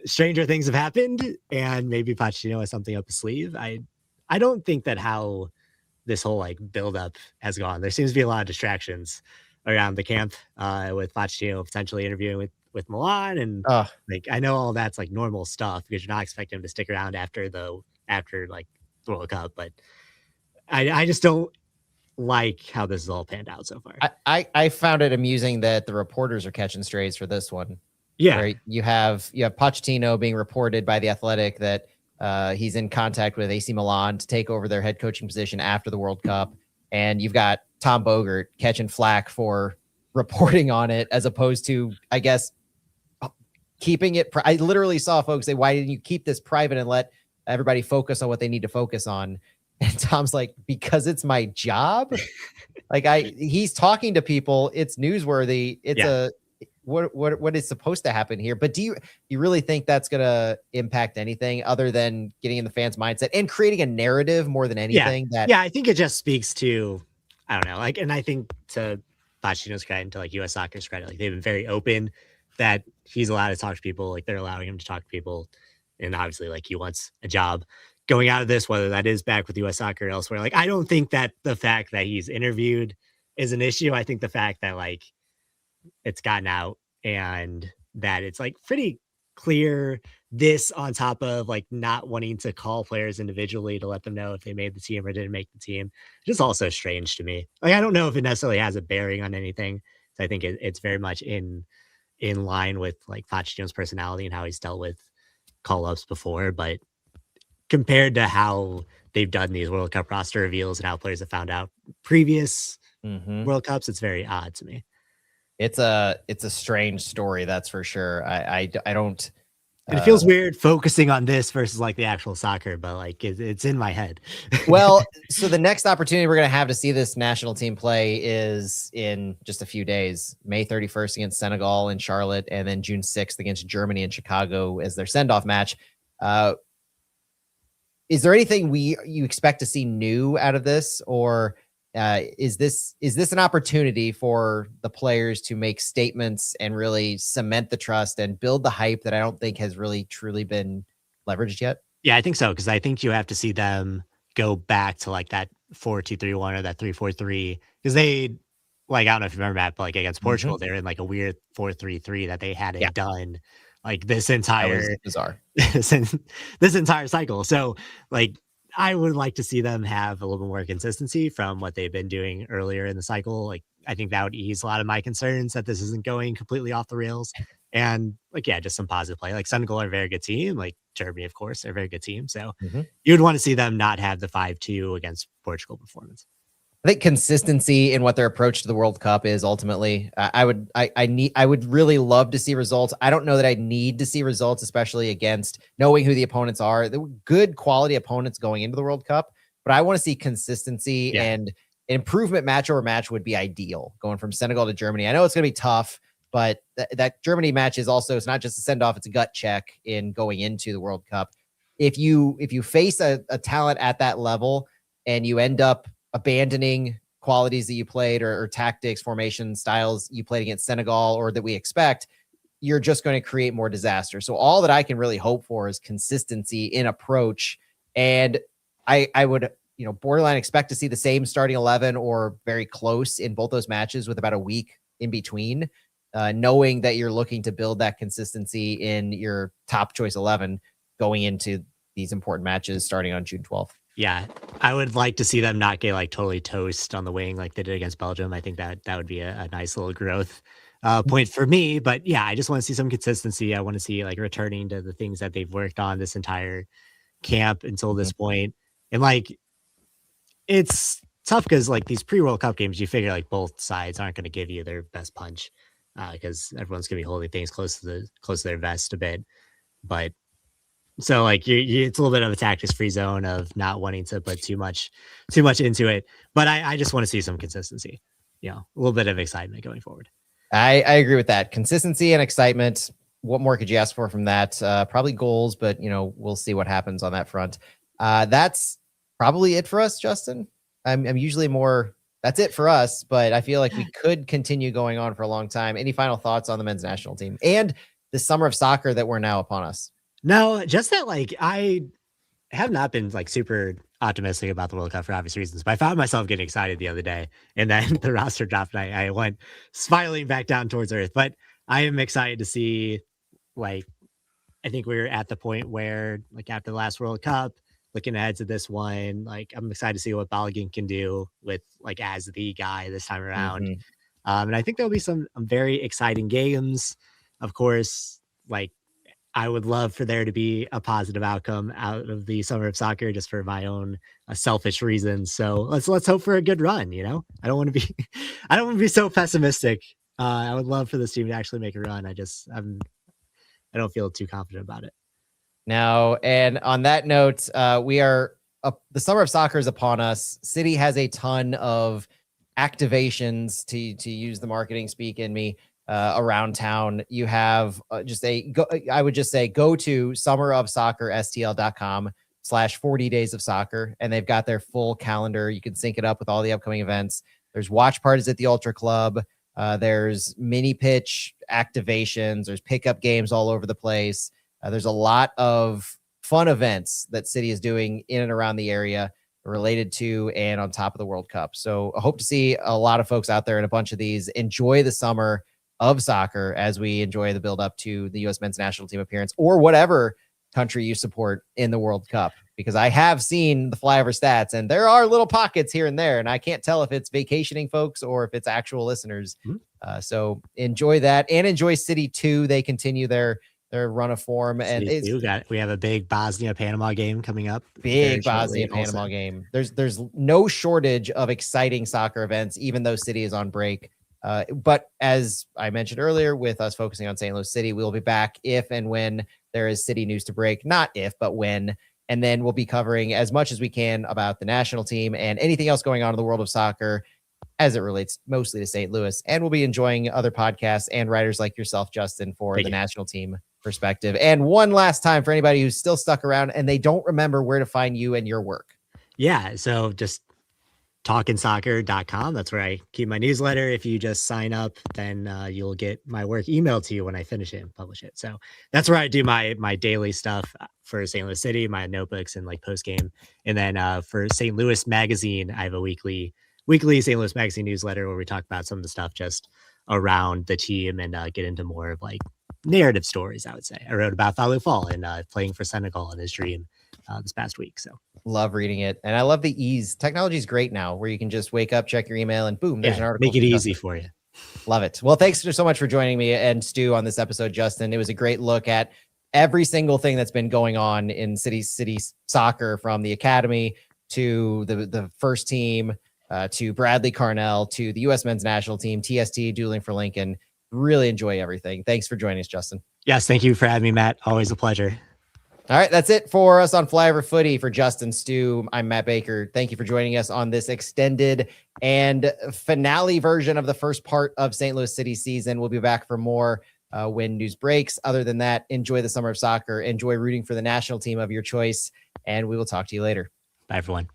stranger things have happened, and maybe Pochettino has something up his sleeve. I don't think that how this whole like buildup has gone. There seems to be a lot of distractions around the camp with Pochettino potentially interviewing with Milan, and like I know all that's like normal stuff because you're not expecting him to stick around after like the World Cup, but I just don't like how this is all panned out so far.
I found it amusing that the reporters are catching strays for this one.
Yeah,
right? You have Pochettino being reported by The Athletic that he's in contact with AC Milan to take over their head coaching position after the World Cup, and you've got Tom Bogert catching flack for reporting on it as opposed to, I guess, keeping it. I literally saw folks say, "Why didn't you keep this private and let everybody focus on what they need to focus on?" And Tom's like, "Because it's my job." Like he's talking to people. It's newsworthy. It's what is supposed to happen here. But do you really think that's going to impact anything other than getting in the fans' mindset and creating a narrative more than anything?
I think it just speaks to, I don't know, like, and I think to Pochettino's credit and to like U.S. Soccer's credit, like they've been very open that he's allowed to talk to people. Like they're allowing him to talk to people, and obviously like he wants a job going out of this, whether that is back with U.S. Soccer or elsewhere. Like I don't think that the fact that he's interviewed is an issue. I think the fact that like it's gotten out and that it's like pretty clear, this on top of like not wanting to call players individually to let them know if they made the team or didn't make the team, just also strange to me. Like I don't know if it necessarily has a bearing on anything. So I think it's very much in line with like Pochettino's personality and how he's dealt with call-ups before, but compared to how they've done these World Cup roster reveals and how players have found out previous World Cups, it's very odd to me.
It's a strange story, that's for sure. I don't.
And it feels weird focusing on this versus like the actual soccer, but like it's in my head.
Well, so the next opportunity we're going to have to see this national team play is in just a few days, May 31st against Senegal in Charlotte, and then June 6th against Germany in Chicago as their send-off match. Is there anything you expect to see new out of this, or Is this an opportunity for the players to make statements and really cement the trust and build the hype that I don't think has really truly been leveraged yet?
Yeah, I think so, because I think you have to see them go back to like that 4-2-3-1 or that 3-4-3, because they, like, I don't know if you remember that, but like against Portugal, they're in like a weird 4-3-3 that they hadn't
Yeah.
done like this
That
entire
was bizarre.
this entire cycle. So like I would like to see them have a little bit more consistency from what they've been doing earlier in the cycle. Like I think that would ease a lot of my concerns that this isn't going completely off the rails. And like, yeah, just some positive play. Like Senegal are a very good team. Like Germany, of course, they're a very good team. So you'd want to see them not have the 5-2 against Portugal performance.
I think consistency in what their approach to the World Cup is ultimately. I would really love to see results. I don't know that I need to see results, especially against knowing who the opponents are. They were good quality opponents going into the World Cup, but I want to see consistency and improvement match over match would be ideal going from Senegal to Germany. I know it's going to be tough, but that Germany match is also, it's not just a send off, it's a gut check in going into the World Cup. If you face a talent at that level and you end up abandoning qualities that you played or tactics, formation styles you played against Senegal or that we expect, you're just going to create more disaster. So all that I can really hope for is consistency in approach. And I would, borderline expect to see the same starting 11 or very close in both those matches with about a week in between, knowing that you're looking to build that consistency in your top choice 11 going into these important matches starting on June 12th.
Yeah, I would like to see them not get like totally toast on the wing like they did against Belgium. I think that would be a nice little growth point for me. But yeah, I just want to see some consistency. I want to see like returning to the things that they've worked on this entire camp until this point. And like, it's tough because like these pre-World Cup games, you figure like both sides aren't going to give you their best punch because everyone's going to be holding things close to their vest a bit. But so like it's a little bit of a tactics free zone of not wanting to put too much into it. But I just want to see some consistency, a little bit of excitement going forward.
I agree with that. Consistency and excitement. What more could you ask for from that? Probably goals, but we'll see what happens on that front. That's probably it for us, Justin. I'm usually more, that's it for us, but I feel like we could continue going on for a long time. Any final thoughts on the men's national team and the summer of soccer that we're now upon us?
No, just that like I have not been like super optimistic about the World Cup for obvious reasons, but I found myself getting excited the other day, and then the roster dropped and I went spiraling back down towards earth. But I am excited to see, like, I think we're at the point where like after the last World Cup, looking ahead to this one, like I'm excited to see what Balogun can do with like as the guy this time around. And I think there'll be some very exciting games. Of course, like I would love for there to be a positive outcome out of the summer of soccer just for my own selfish reasons. So let's hope for a good run. I don't want to be so pessimistic. I would love for this team to actually make a run. I don't feel too confident about it.
Now, and on that note, the summer of soccer is upon us. City has a ton of activations to use the marketing speak in me. Around town, you have I would just say go to summerofsoccerstl.com/40 days of soccer, and they've got their full calendar. You can sync it up with all the upcoming events. There's watch parties at the Ultra Club. There's mini pitch activations. There's pickup games all over the place. There's a lot of fun events that City is doing in and around the area related to and on top of the World Cup. So I hope to see a lot of folks out there in a bunch of these. Enjoy the summer of soccer as we enjoy the build up to the U.S. men's national team appearance or whatever country you support in the World Cup, because I have seen the flyover stats and there are little pockets here and there, and I can't tell if it's vacationing folks or if it's actual listeners. So enjoy that and enjoy City too. They continue their run of form, and
we have a big Bosnia-Panama game coming up.
Big Bosnia-Panama game. There's no shortage of exciting soccer events, even though City is on break. But as I mentioned earlier, with us focusing on St. Louis City, we'll be back if and when there is City news to break. Not if, but when. And then we'll be covering as much as we can about the national team and anything else going on in the world of soccer as it relates mostly to St. Louis. And we'll be enjoying other podcasts and writers like yourself, Justin, for the national team perspective. And one last time for anybody who's still stuck around and they don't remember where to find you and your work.
Yeah. So just talkinsoccer.com. That's where I keep my newsletter. If you just sign up, then you'll get my work emailed to you when I finish it and publish it. So that's where I do my daily stuff for St. Louis City, my notebooks and like post game. And then for St. Louis Magazine, I have a weekly St. Louis Magazine newsletter where we talk about some of the stuff just around the team and get into more of like narrative stories, I would say. I wrote about Falou Fall and playing for Senegal in his dream this past week. So
love reading it. And I love the ease. Technology is great now where you can just wake up, check your email, and boom, there's an article.
Make it easy for you.
Love it. Well, thanks so much for joining me and Stu on this episode, Justin. It was a great look at every single thing that's been going on in city soccer, from the academy to the first team, to Bradley Carnell, to the U.S. men's national team, TST, dueling for Lincoln. Really enjoy everything. Thanks for joining us, Justin.
Yes, thank you for having me, Matt. Always a pleasure.
All right, that's it for us on Flyover Footy. For Justin, Stu, I'm Matt Baker. Thank you for joining us on this extended and finale version of the first part of St. Louis City season. We'll be back for more when news breaks. Other than that, enjoy the summer of soccer. Enjoy rooting for the national team of your choice, and we will talk to you later.
Bye, everyone.